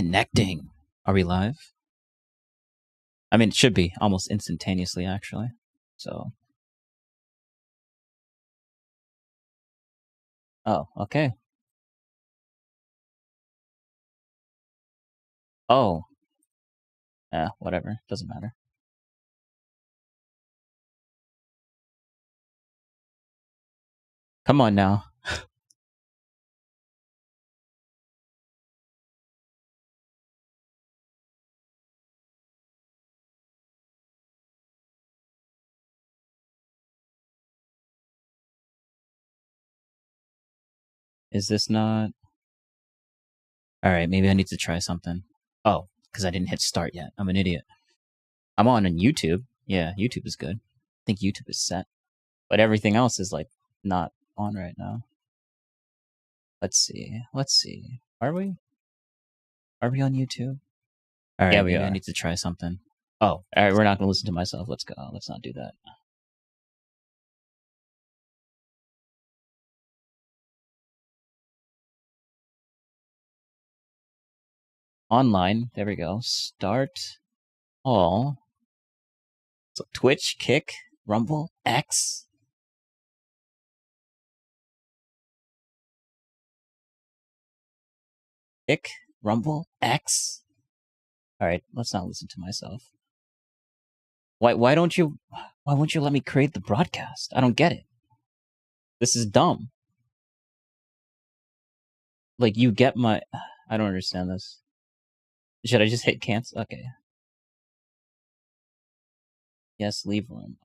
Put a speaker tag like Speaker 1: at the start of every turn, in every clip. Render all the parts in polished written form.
Speaker 1: connecting. Are we live? I mean, it should be almost instantaneously, actually. So. Oh, okay. Oh. Yeah, whatever. Doesn't matter. Come on now. Is this not... Alright, maybe I need to try something. Oh, because I didn't hit start yet. I'm an idiot. I'm on YouTube. Yeah, YouTube is good. I think YouTube is set. But everything else is, like, not on right now. Let's see. Are we? Are we on YouTube? Alright, yeah, maybe I need to try something. Oh, alright, we're not going to listen to myself. Let's go. Let's not do that. Online. There we go. Start all. So Twitch, Kick, Rumble, X. Kick, Rumble, X. Alright, let's not listen to myself. Why won't you let me create the broadcast? I don't get it. This is dumb. Like, you get my... I don't understand this. Should I just hit cancel? Okay. Yes, leave room.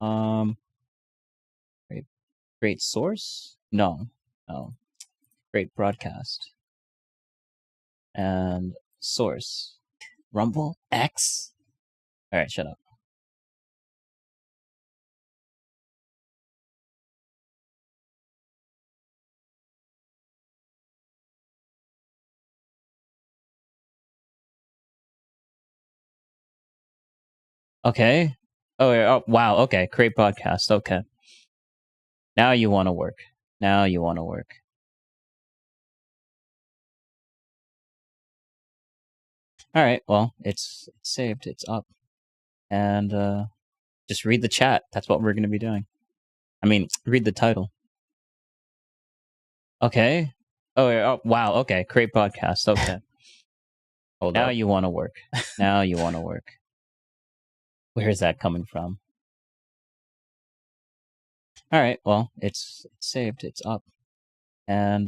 Speaker 1: Create source? No. Create broadcast. And source. Rumble? X? Alright, shut up. Okay. Oh, yeah, oh, wow. Okay. Create podcast. Okay. Now you want to work. All right. Well, it's saved. It's up. And just read the chat. That's what we're going to be doing. I mean, read the title. Okay. Oh, yeah, oh, wow. Okay. Create podcast. Okay. Now you want to work. Where is that coming from? All right. Well, it's saved. It's up. And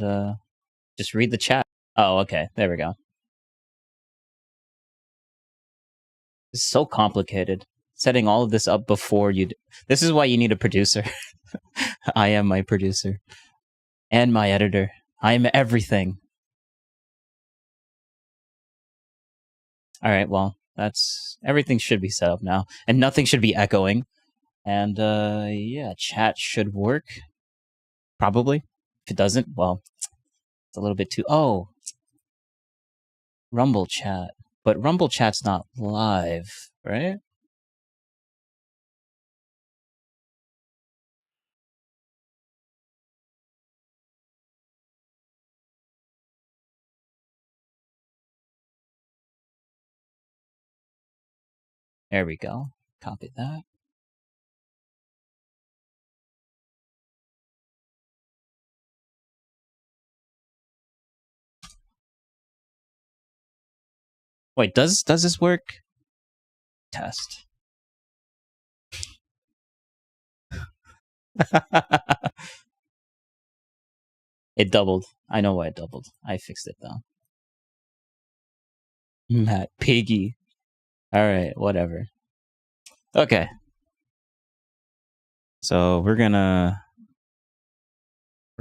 Speaker 1: just read the chat. Oh, okay. There we go. It's so complicated. Setting all of this up before you... This is why you need a producer. I am my producer. And my editor. I am everything. Alright, well, that's... Everything should be set up now. And nothing should be echoing. And, yeah, chat should work. Probably. If it doesn't, well, it's a little bit too... Oh! Rumble chat. But Rumble chat's not live, right? There we go. Copy that. Wait, does this work? Test. It doubled. I know why it doubled. I fixed it though. Matt Piggy. Alright, whatever. Okay. So we're gonna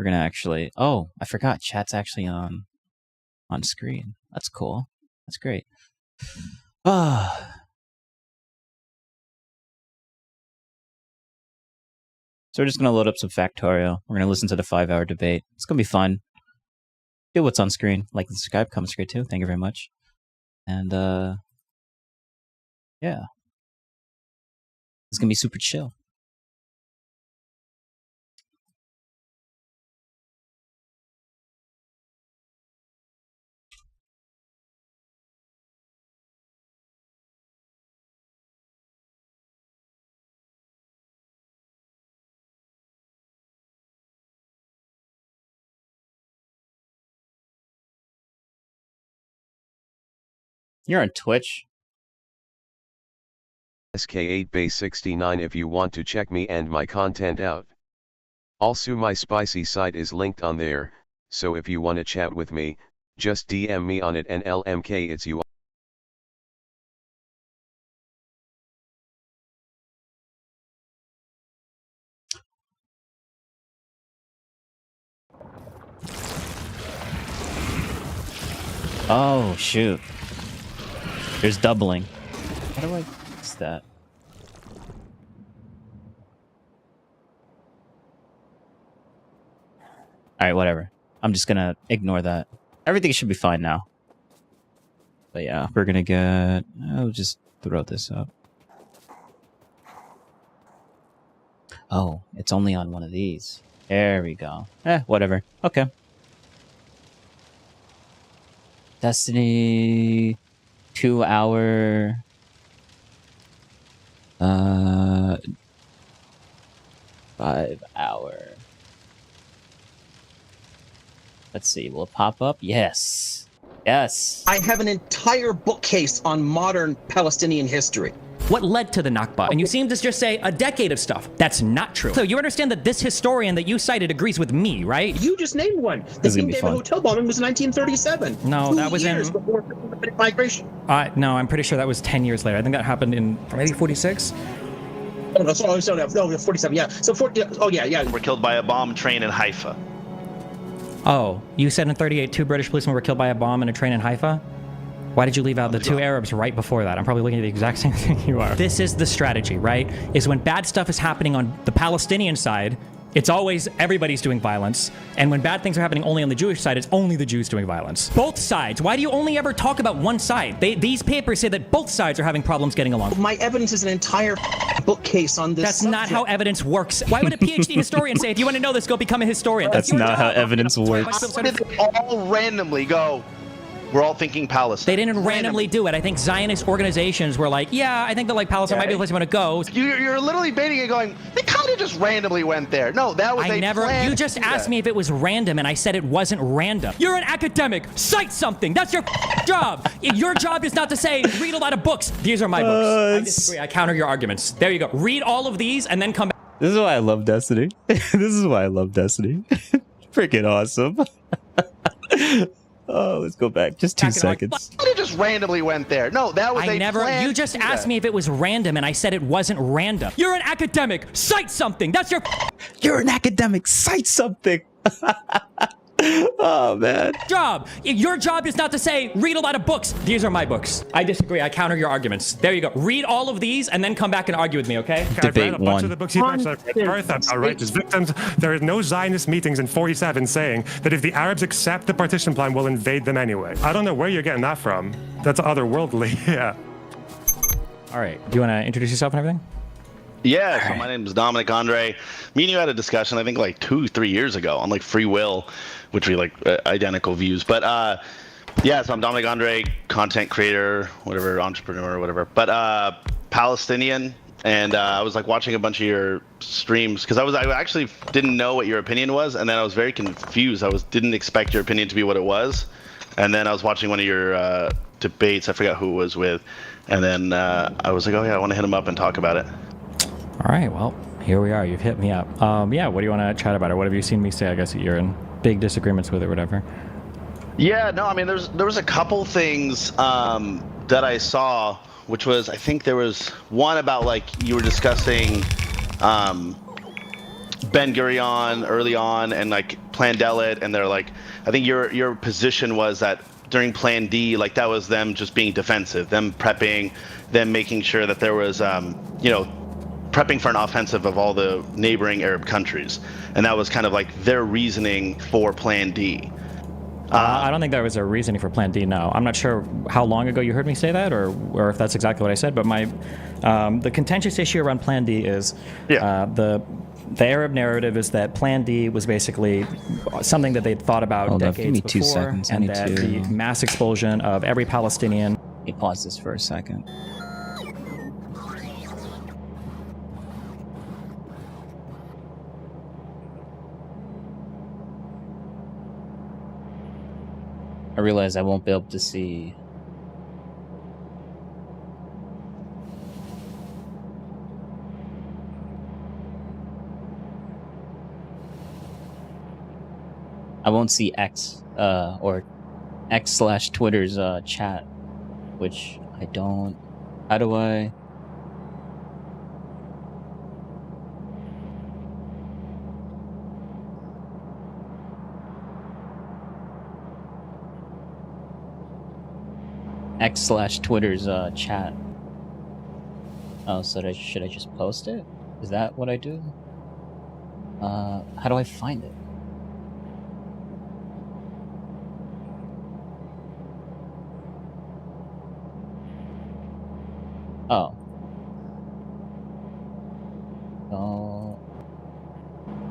Speaker 1: actually... Oh, I forgot. Chat's actually on screen. That's cool. That's great. Ah. So we're just gonna load up some Factorio. We're gonna listen to the 5-hour debate. It's gonna be fun. Do what's on screen. Like and subscribe, comment great too. Thank you very much. And yeah. It's gonna be super chill. You're on Twitch.
Speaker 2: SK8Base69 if you want to check me and my content out. Also my spicy site is linked on there, so if you want to chat with me, just DM me on it and LMK it's you.
Speaker 1: Oh, shoot. There's doubling. How do I fix that? Alright, whatever. I'm just gonna ignore that. Everything should be fine now. But yeah, we're gonna get... I'll just throw this up. Oh, it's only on one of these. There we go. Whatever. Okay. Destiny 2 hour 5 hour. Let's see, will it pop up? Yes. Yes.
Speaker 3: I have an entire bookcase on modern Palestinian history.
Speaker 4: What led to the Nakba? And you seem to just say a decade of stuff. That's not true. So you understand that this historian that you cited agrees with me, right?
Speaker 3: You just named one. The King David Hotel bombing was in 1937.
Speaker 4: No, that was
Speaker 3: years
Speaker 4: in...
Speaker 3: before migration.
Speaker 4: No, I'm pretty sure that was 10 years later. I think that happened in maybe 46?
Speaker 3: Oh, no, no, 47, yeah. So, yeah.
Speaker 5: Were killed by a bomb train in Haifa.
Speaker 4: Oh, you said in 38, 2 British policemen were killed by a bomb in a train in Haifa? Why did you leave out the 2 Arabs right before that? I'm probably looking at the exact same thing you are. This is the strategy, right? Is when bad stuff is happening on the Palestinian side, it's always everybody's doing violence. And when bad things are happening only on the Jewish side, it's only the Jews doing violence. Both sides. Why do you only ever talk about one side? These papers say that both sides are having problems getting along.
Speaker 3: My evidence is an entire bookcase on this
Speaker 4: That's
Speaker 3: subject.
Speaker 4: not how evidence works. Why would a PhD historian say, if you want to know this, go become a historian?
Speaker 1: That's not how evidence works.
Speaker 5: How did they all randomly go, we're all thinking Palestine?
Speaker 4: They didn't randomly do it. I think Zionist organizations were like, yeah, I think that like Palestine might be the place you want to go.
Speaker 5: You're literally baiting it going, they kind of just randomly went there. No, that was
Speaker 4: You just asked me if it was random, and I said it wasn't random. You're an academic. Cite something. That's your job. Your job is not to say, read a lot of books. These are my books. I disagree. I counter your arguments. There you go. Read all of these and then come back.
Speaker 1: This is why I love Destiny. This is why I love Destiny. Freaking awesome. Oh, let's go back. Just 2 seconds.
Speaker 5: They just randomly went there. No, that was
Speaker 4: You just asked me if it was random, and I said it wasn't random. You're an academic. Cite something. That's your...
Speaker 1: You're an academic. Cite something. Oh, man.
Speaker 4: Job. Your job is not to say, read a lot of books. These are my books. I disagree. I counter your arguments. There you go. Read all of these and then come back and argue with me, okay?
Speaker 1: Debate
Speaker 6: I've read a bunch
Speaker 1: 1.
Speaker 6: of the books you mentioned. I've read Earth, I've righteous victims. There are no Zionist meetings in 47 saying that if the Arabs accept the partition plan, we'll invade them anyway. I don't know where you're getting that from. That's otherworldly. Yeah.
Speaker 4: All right. Do you want to introduce yourself and everything?
Speaker 5: Yeah, so my name is Dominic Andre. Me and you had a discussion, I think like 2-3 years ago on like free will, which we like identical views. But yeah, so I'm Dominic Andre, content creator, whatever, entrepreneur, whatever. But Palestinian, and I was like watching a bunch of your streams because I actually didn't know what your opinion was, and then I was very confused. Didn't expect your opinion to be what it was, and then I was watching one of your debates. I forgot who it was with, and then I was like, oh yeah, I want to hit him up and talk about it.
Speaker 4: All right, well, here we are. You've hit me up. Yeah, what do you want to chat about, or what have you seen me say? I guess you're in big disagreements with it, or whatever.
Speaker 5: Yeah, no, I mean, there was a couple things that I saw, which was, I think there was one about, like, you were discussing Ben Gurion early on and, like, Plan Delit, and they're like, I think your position was that during Plan D, like, that was them just being defensive, them prepping, them making sure that there was, you know, prepping for an offensive of all the neighboring Arab countries. And that was kind of like their reasoning for Plan D.
Speaker 4: I don't think there was a reasoning for Plan D, no. I'm not sure how long ago you heard me say that, or if that's exactly what I said, but the contentious issue around Plan D is the Arab narrative is that Plan D was basically something that they'd thought about decades before,
Speaker 1: 2 seconds.
Speaker 4: and that the mass expulsion of every Palestinian...
Speaker 1: Let me pause this for a second. I realize I won't be able to see I won't see X or X/Twitter's chat, which I don't. How do I? X/Twitter's chat. Oh, so should I just post it? Is that what I do? How do I find it? Oh. Oh.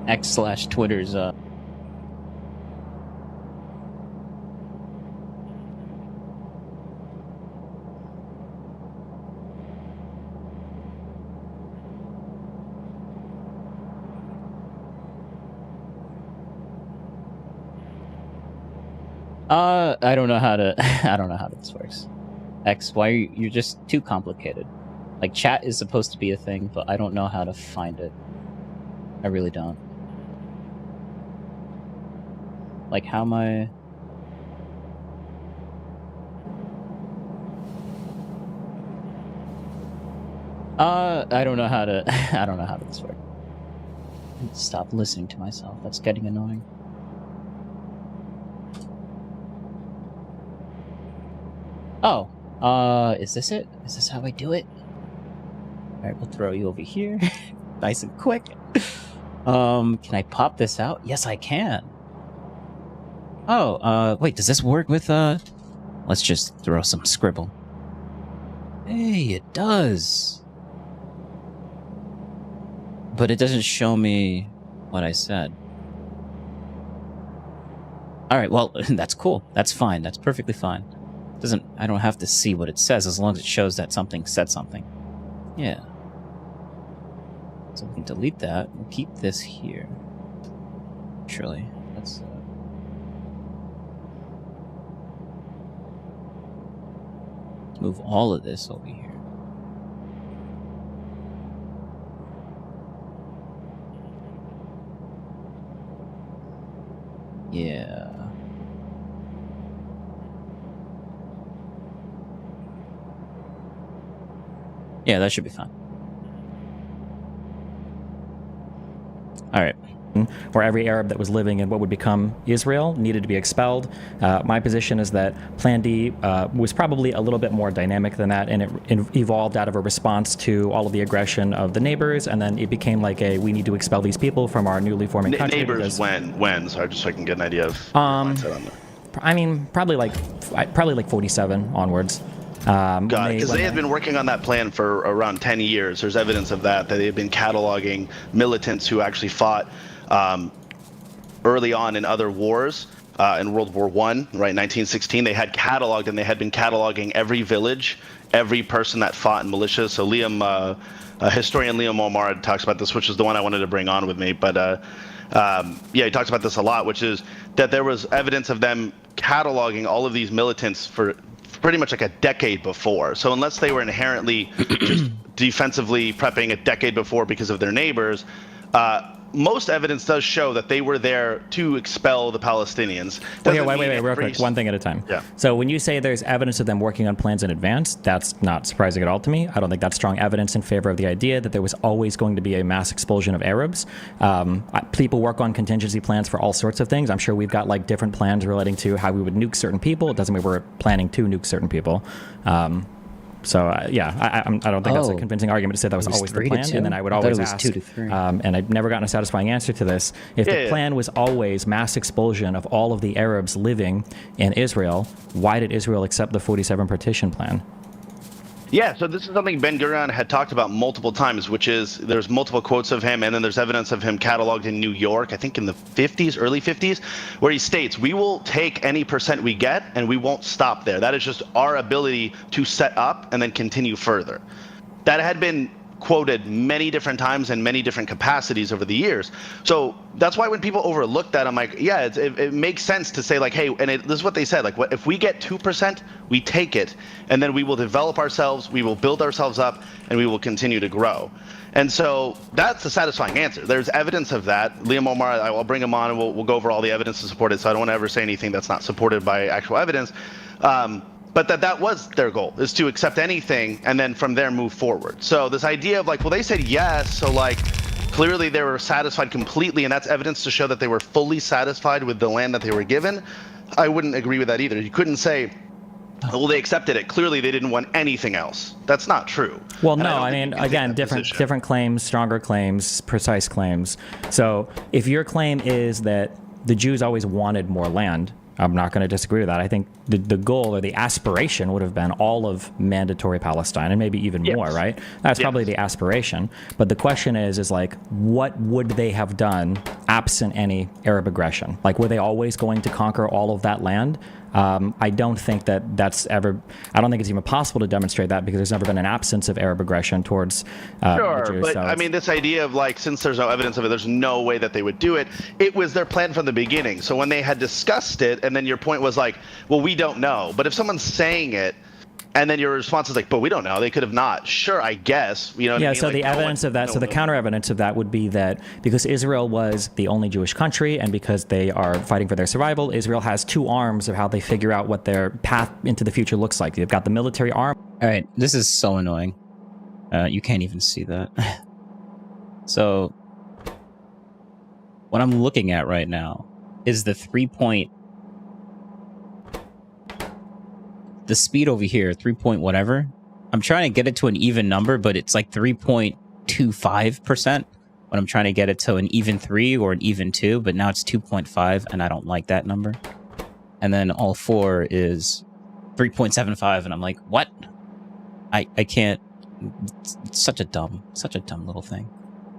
Speaker 1: X/Twitter's I don't know how to I don't know how this works. X, why are you're just too complicated. Like, chat is supposed to be a thing, but I don't know how to find it. I really don't. Like, how am I... I don't know how to I don't know how this works. Stop listening to myself. That's getting annoying. Oh, is this it? Is this how I do it? Alright, we'll throw you over here. Nice and quick. Can I pop this out? Yes, I can. Oh, wait, does this work with, let's just throw some scribble. Hey, it does. But it doesn't show me what I said. Alright, well, that's cool. That's fine. That's perfectly fine. I don't have to see what it says as long as it shows that something said something. Yeah. So we can delete that. We'll keep this here. Surely. Let's move all of this over here. Yeah. Yeah, that should be fine. All right. Where every Arab that was living in what would become Israel needed to be expelled. My position is that Plan D was probably a little bit more dynamic than that, and it evolved out of a response to all of the aggression of the neighbors, and then it became like we need to expel these people from our newly forming country.
Speaker 5: Neighbors when? Sorry, just so I can get an idea of mindset on that.
Speaker 4: I mean, probably like 47 onwards.
Speaker 5: Got it, because they had been working on that plan for around 10 years. There's evidence of that they had been cataloging militants who actually fought early on in other wars. In World War I, right, 1916, they had cataloged, and they had been cataloging every village, every person that fought in militias. So historian Liam Omar talks about this, which is the one I wanted to bring on with me. But yeah, he talks about this a lot, which is that there was evidence of them cataloging all of these militants for pretty much like a decade before. So unless they were inherently just defensively prepping a decade before because of their neighbors, most evidence does show that they were there to expel the Palestinians.
Speaker 4: Okay, wait, real quick, one thing at a time.
Speaker 5: Yeah.
Speaker 4: So when you say there's evidence of them working on plans in advance, that's not surprising at all to me. I don't think that's strong evidence in favor of the idea that there was always going to be a mass expulsion of Arabs. People work on contingency plans for all sorts of things. I'm sure we've got like different plans relating to how we would nuke certain people. It doesn't mean we're planning to nuke certain people. Yeah, I don't think that's a convincing argument to say that was always the plan. And then I would always ask,
Speaker 1: 2 to 3.
Speaker 4: and I've never gotten a satisfying answer to this, if the plan was always mass expulsion of all of the Arabs living in Israel, why did Israel accept the 47 partition plan?
Speaker 5: Yeah, so this is something Ben-Gurion had talked about multiple times, which is there's multiple quotes of him, and then there's evidence of him cataloged in New York, I think in the 50s, early 50s, where he states, we will take any percent we get, and we won't stop there. That is just our ability to set up and then continue further. That had been quoted many different times in many different capacities over the years. So that's why when people overlook that, I'm like, yeah, it makes sense to say like, hey, and this is what they said, like, what if we get 2%, we take it, and then we will develop ourselves, we will build ourselves up, and we will continue to grow. And so that's a satisfying answer. There's evidence of that. Liam Omar, I'll bring him on, and we'll go over all the evidence to support it. So I don't want to ever say anything that's not supported by actual evidence. But that was their goal, is to accept anything and then from there move forward. So this idea of like, well, they said yes, so like clearly they were satisfied completely, and that's evidence to show that they were fully satisfied with the land that they were given. I wouldn't agree with that either. You couldn't say, well, they accepted it. Clearly they didn't want anything else. That's not true.
Speaker 4: Well, no, I mean, again, different claims, stronger claims, precise claims. So if your claim is that the Jews always wanted more land, I'm not going to disagree with that. I think the goal or the aspiration would have been all of mandatory Palestine and maybe even more, right? That's probably the aspiration. But the question is like, what would they have done absent any Arab aggression? Like, were they always going to conquer all of that land? I don't think that's ever, I don't think it's even possible to demonstrate that because there's never been an absence of Arab aggression towards the Jews.
Speaker 5: But I mean, this idea of like, since there's no evidence of it, there's no way that they would do it. It was their plan from the beginning. So when they had discussed it, and then your point was like, well, we don't know. But if someone's saying it, and then your response is like, but we don't know. They could have not. Sure, I guess. You know what I mean?
Speaker 4: So the evidence of that, so the counter evidence of that would be that because Israel was the only Jewish country and because they are fighting for their survival, Israel has two arms of how they figure out what their path into the future looks like. They've got the military arm.
Speaker 1: All right, this is so annoying. You can't even see that. So what I'm looking at right now is the 3-point. The speed over here, 3 point whatever. I'm trying to get it to an even number, but it's like 3.25%. When I'm trying to get it to an even 3 or an even 2, but now it's 2.5, and I don't like that number. And then all 4 is 3.75, and I'm like, what? I can't. It's such a dumb little thing.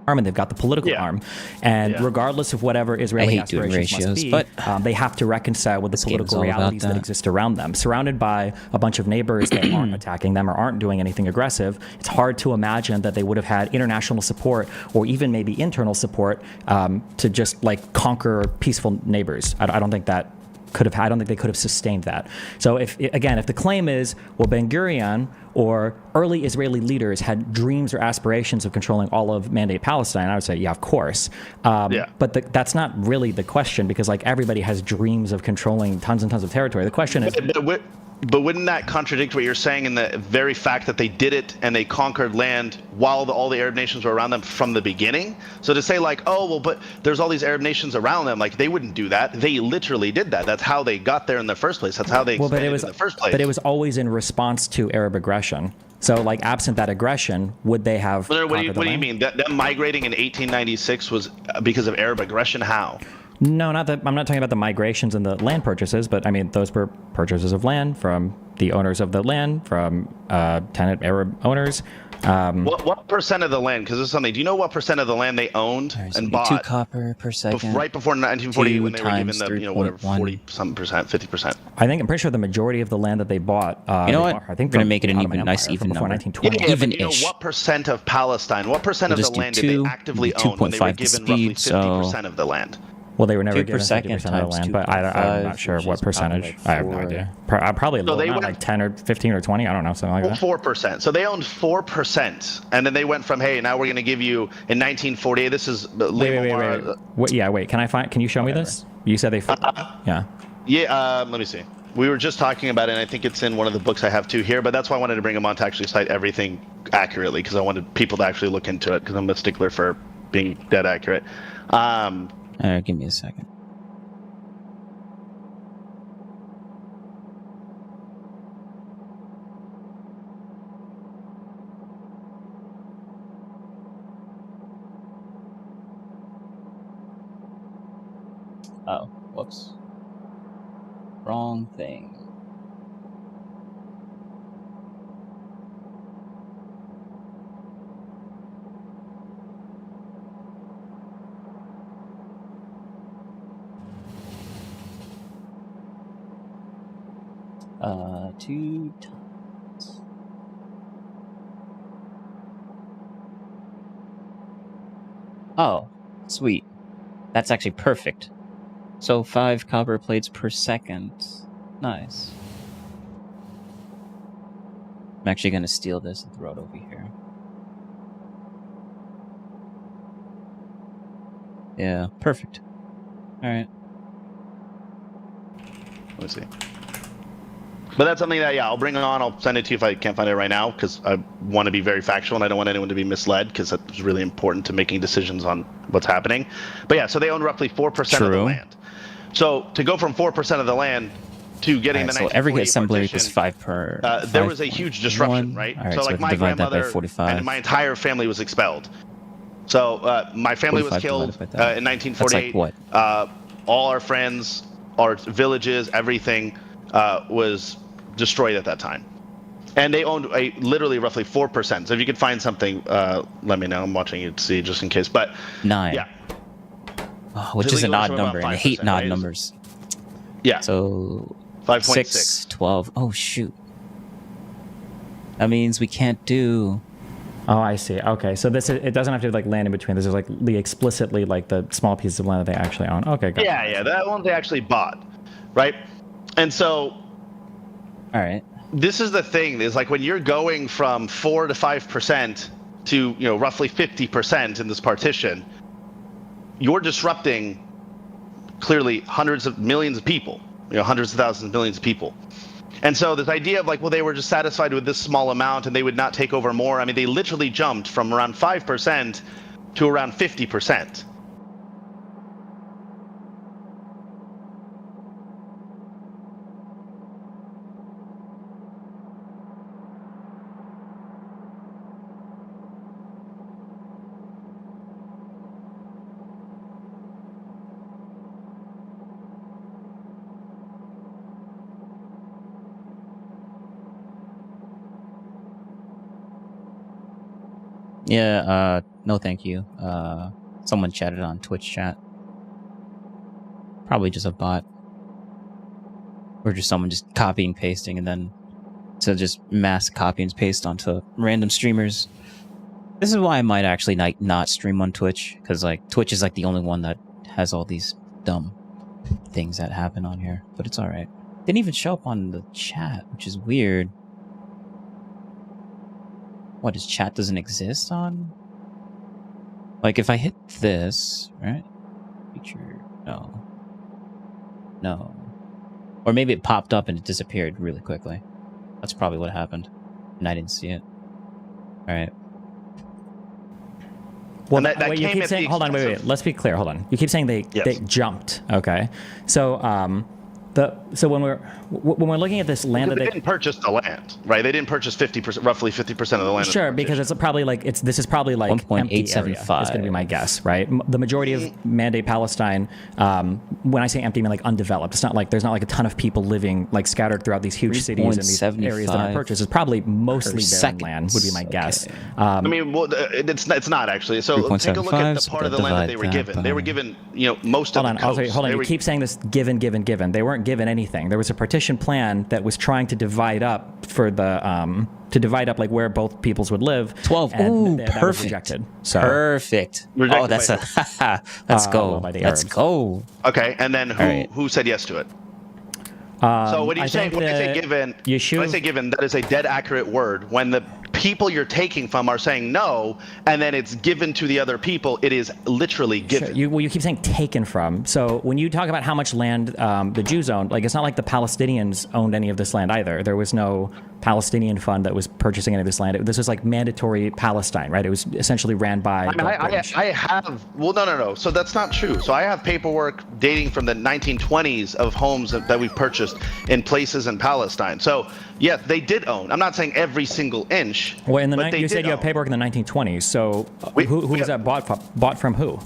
Speaker 4: And they've got the political arm, and regardless of whatever Israeli aspirations must be, but they have to reconcile with the political realities that exist around them. Surrounded by a bunch of neighbors that aren't attacking them or aren't doing anything aggressive, it's hard to imagine that they would have had international support or even maybe internal support to just like conquer peaceful neighbors. I don't think that I don't think they could have sustained that. So if the claim is, well, Ben-Gurion or early Israeli leaders had dreams or aspirations of controlling all of Mandate Palestine, I would say, yeah, of course. But that's not really the question, because like everybody has dreams of controlling tons and tons of territory. The question is...
Speaker 5: But wouldn't that contradict what you're saying in the very fact that they did it and they conquered land while all the Arab nations were around them from the beginning? So to say like, oh, well, but there's all these Arab nations around them, like they wouldn't do that. They literally did that. That's how they got there in the first place. That's how they expanded in the first place.
Speaker 4: But it was always in response to Arab aggression. So like absent that aggression, would they have...
Speaker 5: What do you mean? Them migrating in 1896 was because of Arab aggression? How?
Speaker 4: No, not that. I'm not talking about the migrations and the land purchases, but I mean those were purchases of land from the owners of the land, from tenant Arab owners.
Speaker 5: What percent of the land? Because this is something. Do you know what percent of the land they owned and bought?
Speaker 1: 2 copper per second.
Speaker 5: Right before 1940, when they were given the whatever 40-something percent, 50%.
Speaker 4: I'm pretty sure the majority of the land that they bought.
Speaker 1: You know what?
Speaker 4: I think
Speaker 1: we're gonna make it an even nice even number.
Speaker 4: 1920.
Speaker 5: Even-ish. What percent of Palestine? What percent of the land did they actively own when they were given roughly 50% of the land?
Speaker 4: Well, they were never given 50% of the land, but I'm not sure what percentage. I have no idea. Probably a little amount, like 10 or 15 or 20. I don't know, something like that.
Speaker 5: 4%. So they owned 4%, and then they went from, hey, now we're going to give you in 1948. This is
Speaker 4: wait. Can you show me this? You said they. Yeah.
Speaker 5: Yeah. Let me see. We were just talking about it, and I think it's in one of the books I have too here. But that's why I wanted to bring him on to actually cite everything accurately, because I wanted people to actually look into it, because I'm a stickler for being dead accurate.
Speaker 1: Give me a second. Oh, whoops. Wrong thing. Two times. Oh, sweet. That's actually perfect. So 5 copper plates per second. Nice. I'm actually going to steal this and throw it over here. Yeah, perfect. Alright.
Speaker 5: Let me see. But that's something that, I'll bring it on. I'll send it to you if I can't find it right now, because I want to be very factual and I don't want anyone to be misled, because that's really important to making decisions on what's happening. But yeah, so they own roughly 4% of the land. So to go from 4% of the land to getting the 1948
Speaker 1: so every assembly
Speaker 5: partition,
Speaker 1: equals 5 per.
Speaker 5: there was a huge disruption, right?
Speaker 1: All right,
Speaker 5: so
Speaker 1: so
Speaker 5: like
Speaker 1: I
Speaker 5: my
Speaker 1: divide that by
Speaker 5: grandmother
Speaker 1: 45.
Speaker 5: and my entire family was expelled. So my family was
Speaker 1: 45
Speaker 5: killed
Speaker 1: divided by that.
Speaker 5: in 1948.
Speaker 1: That's like what?
Speaker 5: All our friends, our villages, everything was destroyed at that time. And they owned literally roughly 4%. So if you could find something, let me know. I'm watching it to see just in case. But
Speaker 1: 9.
Speaker 5: yeah.
Speaker 1: Oh, which is an odd number, and I hate odd
Speaker 5: right?
Speaker 1: numbers.
Speaker 5: Yeah.
Speaker 1: So
Speaker 5: 5.6.
Speaker 1: 6, 12. Oh, shoot. That means we can't do...
Speaker 4: Oh, I see. Okay, so this is, it doesn't have to be like land in between. This is like the explicitly like the small pieces of land that they actually own. Okay, gotcha.
Speaker 5: Yeah, that one they actually bought, right? And so,
Speaker 1: All right.
Speaker 5: this is the thing: is like when you're going from 4 to 5% to roughly 50% in this partition, you're disrupting clearly hundreds of millions of people, hundreds of thousands, millions of people. And so this idea of like, well, they were just satisfied with this small amount and they would not take over more. I mean, they literally jumped from around 5% to around 50%.
Speaker 1: Yeah, no thank you. Someone chatted on Twitch chat. Probably just a bot. Or just someone just copy and pasting and then to just mass copy and paste onto random streamers. This is why I might actually not stream on Twitch, because like Twitch is like the only one that has all these dumb things that happen on here. But it's alright. Didn't even show up on the chat, which is weird. What, his chat doesn't exist on? Like, if I hit this, right? Feature, no. No. Or maybe it popped up and it disappeared really quickly. That's probably what happened. And I didn't see it. Alright.
Speaker 4: Well,
Speaker 5: that
Speaker 4: wait, you keep saying, hold on, wait. Let's be clear, hold on. You keep saying they jumped, okay? So, so when we're looking at this land,
Speaker 5: they didn't purchase the land, right? They didn't purchase 50%, roughly 50% of the land.
Speaker 4: Sure, because it's probably like this is probably like
Speaker 1: 1.875
Speaker 4: is going to be my guess, right? The majority of Mandate Palestine, when I say empty, I mean like undeveloped. It's not like there's not like a ton of people living like scattered throughout these huge cities and these areas that are purchased. It's probably mostly barren land, would be my guess.
Speaker 5: I mean, well, it's not actually. So take a look at the part of the land that they were given. They were given, most of the coast.
Speaker 4: Hold on. You keep saying this given. They weren't given anything. There was a partition plan that was trying to divide up for the like where both peoples would live.
Speaker 1: 12.
Speaker 4: And
Speaker 1: Ooh,
Speaker 4: that
Speaker 1: perfect.
Speaker 4: was rejected. So,
Speaker 1: perfect. Oh, that's a let's go. Let's go.
Speaker 5: Okay, and then who said yes to it? So when I say given, that is a dead accurate word. When the people you're taking from are saying no, and then it's given to the other people, it is literally given.
Speaker 4: Sure. You keep saying taken from. So when you talk about how much land the Jews owned, like it's not like the Palestinians owned any of this land either. There was no Palestinian fund that was purchasing any of this land. This was like mandatory Palestine, right? It was essentially ran by.
Speaker 5: I mean, I have. Well, no. So that's not true. So I have paperwork dating from the 1920s of homes that we purchased in places in Palestine. So yes, they did own. I'm not saying every single inch.
Speaker 4: Well, you said you have paperwork in the 1920s. So who was that bought from who?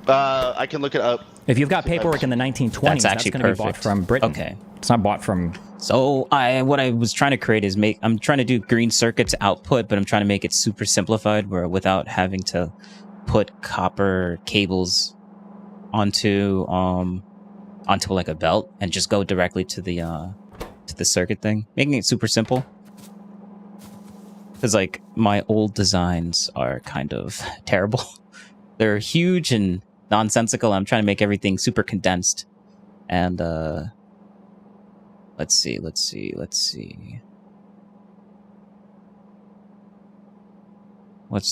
Speaker 5: I can look it up.
Speaker 4: If you've got paperwork in the 1920s, that's going to be bought from Britain.
Speaker 1: Okay.
Speaker 4: It's not bought from...
Speaker 1: So what I was trying to create is I'm trying to do green circuits output, but I'm trying to make it super simplified where without having to put copper cables onto like a belt and just go directly to the circuit thing, making it super simple. Because like my old designs are kind of terrible. they're huge and nonsensical. I'm trying to make everything super condensed. And let's see. Let's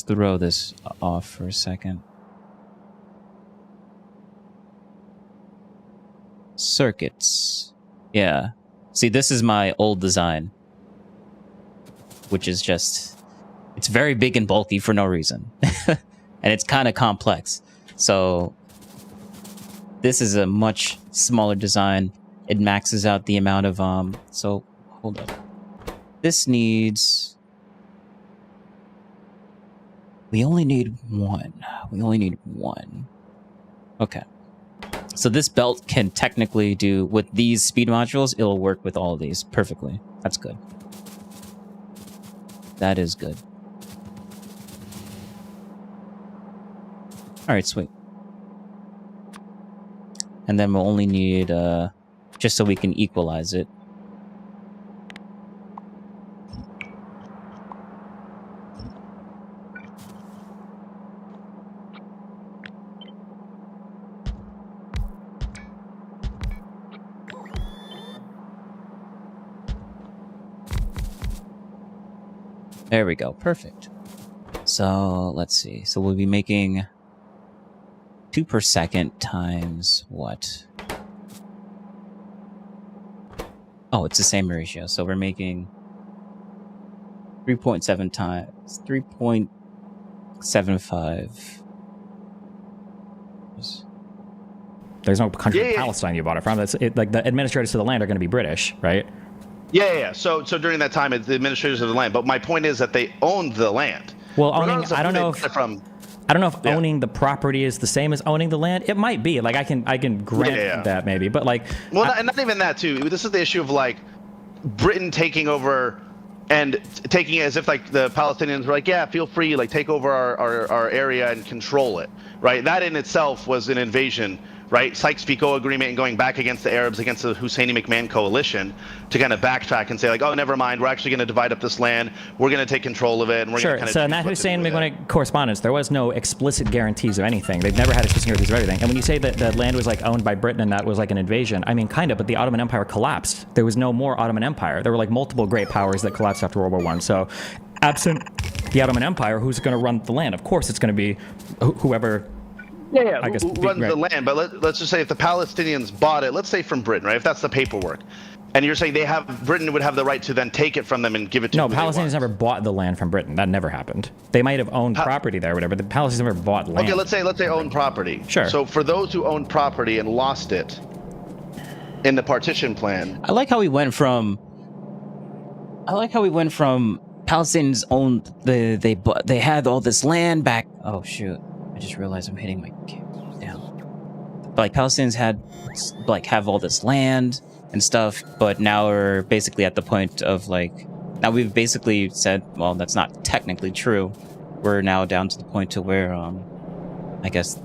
Speaker 1: throw this off for a second. Circuits. Yeah. See, this is my old design, which is just, it's very big and bulky for no reason. And it's kind of complex. So this is a much smaller design. It maxes out the amount of, so hold up. This needs, we only need one. Okay. So this belt can technically do, with these speed modules, it'll work with all of these perfectly. That's good. That is good. All right, sweet. And then we'll only need, just so we can equalize it. There we go. Perfect. So let's see. So we'll be making 2 per second times what? Oh, it's the same ratio. So we're making 3.7 times 3.75.
Speaker 4: There's no country in Palestine you bought it from. That's it, like the administrators of the land are going to be British, right?
Speaker 5: Yeah. So during that time, it's the administrators of the land. But my point is that they owned the land.
Speaker 4: Well, owning, I don't know if owning the property is the same as owning the land. It might be. Like I can grant that maybe, but like,
Speaker 5: well, not even that too. This is the issue of like Britain taking over and taking it as if like the Palestinians were like, yeah, feel free, like take over our area and control it, right? That in itself was an invasion, right? Sykes-Picot agreement and going back against the Arabs, against the Husseini McMahon coalition, to kind of backtrack and say like, oh, never mind, we're actually going to divide up this land, we're going to take control of it, and we're going to kind of.
Speaker 4: So in that Hussein McMahon correspondence, there was no explicit guarantees of anything. They've never had explicit guarantees of everything. And when you say that the land was like owned by Britain and that was like an invasion, I mean, kind of, but the Ottoman Empire collapsed. There was no more Ottoman Empire. There were like multiple great powers that collapsed after World War I. So absent the Ottoman Empire, who's going to run the land? Of course, it's going to be whoever.
Speaker 5: Yeah. I guess who runs the land? But let's just say if the Palestinians bought it, let's say from Britain, right? If that's the paperwork, and you're saying Britain would have the right to then take it from them and give it to.
Speaker 4: No, Palestinians never bought the land from Britain. That never happened. They might have owned property there, or whatever. But the Palestinians never bought land.
Speaker 5: Okay, let's say own property.
Speaker 4: Sure.
Speaker 5: So for those who owned property and lost it in the partition plan,
Speaker 1: I like how we went from Palestinians owned they had all this land back. Oh shoot. I just realized I'm hitting my down. But like Palestinians have all this land and stuff, but now we're basically at the point of like, now we've basically said, well, that's not technically true. We're now down to the point to where I guess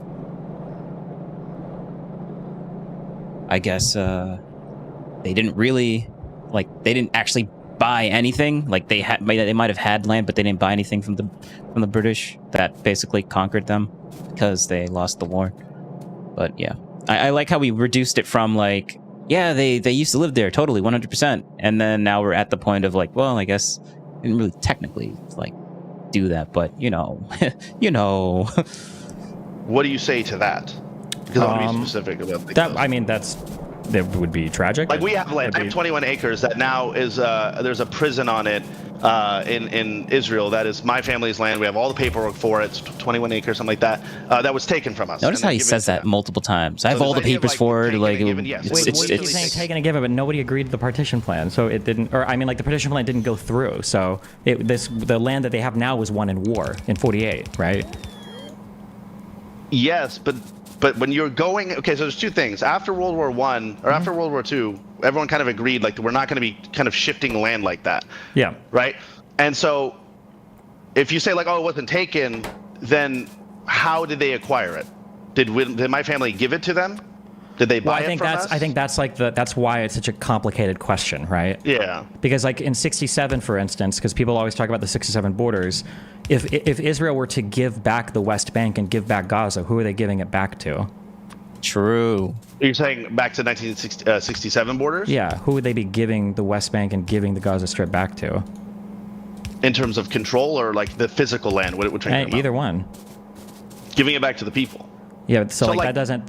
Speaker 1: they didn't actually buy anything. Like they might have had land, but they didn't buy anything from the British that basically conquered them because they lost the war. But yeah, I like how we reduced it from like, yeah, they used to live there totally 100%, and then now we're at the point of like, well, I guess they didn't really technically like do that, but you know.
Speaker 5: What do you say to that? Because I want to be specific about
Speaker 4: that. I mean, that would be tragic.
Speaker 5: Like we have land. I have 21 acres that now is there's a prison on it in Israel. That is my family's land. We have all the paperwork for it. It's 21 acres, something like that. That was taken from us.
Speaker 1: Notice how he says that multiple times. I have all the papers for it. Like
Speaker 4: it's saying taken and given, but nobody agreed to the partition plan, so it didn't. Or I mean, like the partition plan didn't go through. So the land that they have now was won in war in '48, right?
Speaker 5: Yes, but when you're going, okay, so there's two things. After World War I, or after World War II, everyone kind of agreed, like, we're not going to be kind of shifting land like that.
Speaker 4: Yeah.
Speaker 5: Right? And so, if you say, like, oh, it wasn't taken, then how did they acquire it? Did my family give it to them? Did they buy
Speaker 4: I think
Speaker 5: it from
Speaker 4: that's
Speaker 5: us?
Speaker 4: I think that's like that's why it's such a complicated question, right?
Speaker 5: Yeah.
Speaker 4: Because like in 67, for instance, because people always talk about the 67 borders, if Israel were to give back the West Bank and give back Gaza, who are they giving it back to?
Speaker 1: True.
Speaker 5: You're saying back to 1967 borders?
Speaker 4: Yeah, who would they be giving the West Bank and giving the Gaza Strip back to?
Speaker 5: In terms of control or like the physical land? Which one?
Speaker 4: Either one.
Speaker 5: Giving it back to the people.
Speaker 4: Yeah, so like
Speaker 5: like,
Speaker 4: that doesn't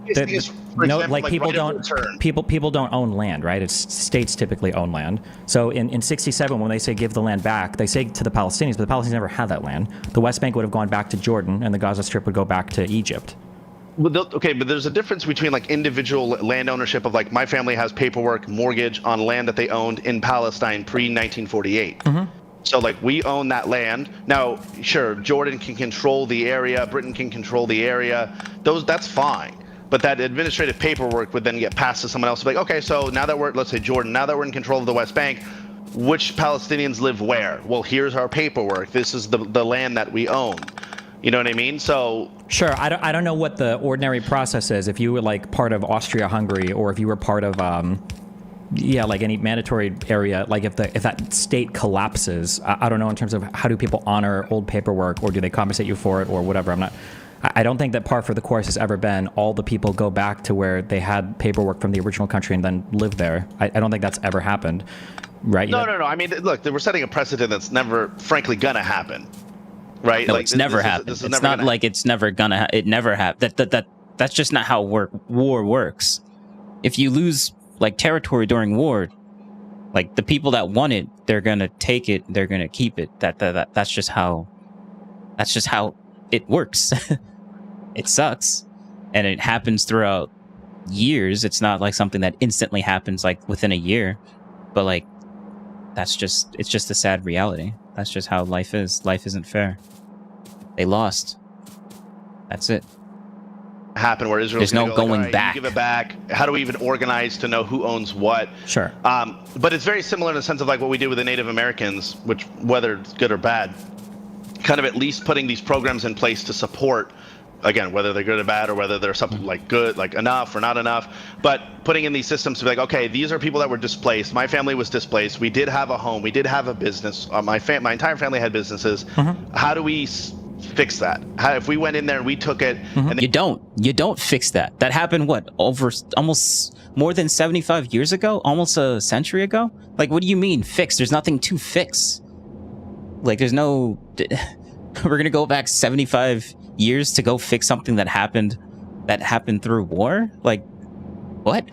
Speaker 5: for example,
Speaker 4: like people
Speaker 5: right of
Speaker 4: don't
Speaker 5: return.
Speaker 4: people don't own land, right? It's states typically own land. So in 67, when they say give the land back, they say to the Palestinians, but the Palestinians never had that land. The West Bank would have gone back to Jordan, and the Gaza Strip would go back to Egypt.
Speaker 5: Okay, but there's a difference between like individual land ownership of like my family has paperwork, mortgage on land that they owned in Palestine pre-1948.
Speaker 4: Mm-hmm.
Speaker 5: So like we own that land. Now, sure, Jordan can control the area, Britain can control the area. That's fine. But that administrative paperwork would then get passed to someone else. Like, okay, so now that let's say Jordan, now that we're in control of the West Bank, which Palestinians live where? Well, here's our paperwork. This is the land that we own. You know what I mean? So
Speaker 4: sure, I don't know what the ordinary process is. If you were like part of Austria-Hungary, or if you were part of like any mandatory area, like if that state collapses, I don't know in terms of how do people honor old paperwork, or do they compensate you for it, or whatever. I don't think that par for the course has ever been all the people go back to where they had paperwork from the original country and then live there. I don't think that's ever happened, right?
Speaker 5: No. I mean, look, we're setting a precedent that's never, frankly, gonna happen, right?
Speaker 1: No,
Speaker 5: like,
Speaker 1: it's never happened. It's not like it's never gonna. It never happened. That's just not how war works. If you lose like territory during war, like the people that want it, they're gonna take it. They're gonna keep it. That's just how it works. It sucks, and it happens throughout years. It's not like something that instantly happens like within a year, but like it's just a sad reality. That's just how life is. Life isn't fair. They lost. That's it.
Speaker 5: Happen where Israel's
Speaker 1: There's no going
Speaker 5: right,
Speaker 1: back.
Speaker 5: Give it back. How do we even organize to know who owns what?
Speaker 4: Sure.
Speaker 5: But it's very similar in the sense of like what we did with the Native Americans, which whether it's good or bad, kind of at least putting these programs in place to support, again, whether they're good or bad, or whether they're something like good, like enough or not enough, but putting in these systems to be like, okay, these are people that were displaced. My family was displaced. We did have a home. We did have a business. My entire family had businesses.
Speaker 4: Mm-hmm.
Speaker 5: How do we fix that? If we went in there and we took it,
Speaker 4: Mm-hmm.
Speaker 5: and
Speaker 1: You don't fix that. That happened over almost more than 75 years ago, almost a century ago. Like, what do you mean fix? There's nothing to fix. Like, there's no. We're gonna go back 75 years to go fix something that happened through war. Like, what?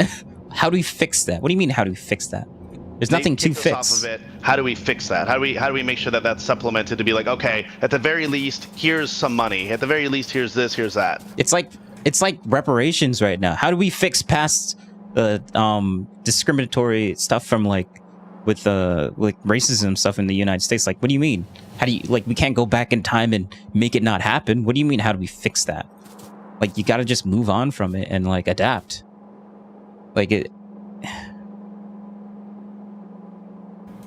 Speaker 1: How do we fix that? What do you mean? How do we fix that? There's nothing to fix.
Speaker 5: Off of it. How do we fix that? How do we make sure that that's supplemented to be like, okay, at the very least, here's some money. At the very least, here's this, here's that.
Speaker 1: It's like reparations right now. How do we fix past the discriminatory stuff from like racism stuff in the United States? Like, what do you mean? How do you we can't go back in time and make it not happen? What do you mean? How do we fix that? Like, you got to just move on from it and like adapt. Like it.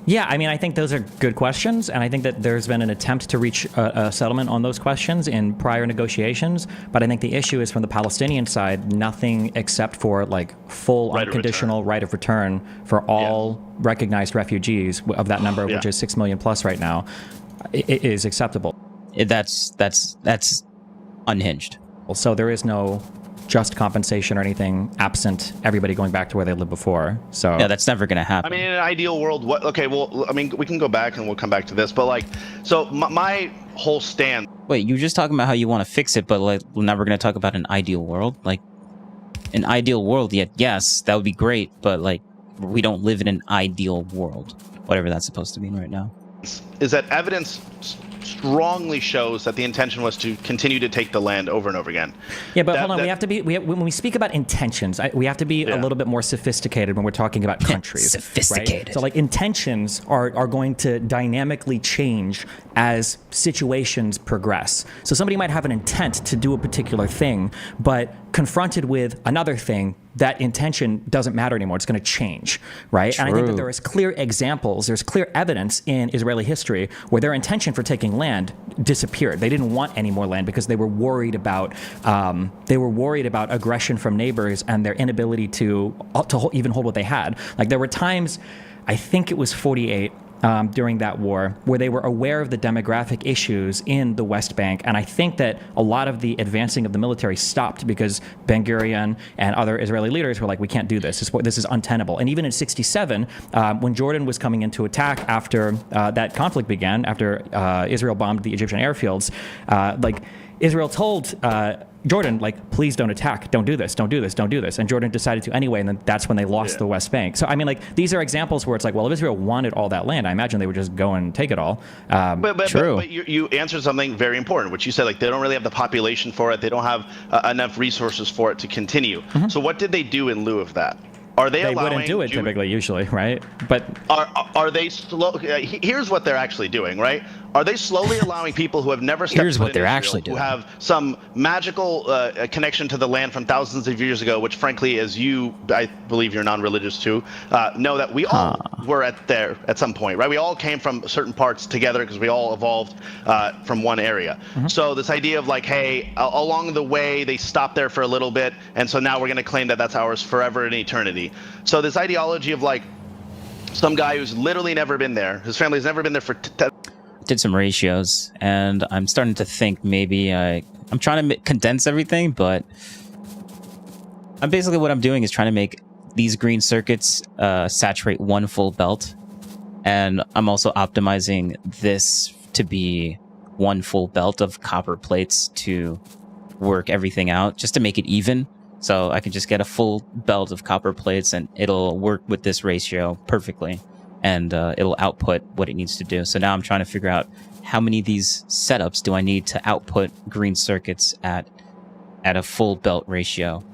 Speaker 4: Yeah, I mean, I think those are good questions, and I think that there's been an attempt to reach a settlement on those questions in prior negotiations, but I think the issue is from the Palestinian side, nothing except for like full unconditional right of return for all recognized refugees of that number, which is 6 million plus right now, it is acceptable.
Speaker 1: That's unhinged.
Speaker 4: So there is no just compensation or anything absent everybody going back to where they lived before. So
Speaker 1: yeah, that's never gonna happen.
Speaker 5: I mean, in an ideal world, we can go back and we'll come back to this, but like, so my whole stand.
Speaker 1: Wait, you were just talking about how you want to fix it, but like, now we're gonna talk about an ideal world. Like, an ideal world, yes, that would be great, but like, we don't live in an ideal world, whatever that's supposed to mean right now.
Speaker 5: Is that evidence strongly shows that the intention was to continue to take the land over and over again.
Speaker 4: Yeah, but hold on. When we speak about intentions, we have to be a little bit more sophisticated when we're talking about countries.
Speaker 1: Sophisticated.
Speaker 4: Right? So like intentions are going to dynamically change as situations progress. So somebody might have an intent to do a particular thing, but confronted with another thing, that intention doesn't matter anymore. It's going to change, right? And I think that there is clear examples, there's clear evidence in Israeli history where their intention for taking land disappeared. They didn't want any more land because they were worried about aggression from neighbors and their inability to even hold what they had. Like there were times, I think it was 48. During that war, where they were aware of the demographic issues in the West Bank. And I think that a lot of the advancing of the military stopped because Ben-Gurion and other Israeli leaders were like, we can't do this. This is untenable. And even in 67, when Jordan was coming into attack after that conflict began, after Israel bombed the Egyptian airfields, Israel told Jordan, please don't attack. Don't do this. Don't do this. Don't do this. And Jordan decided to anyway, and then that's when they lost the West Bank. So, I mean, these are examples where it's well, if Israel wanted all that land, I imagine they would just go and take it all.
Speaker 5: But you answered something very important, which you said, they don't really have the population for it. They don't have enough resources for it to continue. Mm-hmm. So what did they do in lieu of that? Are they
Speaker 4: wouldn't do it typically, usually, right? But
Speaker 5: are they slow? Here's what they're actually doing, right? Are they slowly allowing people who have never stepped foot in Israel, who have some magical connection to the land from thousands of years ago, which frankly, as I believe you're non-religious too, know that we all were at some point, right? We all came from certain parts together because we all evolved from one area. Mm-hmm. So this idea of hey, along the way, they stopped there for a little bit, and so now we're going to claim that that's ours forever and eternity. So this ideology of some guy who's literally never been there, his family's never been there for
Speaker 1: did some ratios, and I'm starting to think maybe I'm trying to condense everything, but what I'm doing is trying to make these green circuits saturate one full belt, and I'm also optimizing this to be one full belt of copper plates to work everything out, just to make it even. So I can just get a full belt of copper plates and it'll work with this ratio perfectly. And it'll output what it needs to do. So now I'm trying to figure out how many of these setups do I need to output green circuits at a full belt ratio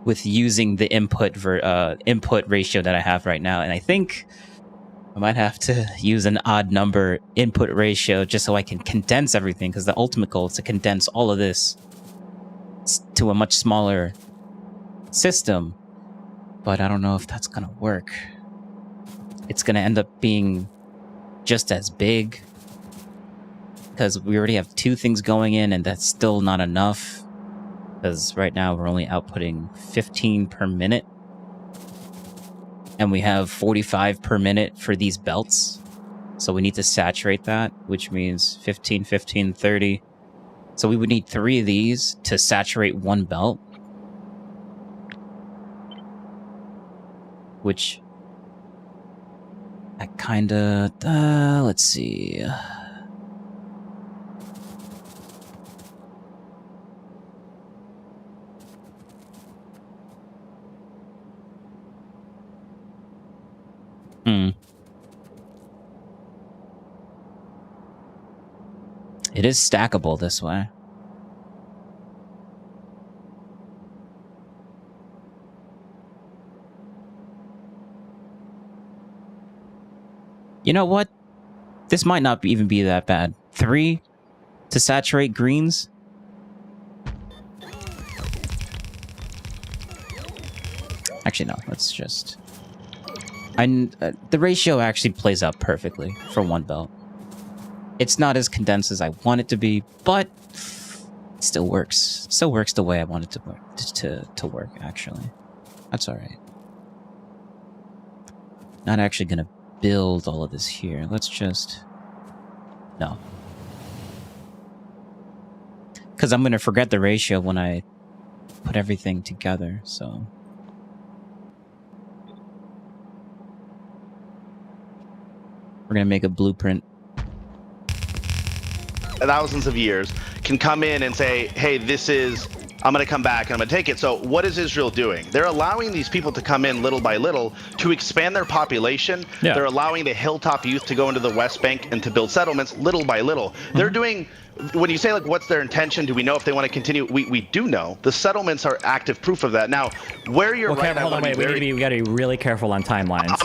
Speaker 1: with using the input ratio that I have right now. And I think I might have to use an odd number input ratio just so I can condense everything, because the ultimate goal is to condense all of this to a much smaller system. But I don't know if that's going to work. It's going to end up being just as big because we already have two things going in, and that's still not enough because right now we're only outputting 15 per minute and we have 45 per minute for these belts. So we need to saturate that, which means 15, 15, 30. So we would need 3 of these to saturate one belt, which I kind of, let's see. It is stackable this way. You know what? This might not even be that bad. 3 to saturate greens. Actually, no. Let's just... the ratio actually plays out perfectly for one belt. It's not as condensed as I want it to be, but it still works. Still works the way I want it to work, to work, actually. That's alright. Not actually gonna build all of this here. Let's just... No. Because I'm gonna forget the ratio when I put everything together, so... We're gonna make a blueprint.
Speaker 5: Thousands of years can come in and say, hey, I'm going to come back and I'm going to take it. So what is Israel doing? They're allowing these people to come in little by little to expand their population. Yeah. They're allowing the hilltop youth to go into the West Bank and to build settlements little by little. Mm-hmm. They're doing, when you say what's their intention, do we know if they want to continue? We do know. The settlements are active proof of that. Now, where you're right,
Speaker 4: hold on, wait, we got to be really careful on timelines.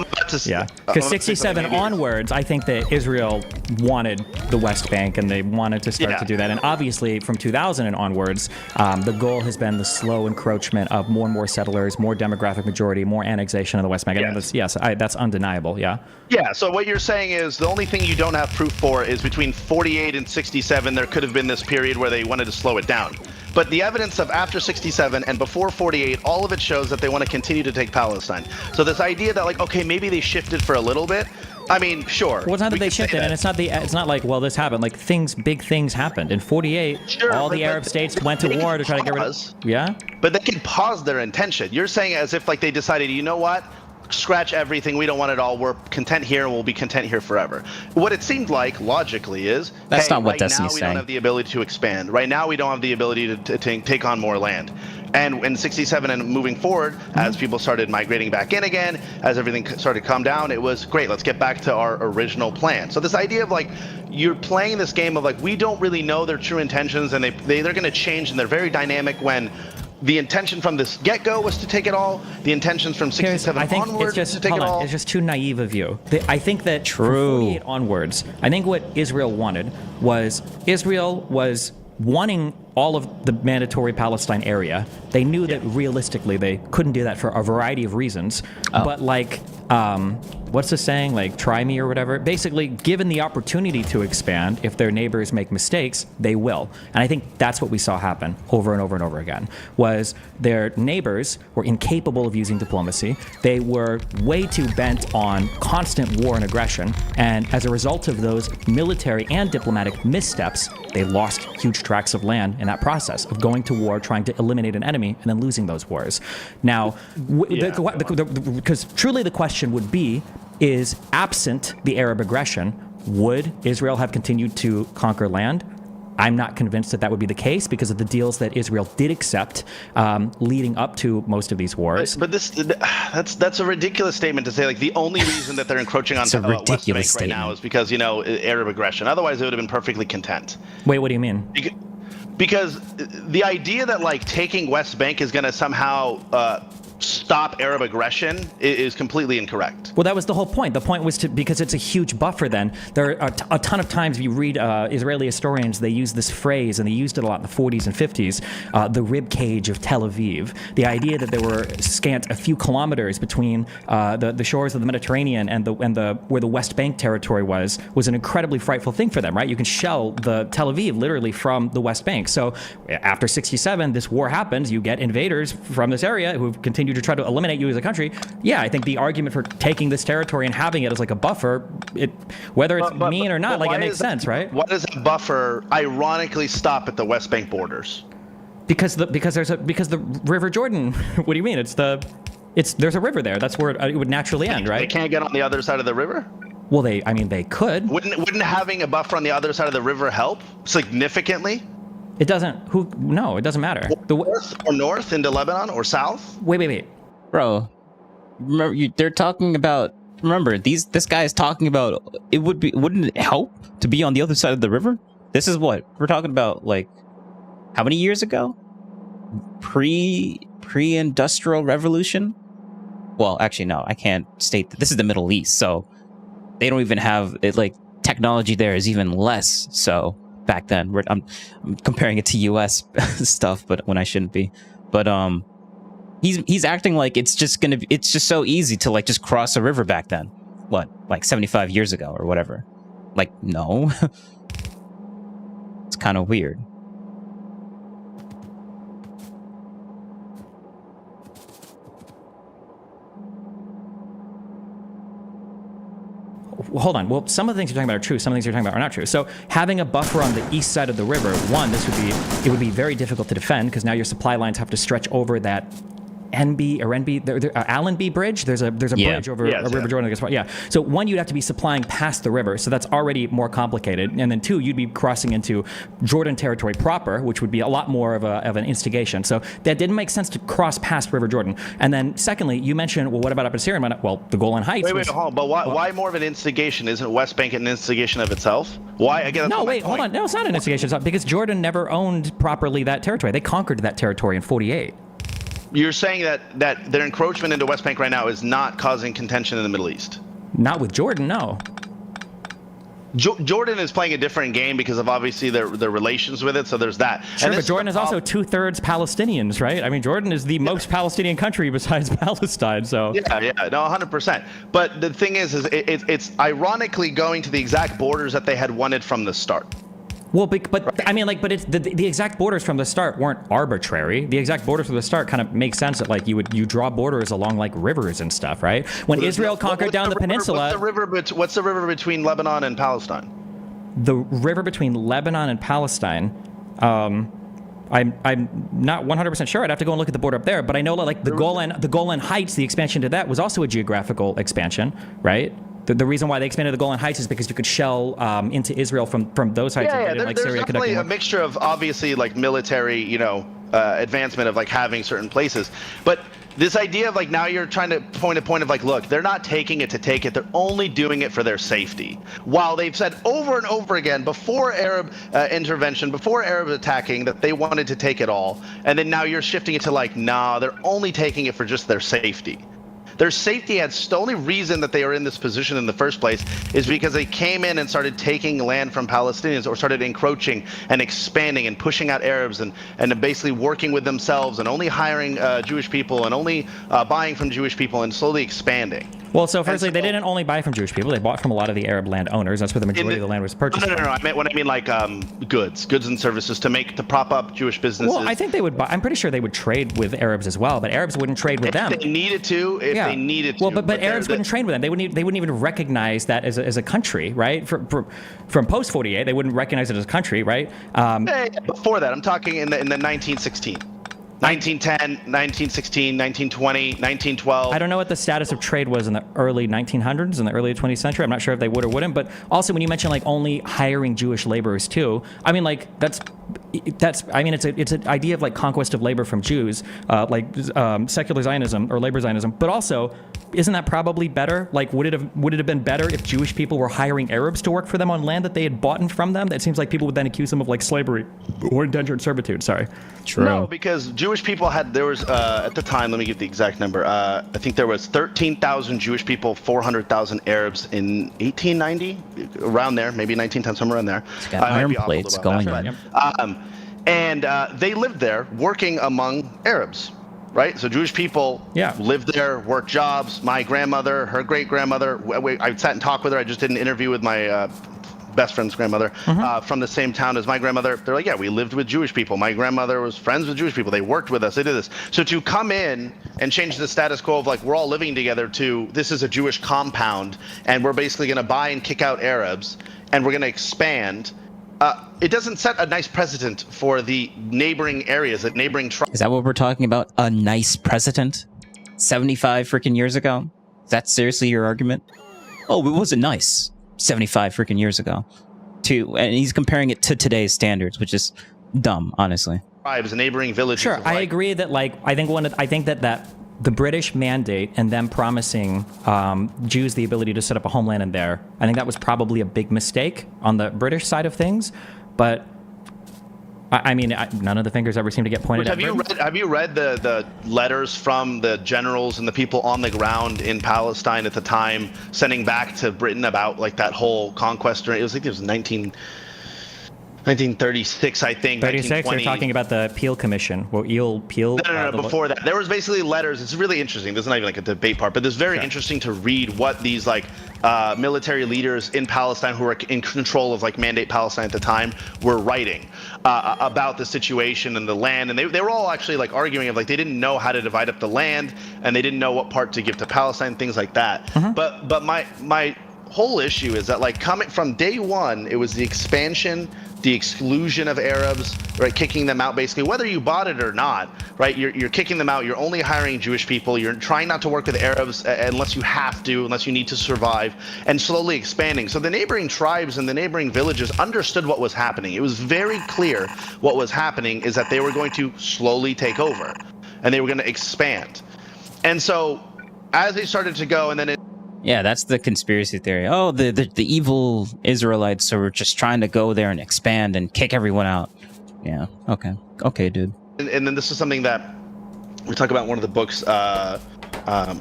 Speaker 4: Yeah, because 67 onwards, I think that Israel wanted the West Bank and they wanted to start to do that. And obviously, from 2000 and onwards, the goal has been the slow encroachment of more and more settlers, more demographic majority, more annexation of the West Bank. That's undeniable. Yeah.
Speaker 5: Yeah. So what you're saying is the only thing you don't have proof for is between 48 and 67. There could have been this period where they wanted to slow it down. But the evidence of after 67 and before 48, all of it shows that they want to continue to take Palestine. So this idea that like, okay, maybe they shifted for a little bit. I mean, sure.
Speaker 4: Well, it's not that they shifted, and it's not like, well, this happened. Like big things happened in 48. All the Arab states went to war to try to get rid of. Yeah.
Speaker 5: But they can pause their intention. You're saying as if like they decided, you know what? Scratch everything. We don't want it all. We're content here, and we'll be content here forever. What it seemed like, logically, is
Speaker 1: that's not what
Speaker 5: right
Speaker 1: Destiny's
Speaker 5: now we
Speaker 1: saying.
Speaker 5: don't have the ability to expand. Right now, we don't have the ability to take on more land. And in 67 and moving forward, as people started migrating back in again, as everything started to calm down, it was great. Let's get back to our original plan. So this idea of like you're playing this game of like we don't really know their true intentions, and they're going to change, and they're very dynamic when. The intention from this get-go was to take it all. The intentions from 67 onwards was to take it all.
Speaker 4: It's just too naive of you. I think that from 48 onwards, I think what Israel wanted was wanting all of the mandatory Palestine area. They knew that realistically they couldn't do that for a variety of reasons. But like, what's the saying? Like, try me or whatever. Basically, given the opportunity to expand, if their neighbors make mistakes, they will. And I think that's what we saw happen over and over and over again, was their neighbors were incapable of using diplomacy. They were way too bent on constant war and aggression. And as a result of those military and diplomatic missteps, they lost huge tracts of land in that process of going to war, trying to eliminate an enemy, and then losing those wars. Now, because truly the question would be, is absent the Arab aggression, would Israel have continued to conquer land? I'm not convinced that would be the case because of the deals that Israel did accept leading up to most of these wars.
Speaker 5: But that's a ridiculous statement to say. Like the only reason that they're encroaching on West Bank right now is because Arab aggression. Otherwise, they would have been perfectly content.
Speaker 4: Wait, what do you mean?
Speaker 5: Because the idea that like taking West Bank is going to somehow stop Arab aggression is completely incorrect.
Speaker 4: Well, that was the whole point. The point was because it's a huge buffer then. There are a ton of times if you read Israeli historians, they use this phrase, and they used it a lot in the 40s and 50s, the rib cage of Tel Aviv. The idea that there were scant a few kilometers between the shores of the Mediterranean and where the West Bank territory was an incredibly frightful thing for them, right? You can shell the Tel Aviv literally from the West Bank. So after 67, this war happens, you get invaders from this area who continue to try to eliminate you as a country. Yeah, I think the argument for taking this territory and having it as like a buffer, whether it's mean or not, like it makes sense, right?
Speaker 5: Why does a buffer ironically stop at the West Bank borders?
Speaker 4: Because the River Jordan. What do you mean? There's a river there. That's where it would naturally end, right?
Speaker 5: They can't get on the other side of the river?
Speaker 4: Well, they could.
Speaker 5: Wouldn't having a buffer on the other side of the river help significantly?
Speaker 4: It doesn't. No, it doesn't matter.
Speaker 5: North into Lebanon or south?
Speaker 4: Wait.
Speaker 1: Bro, remember they're talking about. Remember, this guy is talking about. Wouldn't it help to be on the other side of the river? This is what we're talking about. Like, how many years ago? Pre-industrial revolution. Well, actually, no, I can't state that. This is the Middle East, so they don't even have it. Like, technology there is even less. So. Back then, I'm comparing it to U.S. stuff, but when I shouldn't be. But he's acting like it's just so easy to like just cross a river back then. What, like 75 years ago or whatever? Like, no. It's kind of weird.
Speaker 4: Hold on. Well, some of the things you're talking about are true. Some of the things you're talking about are not true. So having a buffer on the east side of the river, it would be very difficult to defend because now your supply lines have to stretch over that Allenby Bridge. There's a bridge over River Jordan. Yeah. So one, you'd have to be supplying past the river, so that's already more complicated. And then two, you'd be crossing into Jordan territory proper, which would be a lot more of an instigation. So that didn't make sense to cross past River Jordan. And then secondly, you mentioned, well, what about up in Syria? Well, the Golan Heights.
Speaker 5: Wait, hold on. But why more of an instigation? Isn't West Bank an instigation of itself? Why? Again,
Speaker 4: hold on. No, it's not an instigation. Because Jordan never owned properly that territory. They conquered that territory in 48.
Speaker 5: you're saying that their encroachment into West Bank right now is not causing contention in the Middle East?
Speaker 4: Not with Jordan, no.
Speaker 5: Jordan is playing a different game because of obviously their relations with it, so there's that.
Speaker 4: Sure, but Jordan is also 2/3 Palestinians, right? I mean, Jordan is the most Palestinian country besides Palestine, so...
Speaker 5: Yeah, no, 100%. But the thing is it's ironically going to the exact borders that they had wanted from the start.
Speaker 4: Well, but I mean, like, but it's the exact borders from the start weren't arbitrary. The exact borders from the start kind of make sense that like you draw borders along like rivers and stuff, right? When Israel conquered down the peninsula,
Speaker 5: what's the river between Lebanon and Palestine?
Speaker 4: The river between Lebanon and Palestine. I'm not 100% sure. I'd have to go and look at the border up there, but I know that like the Golan Heights, the expansion to that was also a geographical expansion, right? The reason why they expanded the Golan Heights is because you could shell into Israel from those heights.
Speaker 5: Yeah, there's definitely a mixture of obviously like military, advancement of like having certain places. But this idea of like now you're trying to point of like, look, they're not taking it to take it. They're only doing it for their safety. While they've said over and over again before Arab intervention, before Arab attacking, that they wanted to take it all. And then now you're shifting it to like, nah, they're only taking it for just their safety. Their safety the only reason that they are in this position in the first place is because they came in and started taking land from Palestinians or started encroaching and expanding and pushing out Arabs and basically working with themselves and only hiring Jewish people and only buying from Jewish people and slowly expanding.
Speaker 4: Well, so firstly, they didn't only buy from Jewish people. They bought from a lot of the Arab landowners. That's where the majority of the land was purchased.
Speaker 5: No. I mean like goods and services to prop up Jewish businesses.
Speaker 4: Well, I think they would buy. I'm pretty sure they would trade with Arabs as well, but Arabs wouldn't trade with them.
Speaker 5: If they needed to. They needed to.
Speaker 4: Well, but Arabs wouldn't trade with them. They wouldn't even recognize that as a country, right? From post 48, they wouldn't recognize it as a country, right?
Speaker 5: Before that, I'm talking in the 1916. 1910, 1916, 1920, 1912.
Speaker 4: I don't know what the status of trade was in the early 1900s, in the early 20th century. I'm not sure if they would or wouldn't. But also, when you mention like only hiring Jewish laborers too, I mean, like it's an idea of like conquest of labor from Jews, secular Zionism or labor Zionism. But also, isn't that probably better? Like, would it have been better if Jewish people were hiring Arabs to work for them on land that they had bought from them? That seems like people would then accuse them of like slavery or indentured servitude. Sorry.
Speaker 5: True. No, because Jewish people at the time, let me give the exact number. I think there was 13,000 Jewish people, 400,000 Arabs in 1890, around there, maybe 1910, somewhere around there.
Speaker 1: It's got iron plates going on.
Speaker 5: And they lived there working among Arabs. Right, so Jewish people lived there, worked jobs. My grandmother, her great grandmother, I sat and talked with her. I just did an interview with my best friend's grandmother from the same town as my grandmother. They're like, yeah, we lived with Jewish people. My grandmother was friends with Jewish people. They worked with us. They did this. So to come in and change the status quo of like we're all living together to this is a Jewish compound and we're basically going to buy and kick out Arabs and we're going to expand. It doesn't set a nice precedent for the neighboring areas, the neighboring tribes.
Speaker 1: Is that what we're talking about? A nice precedent? 75 freaking years ago? Is that seriously your argument? Oh, it wasn't nice 75 freaking years ago. And he's comparing it to today's standards, which is dumb, honestly.
Speaker 5: Tribes, neighboring villages.
Speaker 4: Sure, I agree that like I think that the British mandate and them promising Jews the ability to set up a homeland in there, I think that was probably a big mistake on the British side of things. But I mean, none of the fingers ever seem to get pointed at.
Speaker 5: Have you read the letters from the generals and the people on the ground in Palestine at the time, sending back to Britain about like that whole conquest? It was 1936, I think.
Speaker 4: 36. They're talking about the Peel Commission. Well, Peel.
Speaker 5: No. Before that, there was basically letters. It's really interesting. This is not even like a debate part, but it's very interesting to read what these like military leaders in Palestine who were in control of like Mandate Palestine at the time were writing about the situation and the land, and they were all actually like arguing of like they didn't know how to divide up the land and they didn't know what part to give to Palestine, things like that. But my whole issue is that like coming from day one, it was the expansion, the exclusion of Arabs, right? Kicking them out basically, whether you bought it or not, right? You're kicking them out. You're only hiring Jewish people. You're trying not to work with Arabs unless you have to, unless you need to survive, and slowly expanding. So the neighboring tribes and the neighboring villages understood what was happening. It was very clear what was happening is that they were going to slowly take over and they were going to expand. And so as they started to go, and then
Speaker 1: yeah, that's the conspiracy theory. Oh, the evil Israelites are just trying to go there and expand and kick everyone out. Yeah, okay, dude.
Speaker 5: And then this is something that we talk about in one of the books. I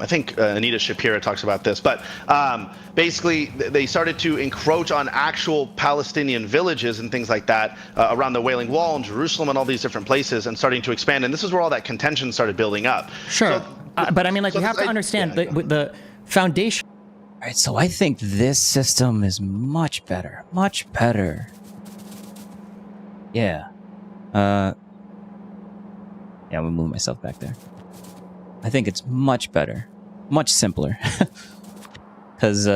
Speaker 5: think Anita Shapira talks about this, but basically they started to encroach on actual Palestinian villages and things like that around the Wailing Wall and Jerusalem and all these different places, and starting to expand. And this is where all that contention started building up.
Speaker 4: Sure,
Speaker 5: So,
Speaker 4: but I mean, like, we have to understand the foundation.
Speaker 1: All right, so I think this system is much better. Much better. Yeah. Yeah, I'm gonna move myself back there. I think it's much better. Much simpler. Because,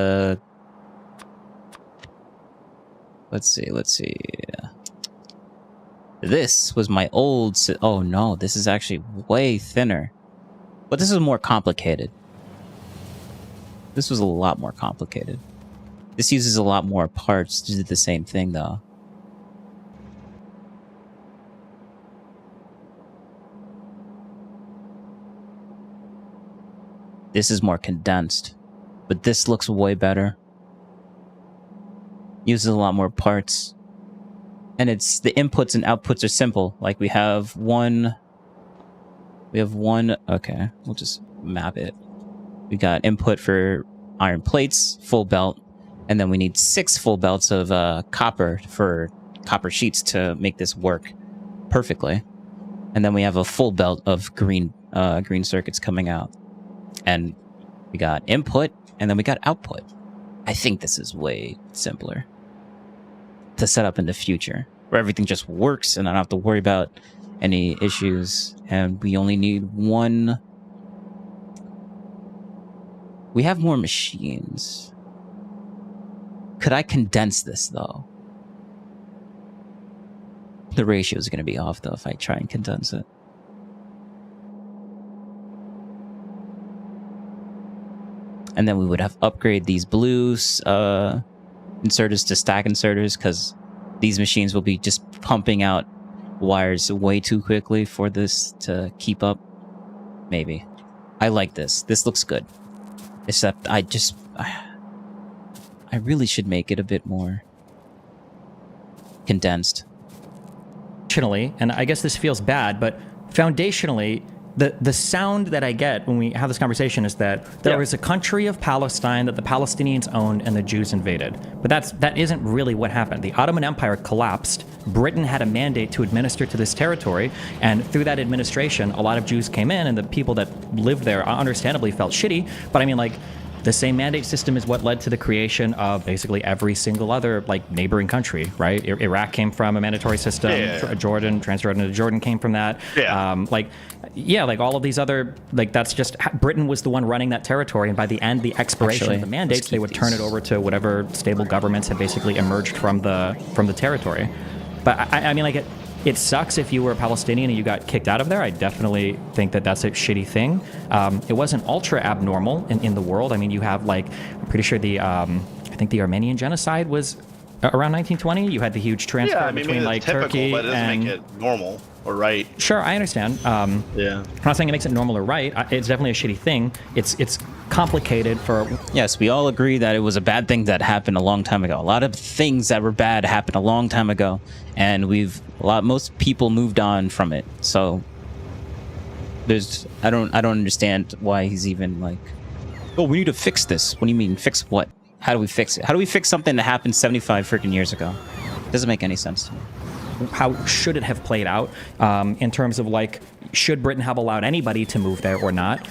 Speaker 1: let's see. This was my old... Oh, no, this is actually way thinner. But this is more complicated. This was a lot more complicated. This uses a lot more parts to do the same thing, though. This is more condensed, but this looks way better. Uses a lot more parts. And it's the inputs and outputs are simple. Like we have one, okay, we'll just map it. We got input for iron plates, full belt, and then we need 6 full belts of copper for copper sheets to make this work perfectly. And then we have a full belt of green circuits coming out. And we got input, and then we got output. I think this is way simpler to set up in the future, where everything just works and I don't have to worry about any issues. And we only need one. We have more machines. Could I condense this, though? The ratio is going to be off, though, if I try and condense it. And then we would have upgrade these blue inserters to stack inserters, because these machines will be just pumping out wires way too quickly for this to keep up. Maybe. I like this. This looks good. Except I really should make it a bit more condensed.
Speaker 4: And I guess this feels bad, but foundationally, the sound that I get when we have this conversation is that there was a country of Palestine that the Palestinians owned and the Jews invaded. But that isn't really what happened. The Ottoman Empire collapsed. Britain had a mandate to administer to this territory, and through that administration, a lot of Jews came in, and the people that lived there understandably felt shitty. But I mean, like, the same mandate system is what led to the creation of basically every single other, like, neighboring country, right? Iraq came from a mandatory system. Jordan, Transjordan to Jordan came from that. Like all of these other, like, that's just, Britain was the one running that territory, and by the end, the expiration of the mandates, they would turn it over to whatever stable governments had basically emerged from the territory. But I mean, like, it sucks if you were a Palestinian and you got kicked out of there. I definitely think that that's a shitty thing. It wasn't ultra abnormal in the world. I mean, you have, like, I'm pretty sure I think the Armenian genocide was around 1920. You had the huge transfer between, like,
Speaker 5: typical,
Speaker 4: Turkey
Speaker 5: but it doesn't make it normal or right.
Speaker 4: Sure, I understand. I'm not saying it makes it normal or right. It's definitely a shitty thing. It's complicated for...
Speaker 1: Yes, we all agree that it was a bad thing that happened a long time ago. A lot of things that were bad happened a long time ago, and most people moved on from it. So I don't understand why he's even like, oh, we need to fix this. What do you mean, fix what? How do we fix it? How do we fix something that happened 75 freaking years ago? Doesn't make any sense to me.
Speaker 4: How should it have played out in terms of, like, should Britain have allowed anybody to move there or not?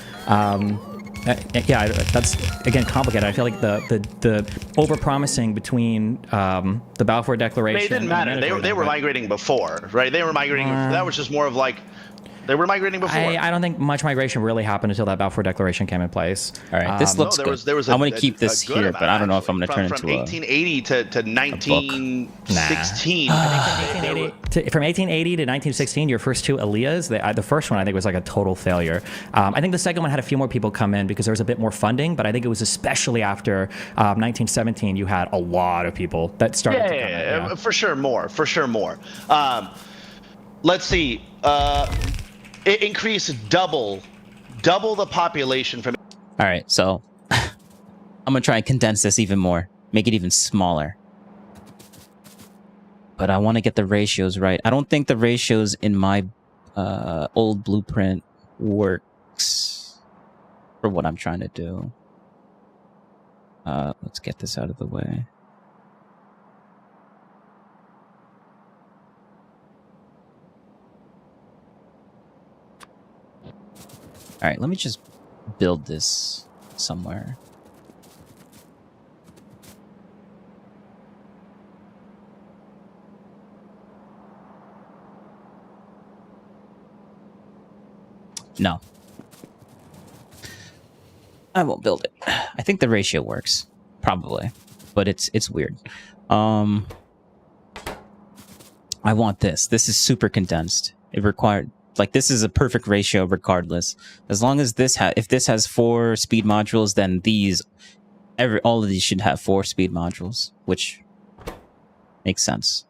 Speaker 4: That's, again, complicated. I feel like the over-promising between the Balfour Declaration...
Speaker 5: It didn't matter. They were migrating before, right? They were migrating... that was just more of, like... They were migrating before.
Speaker 4: I don't think much migration really happened until that Balfour Declaration came in place.
Speaker 1: All right, this looks good. I'm going to keep this here, but I don't know if I'm going to turn it into
Speaker 5: from 1880 to 1916.
Speaker 4: From 1880 to 1916, your first two Aliyahs, the first one I think was like a total failure. I think the second one had a few more people come in because there was a bit more funding, but I think it was especially after 1917 you had a lot of people that started to come in.
Speaker 5: For sure more. Let's see. It increased double the population from...
Speaker 1: All right, so I'm going to try and condense this even more. Make it even smaller. But I want to get the ratios right. I don't think the ratios in my old blueprint works for what I'm trying to do. Let's get this out of the way. All right, let me just build this somewhere. No. I won't build it. I think the ratio works. Probably. But it's weird. I want this. This is super condensed. It required... Like, this is a perfect ratio regardless. As long as this if this has 4 speed modules, then all of these should have 4 speed modules, which makes sense.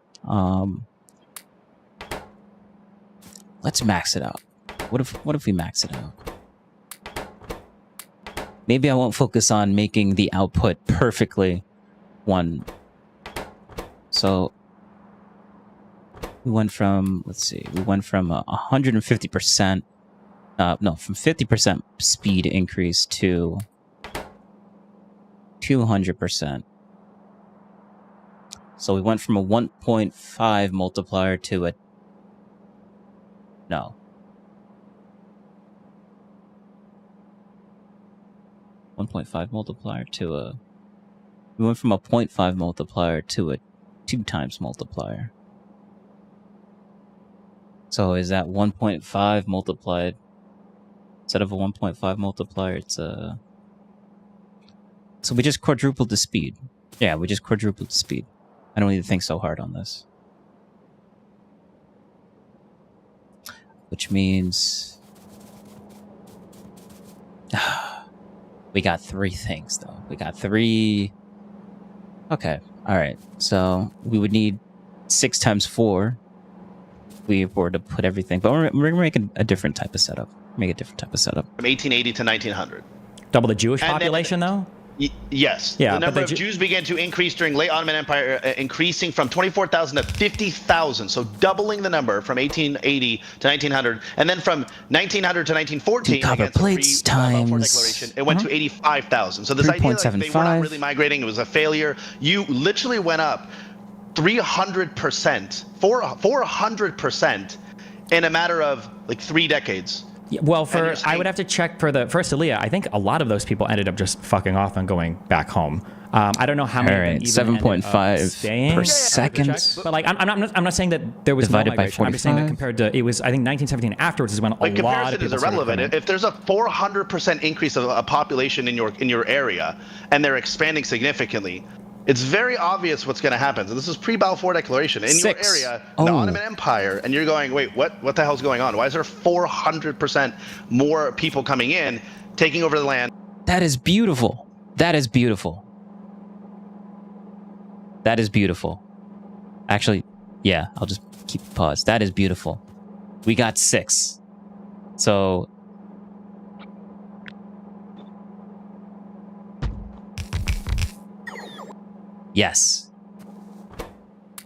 Speaker 1: Let's max it out. What if we max it out? Maybe I won't focus on making the output perfectly one. So we went from, let's see, we went from 150%, no, from 50% speed increase to 200%. So we went from a 1.5 multiplier to a, no. 1.5 multiplier to a, we went from a 0.5 multiplier to a 2 times multiplier. So is that 1.5 multiplied, instead of a 1.5 multiplier, it's a, so we just quadrupled the speed. Yeah, we just quadrupled the speed. I don't need to think so hard on this. Which means we got 3 things though. We got 3. Okay. All right. So we would need 6 times 4. We were to put everything, but we're making a different type of setup. Make a different type of setup.
Speaker 5: From 1880 to 1900.
Speaker 4: Double the Jewish
Speaker 5: And
Speaker 4: population, though?
Speaker 5: Yes.
Speaker 4: Yeah,
Speaker 5: the number
Speaker 4: but
Speaker 5: of Jews began to increase during late Ottoman Empire, increasing from 24,000 to 50,000. So doubling the number from 1880 to 1900. And then from 1900 to 1914,
Speaker 1: copper plates times
Speaker 5: declaration, it went to 85,000. So this idea that they were not really migrating, it was a failure. You literally went up 300%, 400% in a matter of like 3 decades.
Speaker 4: Yeah, well, I would have to check for the first Aliyah. I think a lot of those people ended up just fucking off and going back home. I don't know how many.
Speaker 1: All right, 7.5 per second.
Speaker 4: But like, I'm not saying that there was
Speaker 1: divided
Speaker 4: no
Speaker 1: by
Speaker 4: migration. I'm just saying that compared to, it was, I think 1917 afterwards is when a lot of people
Speaker 5: comparison is irrelevant. If there's a 400% increase of a population in your area and they're expanding significantly, it's very obvious what's going to happen. So this is pre-Balfour Declaration. In your area, the Ottoman Empire, and you're going, wait, what the hell's going on? Why is there 400% more people coming in, taking over the land?
Speaker 1: That is beautiful. That is beautiful. That is beautiful. Actually, yeah, I'll just keep pause. That is beautiful. We got 6. So... Yes.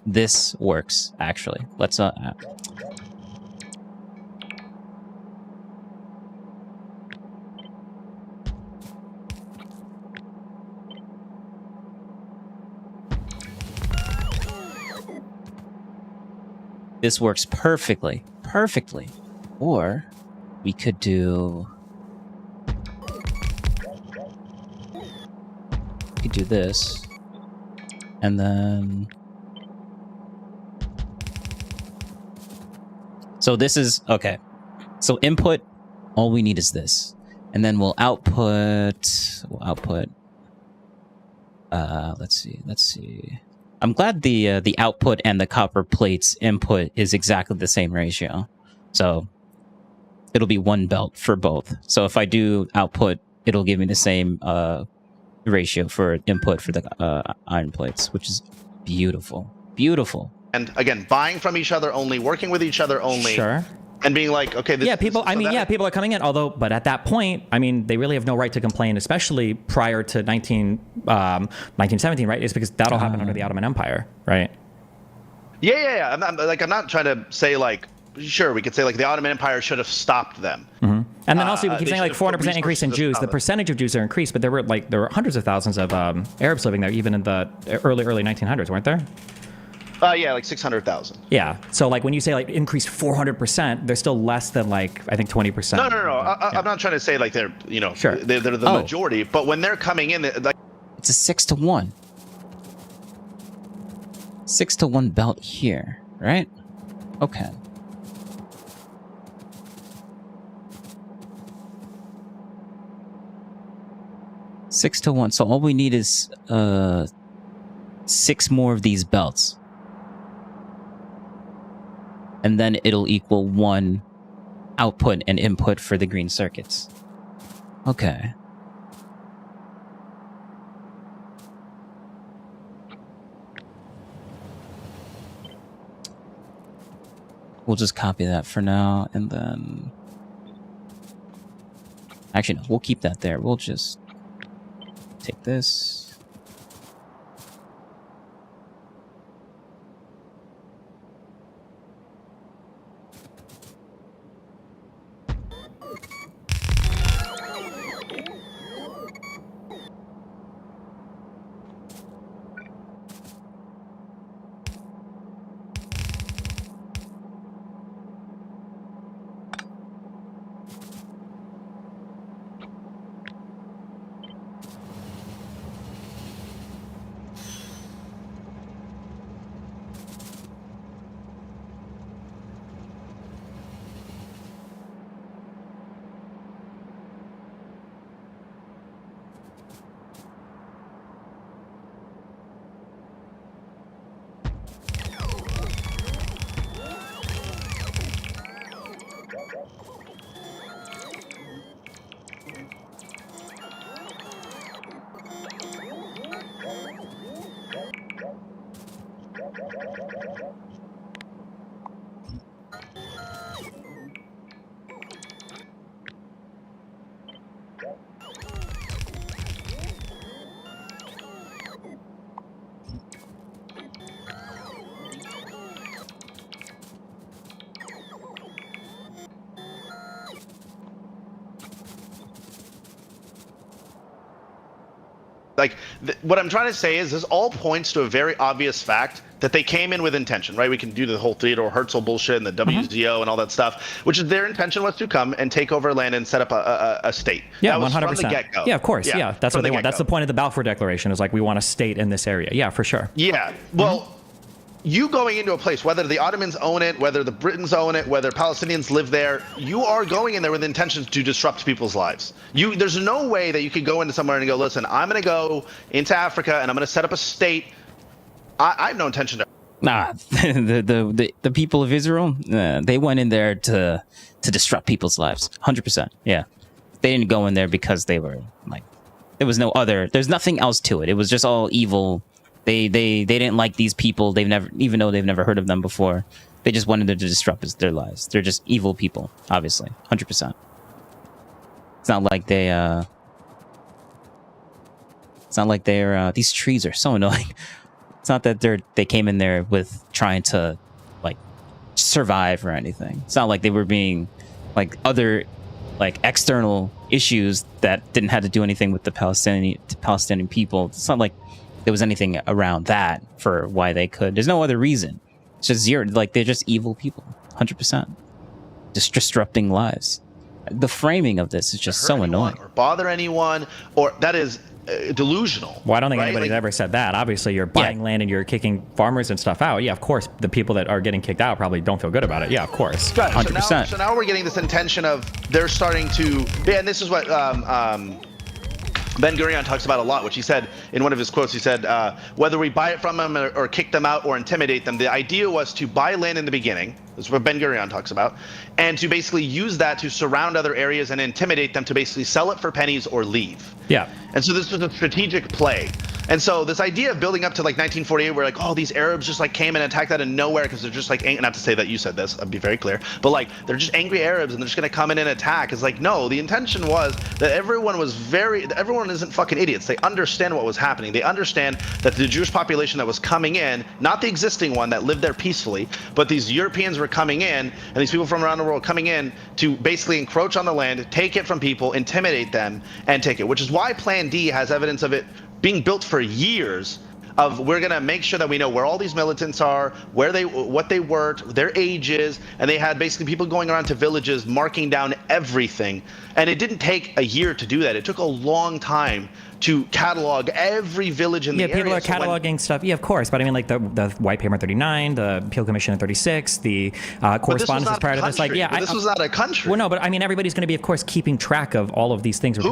Speaker 1: This works, actually. Let's this works perfectly. Perfectly. Or we could do this. And then... So this is... Okay. So input, all we need is this. And then we'll output... let's see. I'm glad the output and the copper plates input is exactly the same ratio. So it'll be 1 belt for both. So if I do output, it'll give me the same... ratio for input for the iron plates, which is beautiful. Beautiful.
Speaker 5: And again, buying from each other only, working with each other only.
Speaker 4: Sure.
Speaker 5: And being like, okay, this,
Speaker 4: people.
Speaker 5: this,
Speaker 4: People are coming in. But at that point, I mean, they really have no right to complain, especially prior to 1917, right? It's because that all happened under the Ottoman Empire, right?
Speaker 5: Yeah. I'm not trying to say like sure, we could say like the Ottoman Empire should have stopped them.
Speaker 4: And then also we keep
Speaker 5: they
Speaker 4: saying like
Speaker 5: should have
Speaker 4: 400% increase in
Speaker 5: resources to
Speaker 4: Jews.
Speaker 5: stop
Speaker 4: The
Speaker 5: it.
Speaker 4: percentage of Jews are increased, but there were hundreds of thousands of Arabs living there even in the early 1900s, weren't there?
Speaker 5: Yeah, like 600,000.
Speaker 4: Yeah. So like when you say like increased 400%, they're still less than like I think 20%.
Speaker 5: No. I'm not trying to say like they're
Speaker 4: Sure.
Speaker 5: they're the majority, but when they're coming in, like
Speaker 1: It's a 6-to-1. 6-to-1 belt here, right? Okay. Six to one. So all we need is 6 more of these belts. And then it'll equal 1 output and input for the green circuits. Okay. We'll just copy that for now, and then... Actually, no, we'll keep that there. We'll just take this.
Speaker 5: Like, what I'm trying to say is this all points to a very obvious fact that they came in with intention, right? We can do the whole Theodore Herzl bullshit and the WZO and all that stuff, which is their intention was to come and take over land and set up a state.
Speaker 4: Yeah,
Speaker 5: that was
Speaker 4: 100%.
Speaker 5: From the get-go.
Speaker 4: Yeah, of course. Yeah, that's what they want. That's the
Speaker 5: get-go.
Speaker 4: point of the Balfour Declaration is like we want a state in this area. Yeah, for sure.
Speaker 5: Yeah, well, you going into a place, whether the Ottomans own it, whether the Britons own it, whether Palestinians live there, you are going in there with intentions to disrupt people's lives. There's no way that you could go into somewhere and go, listen, I'm going to go into Africa and I'm going to set up a state. I have no intention to.
Speaker 1: Nah, the people of Israel, they went in there to disrupt people's lives. 100%. Yeah. They didn't go in there because they were like, there's nothing else to it. It was just all evil. They didn't like these people. Even though they've never heard of them before, they just wanted to disrupt their lives. They're just evil people, obviously, 100%. It's not like they're. These trees are so annoying. It's not that they came in there with trying to like survive or anything. It's not like they were being like other like external issues that didn't have to do anything with the Palestinian people. It's not like there was anything around that for why they could. There's no other reason. It's just zero. Like they're just evil people, 100%, just disrupting lives. The framing of this is just so annoying.
Speaker 5: Or bother anyone, or that is delusional.
Speaker 4: Well, I don't think
Speaker 5: right?
Speaker 4: anybody's ever said that. Obviously, you're buying land and you're kicking farmers and stuff out. Yeah, of course, the people that are getting kicked out probably don't feel good about it. Yeah, of course.
Speaker 5: Right.
Speaker 1: 100%.
Speaker 5: So now we're getting this intention of they're starting to. Yeah, and this is what Ben Gurion talks about a lot, which he said in one of his quotes. He said, whether we buy it from them or kick them out or intimidate them, the idea was to buy land in the beginning. This is what Ben Gurion talks about. And to basically use that to surround other areas and intimidate them to basically sell it for pennies or leave.
Speaker 4: Yeah.
Speaker 5: And so this was a strategic play. And so this idea of building up to like 1948, where like, oh, these Arabs just like came and attacked out of nowhere because they're just like, not to say that you said this, I'll be very clear, but like they're just angry Arabs and they're just gonna come in and attack. It's like, no, the intention was that everyone isn't fucking idiots. They understand what was happening. They understand that the Jewish population that was coming in, not the existing one that lived there peacefully, but these Europeans were coming in, and these people from around the world coming in to basically encroach on the land, take it from people, intimidate them, and take it. Which is why Plan D has evidence of it being built for years. Of we're gonna make sure that we know where all these militants are, what they worked, their ages, and they had basically people going around to villages marking down everything. And it didn't take a year to do that. It took a long time to catalog every village in the area.
Speaker 4: Yeah, people are cataloging stuff. Yeah, of course. But I mean, like the White Paper in 39, the Peel Commission in 36, the correspondences prior to this. Like, yeah,
Speaker 5: this was not a country.
Speaker 4: Well, no, but I mean, everybody's going to be, of course, keeping track of all of these things.
Speaker 5: Who?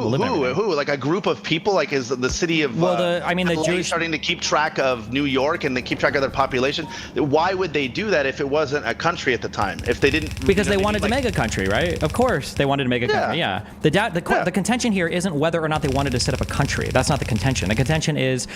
Speaker 5: Like a group of people? Like is the city of?
Speaker 4: Well, the Jewish
Speaker 5: starting to keep track of New York and they keep track of their population. Why would they do that if it wasn't a country at the time? If they didn't?
Speaker 4: Because they wanted to make a country, right? Of course, they wanted to make a country. Yeah. The contention here isn't whether or not they wanted to set up a country. That's not the contention. The contention is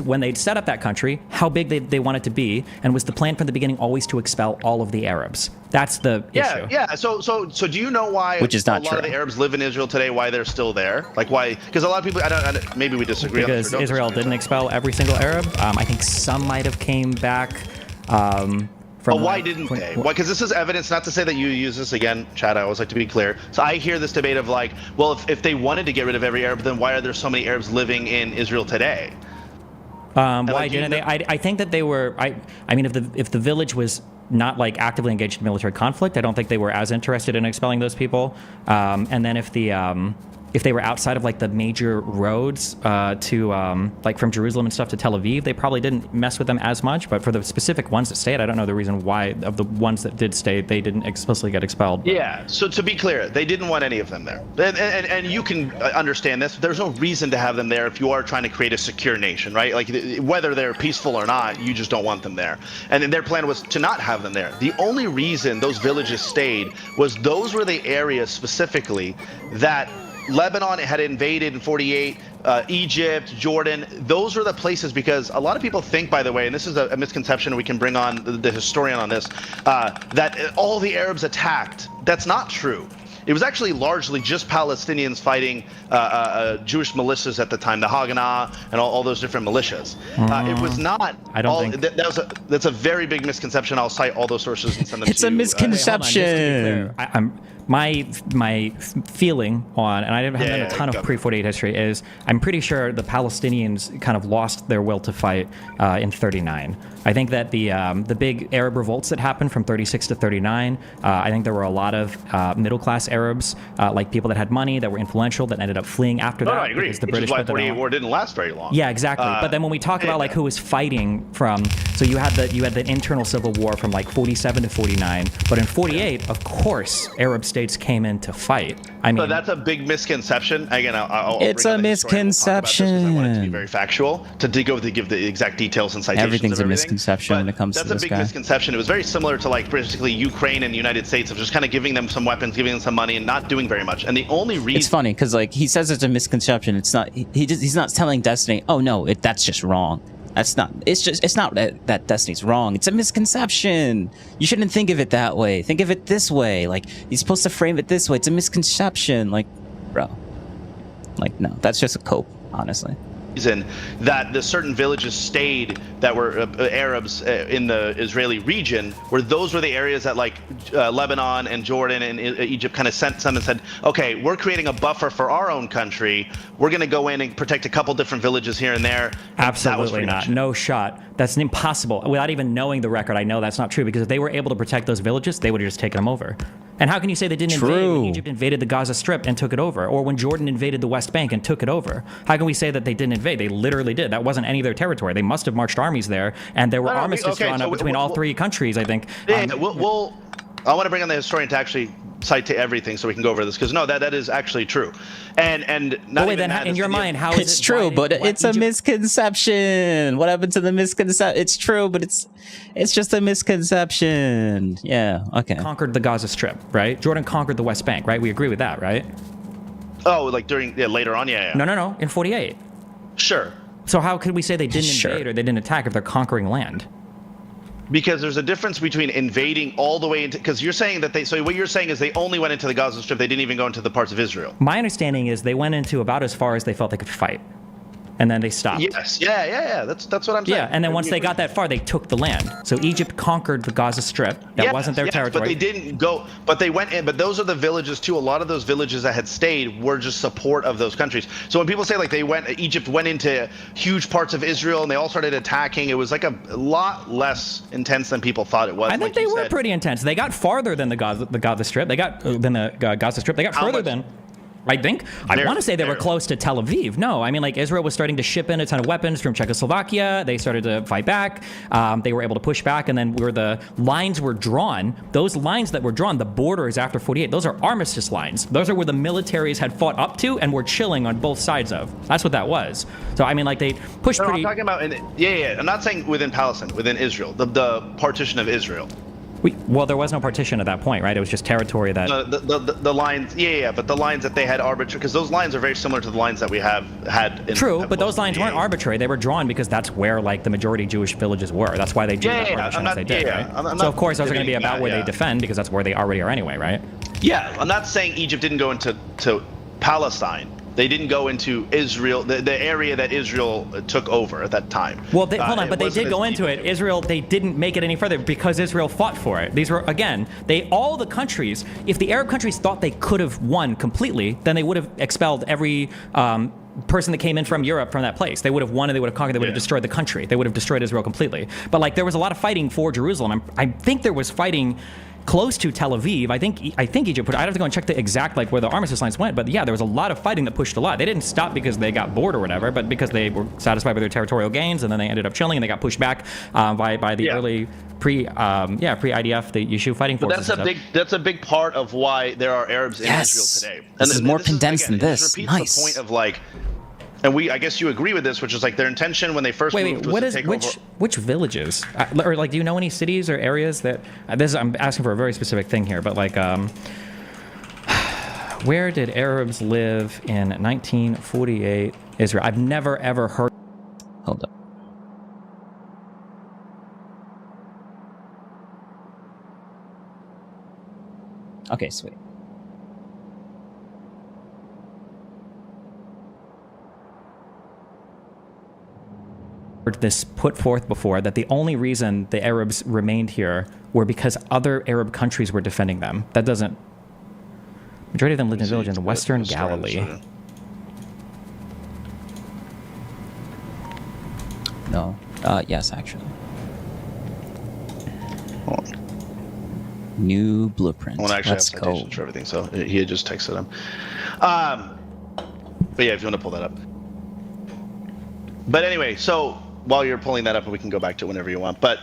Speaker 4: when they'd set up that country, how big they want it to be, and was the plan from the beginning always to expel all of the Arabs? That's the issue.
Speaker 5: Yeah. So do you know why?
Speaker 1: Which is not
Speaker 5: a lot of the Arabs live in Israel today? Why they're still there? Like why? Because a lot of people. I don't. Maybe we disagree.
Speaker 4: Because Israel didn't expel every single Arab. I think some might have came back.
Speaker 5: But why didn't they? Why? Because this is evidence, not to say that you use this again, Chad, I always like to be clear. So I hear this debate of like, well, if they wanted to get rid of every Arab, then why are there so many Arabs living in Israel today?
Speaker 4: Why didn't they? I think that they were, I mean, if the village was not like actively engaged in military conflict, I don't think they were as interested in expelling those people. And then if they were outside of like the major roads to like from Jerusalem and stuff to Tel Aviv, they probably didn't mess with them as much. But for the specific ones that stayed, I don't know the reason why of the ones that did stay, they didn't explicitly get expelled.
Speaker 5: Yeah. So to be clear, they didn't want any of them there, and you can understand this. There's no reason to have them there if you are trying to create a secure nation, right? Like whether they're peaceful or not, you just don't want them there. And then their plan was to not have them there. The only reason those villages stayed was those were the areas specifically that Lebanon had invaded in 48, Egypt, Jordan, those are the places, because a lot of people think, by the way, and this is a misconception, we can bring on the historian on this, that all the Arabs attacked. That's not true. It was actually largely just Palestinians fighting Jewish militias at the time, the Haganah and all those different militias. It was not.
Speaker 4: I don't think
Speaker 5: that's a very big misconception. I'll cite all those sources and send them to you.
Speaker 1: It's a misconception.
Speaker 4: My feeling on, and I haven't done a ton of pre-48 history, is I'm pretty sure the Palestinians kind of lost their will to fight in 39. I think that the big Arab revolts that happened from 36 to 39, I think there were a lot of middle-class Arabs, like people that had money, that were influential, that ended up fleeing after that.
Speaker 5: I agree.
Speaker 4: Because the
Speaker 5: Which
Speaker 4: British
Speaker 5: is why 48 war didn't last very long.
Speaker 4: Yeah, exactly. But then when we talk about like who was fighting from, so you had the internal civil war from like 47 to 49, but in 48, of course, Arab states came in to fight. I mean,
Speaker 5: so that's a big misconception. Again,
Speaker 1: it's a misconception.
Speaker 5: I want it to be very factual to give the exact details and citations.
Speaker 1: Everything's a misconception when it comes to this guy.
Speaker 5: That's a big misconception. It was very similar to like basically Ukraine and the United States of just kind of giving them some weapons, giving them some money, and not doing very much. And the only reason
Speaker 1: it's funny because like he says it's a misconception. It's not. He's not telling Destiny, oh no, that's just wrong. That's not. It's not that Destiny's wrong. It's a misconception. You shouldn't think of it that way. Think of it this way. Like you're supposed to frame it this way. It's a misconception. Like, bro. Like no, that's just a cope, honestly.
Speaker 5: Reason that the certain villages stayed that were Arabs in the Israeli region, where those were the areas that like Lebanon and Jordan and Egypt kind of sent some and said, okay, we're creating a buffer for our own country. We're going to go in and protect a couple different villages here and there.
Speaker 4: Absolutely not. No shot. That's impossible. Without even knowing the record, I know that's not true, because if they were able to protect those villages, they would have just taken them over. And how can you say they didn't invade when Egypt invaded the Gaza Strip and took it over, or when Jordan invaded the West Bank and took it over? How can we say that they didn't invade? They literally did. That wasn't any of their territory. They must have marched armies there, and there were armistices drawn up between all three countries, I think.
Speaker 5: I want to bring on the historian to actually cite to everything so we can go over this, because no, that is actually true. And not
Speaker 4: wait, then in your mind, how is
Speaker 1: it's true, but it's a misconception. What happened to the misconception? It's true, but it's just a misconception. Yeah, okay.
Speaker 4: Conquered the Gaza Strip, right? Jordan conquered the West Bank, right? We agree with that, right?
Speaker 5: Oh, like later on, yeah.
Speaker 4: No, in 48.
Speaker 5: Sure.
Speaker 4: So how could we say they didn't
Speaker 1: Sure.
Speaker 4: invade or they didn't attack if they're conquering land?
Speaker 5: Because there's a difference between invading all the way into, because you're saying that so what you're saying is they only went into the Gaza Strip, they didn't even go into the parts of Israel.
Speaker 4: My understanding is they went into about as far as they felt they could fight. And then they stopped.
Speaker 5: Yes, yeah. That's what I'm saying.
Speaker 4: Yeah, and then once they got that far, they took the land. So Egypt conquered the Gaza Strip. That wasn't their territory.
Speaker 5: But they didn't go. But they went in. But those are the villages too. A lot of those villages that had stayed were just support of those countries. So when people say like Egypt went into huge parts of Israel and they all started attacking, it was like a lot less intense than people thought it was.
Speaker 4: I think they were pretty intense. They got farther than the Gaza Strip. They got Gaza Strip. They got further than. I want to say they were close to Tel Aviv. No, I mean, like, Israel was starting to ship in a ton of weapons from Czechoslovakia. They started to fight back. They were able to push back. And then where the lines were drawn, those lines that were drawn, the borders after 48, those are armistice lines. Those are where the militaries had fought up to and were chilling on both sides of. That's what that was. So, I mean, like, they pushed pretty...
Speaker 5: I'm talking about, I'm not saying within Palestine, within Israel, the partition of Israel.
Speaker 4: Well, there was no partition at that point, right? It was just territory that...
Speaker 5: The lines, but the lines that they had arbitrary, because those lines are very similar to the lines that we have had in...
Speaker 4: True, but those lines weren't arbitrary. They were drawn because that's where, like, the majority Jewish villages were. That's why they did that partition as they did, right? So, of course, those are going to be about where they defend, because that's where they already are anyway, right?
Speaker 5: Yeah, I'm not saying Egypt didn't go into Palestine. They didn't go into Israel, the area that Israel took over at that time.
Speaker 4: Well, hold on, but they did go into it. Israel, they didn't make it any further because Israel fought for it. These were, again, all the countries, if the Arab countries thought they could have won completely, then they would have expelled every person that came in from Europe from that place. They would have won and they would have conquered, they would have destroyed the country. They would have destroyed Israel completely. But, like, there was a lot of fighting for Jerusalem. I think there was fighting close to Tel Aviv. I think Egypt I'd have to go and check the exact, like, where the armistice lines went, but yeah, there was a lot of fighting that pushed a lot. They didn't stop because they got bored or whatever, but because they were satisfied with their territorial gains, and then they ended up chilling and they got pushed back by the early pre-IDF, the Yishuv fighting forces.
Speaker 5: But that's a big part of why there are Arabs in Israel today. And
Speaker 1: this is more condensed than this.
Speaker 5: It repeats
Speaker 1: Nice.
Speaker 5: the point of, like, and I guess you agree with this, which is like their intention when they first moved was to take over.
Speaker 4: Which villages? Or, like, do you know any cities or areas that? I'm asking for a very specific thing here, but, like, where did Arabs live in 1948 Israel? I've never ever heard.
Speaker 1: Hold up. Okay, sweet.
Speaker 4: This put forth before that the only reason the Arabs remained here were because other Arab countries were defending them. That doesn't. Majority of them lived in villages in Western Galilee.
Speaker 1: No. Yes, actually. New blueprint.
Speaker 5: I want to actually
Speaker 1: Let's
Speaker 5: have
Speaker 1: go.
Speaker 5: citations for everything, so he had just texted him. But yeah, if you want to pull that up. But anyway, so while you're pulling that up, we can go back to it whenever you want. But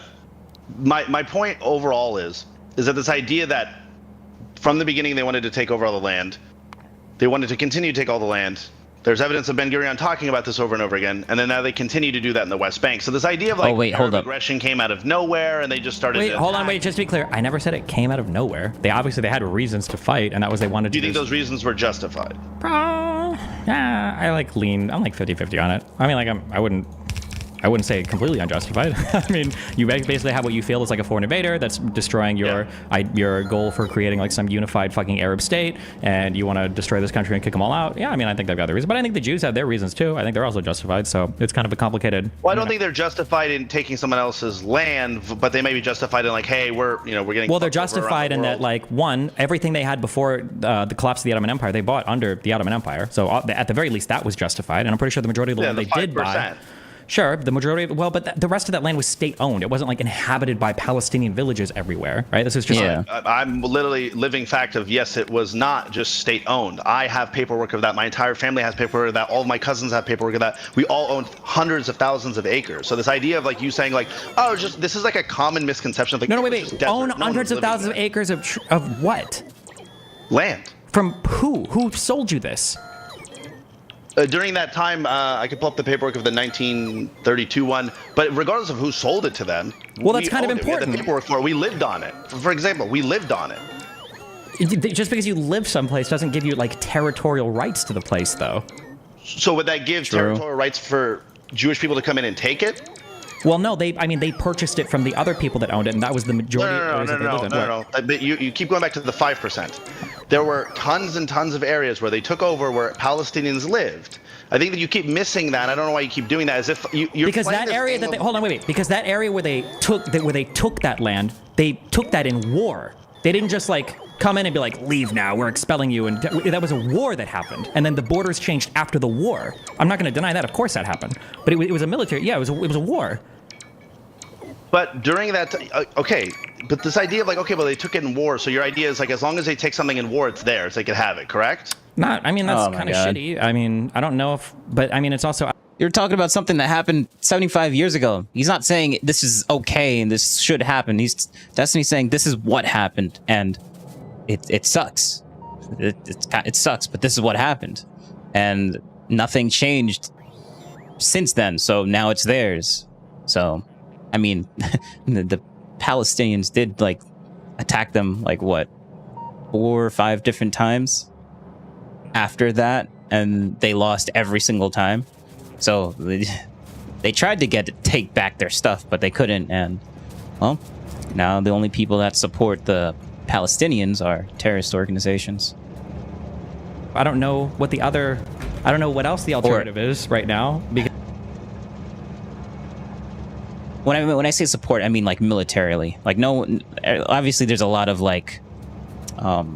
Speaker 5: my point overall is that this idea that from the beginning they wanted to take over all the land, they wanted to continue to take all the land. There's evidence of Ben Gurion talking about this over and over again, and then now they continue to do that in the West Bank. So this idea of, like, Arab aggression came out of nowhere, and they just started.
Speaker 4: Wait, just to be clear, I never said it came out of nowhere. They had reasons to fight, and that was they wanted to.
Speaker 5: Do you think those reasons were justified?
Speaker 4: Yeah, I'm like 50-50 on it. I mean, like, I wouldn't say completely unjustified. I mean, you basically have what you feel is like a foreign invader that's destroying your goal for creating, like, some unified fucking Arab state, and you want to destroy this country and kick them all out. Yeah, I mean, I think they've got their reasons, but I think the Jews have their reasons too. I think they're also justified. So it's kind of a complicated.
Speaker 5: Well, I don't think they're justified in taking someone else's land, but they may be justified in, like, hey, we're getting.
Speaker 4: Well, they're justified in that, like, one, everything they had before the collapse of the Ottoman Empire, they bought under the Ottoman Empire. So at the very least, that was justified, and I'm pretty sure the majority of the land they did buy. Sure, the majority of but the rest of that land was state-owned. It wasn't, like, inhabited by Palestinian villages everywhere, right? This is just...
Speaker 1: Yeah.
Speaker 5: I'm literally living fact of, yes, it was not just state-owned. I have paperwork of that. My entire family has paperwork of that. All of my cousins have paperwork of that. We all own hundreds of thousands of acres. So this idea of, like, you saying, like, oh, this is, like, a common misconception of, like...
Speaker 4: No, wait. Own hundreds of thousands of acres of what?
Speaker 5: Land.
Speaker 4: From who? Who sold you this?
Speaker 5: During that time, I could pull up the paperwork of the 1932 one, but regardless of who sold it to them,
Speaker 4: well, that's kind of important.
Speaker 5: We had the paperwork for it. We lived on it. For example, we lived on it.
Speaker 4: Just because you live someplace doesn't give you, like, territorial rights to the place, though.
Speaker 5: So would that give territorial rights for Jewish people to come in and take it?
Speaker 4: Well, no, they purchased it from the other people that owned it, and that was the majority of areas that they lived in.
Speaker 5: No. You keep going back to the 5%. There were tons and tons of areas where they took over where Palestinians lived. I think that you keep missing that. I don't know why you keep doing that. As if you're
Speaker 4: because that area that hold on, wait. Because that area where they took that land, they took that in war. They didn't just like come in and be like, leave now, we're expelling you. And that was a war that happened. And then the borders changed after the war. I'm not going to deny that. Of course that happened. But it was a military, yeah, it was a war.
Speaker 5: But during that, okay, but this idea of like, okay, well, they took it in war. So your idea is like, as long as they take something in war, it's theirs. They can have it, correct?
Speaker 4: That's kind of shitty. I mean, I don't know but I mean, it's also...
Speaker 1: You're talking about something that happened 75 years ago. He's not saying this is okay and this should happen. Destiny's saying this is what happened and it sucks. It sucks, but this is what happened. And nothing changed since then, so now it's theirs. So, I mean, the Palestinians did, like, attack them, like, what, 4 or 5 different times after that, and they lost every single time. So they tried to take back their stuff, but they couldn't. And well, now the only people that support the Palestinians are terrorist organizations.
Speaker 4: I don't know what else the alternative is right now. Because
Speaker 1: when I say support, I mean like militarily. Like obviously there's a lot of like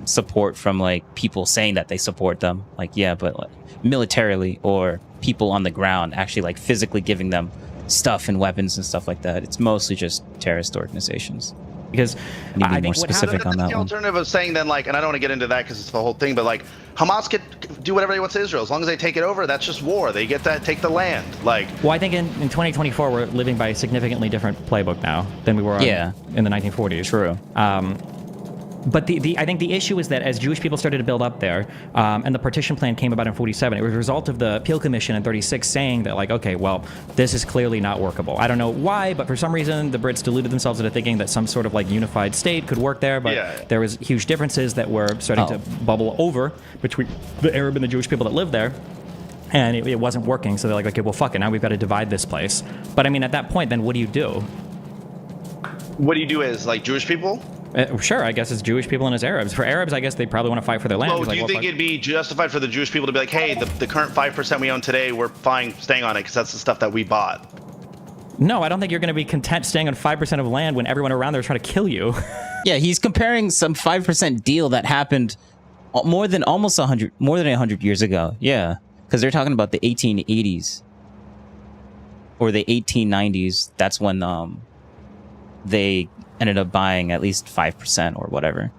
Speaker 1: support from like people saying that they support them. Like yeah, but like, militarily or people on the ground actually like physically giving them stuff and weapons and stuff like that. It's mostly just terrorist organizations.
Speaker 4: Because
Speaker 1: I need to be more specific on that
Speaker 5: the
Speaker 1: one.
Speaker 5: alternative of saying then like, and I don't want to get into that because it's the whole thing, but like Hamas could do whatever they want to Israel as long as they take it over. That's just war. They get to take the land. Like,
Speaker 4: well, I think in 2024 we're living by a significantly different playbook now than we were in the 1940s.
Speaker 1: True.
Speaker 4: But I think the issue is that as Jewish people started to build up there, and the partition plan came about in 47, it was a result of the Peel Commission in 36 saying that, like, okay, well, this is clearly not workable. I don't know why, but for some reason, the Brits deluded themselves into thinking that some sort of, like, unified state could work there, but there was huge differences that were starting to bubble over between the Arab and the Jewish people that lived there. And it wasn't working, so they're like, okay, well, fuck it, now we've got to divide this place. But, I mean, at that point, then what do you do?
Speaker 5: What do you do as, like, Jewish people?
Speaker 4: Sure, I guess it's Jewish people and it's Arabs. For Arabs, I guess they probably want to fight for their land.
Speaker 5: Well, do you think it'd be justified for the Jewish people to be like, hey, the current 5% we own today, we're fine staying on it because that's the stuff that we bought?
Speaker 4: No, I don't think you're going to be content staying on 5% of land when everyone around there is trying to kill you.
Speaker 1: Yeah, he's comparing some 5% deal that happened more than 100 years ago. Yeah, because they're talking about the 1880s or the 1890s. That's when they ended up buying at least 5% or whatever.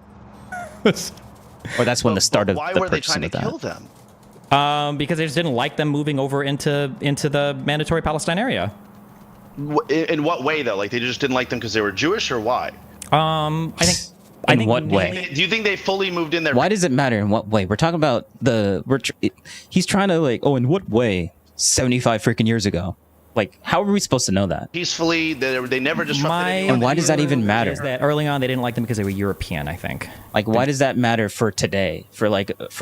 Speaker 1: Or that's when the start of the purchasing of that. Why were they trying to kill
Speaker 5: them?
Speaker 4: Because they just didn't like them moving over into the mandatory Palestine area.
Speaker 5: In what way, though? Like, they just didn't like them because they were Jewish, or why?
Speaker 4: I think...
Speaker 1: In what way?
Speaker 5: Do you think they fully moved in there?
Speaker 1: Why does it matter in what way? We're talking about he's trying to like, oh, in what way? 75 freaking years ago. Like, how are we supposed to know that?
Speaker 5: Peacefully, they never disrupted anyone.
Speaker 1: And why does that even matter?
Speaker 4: Is that early on they didn't like them because they were European, I think.
Speaker 1: Like, why does that matter for today? For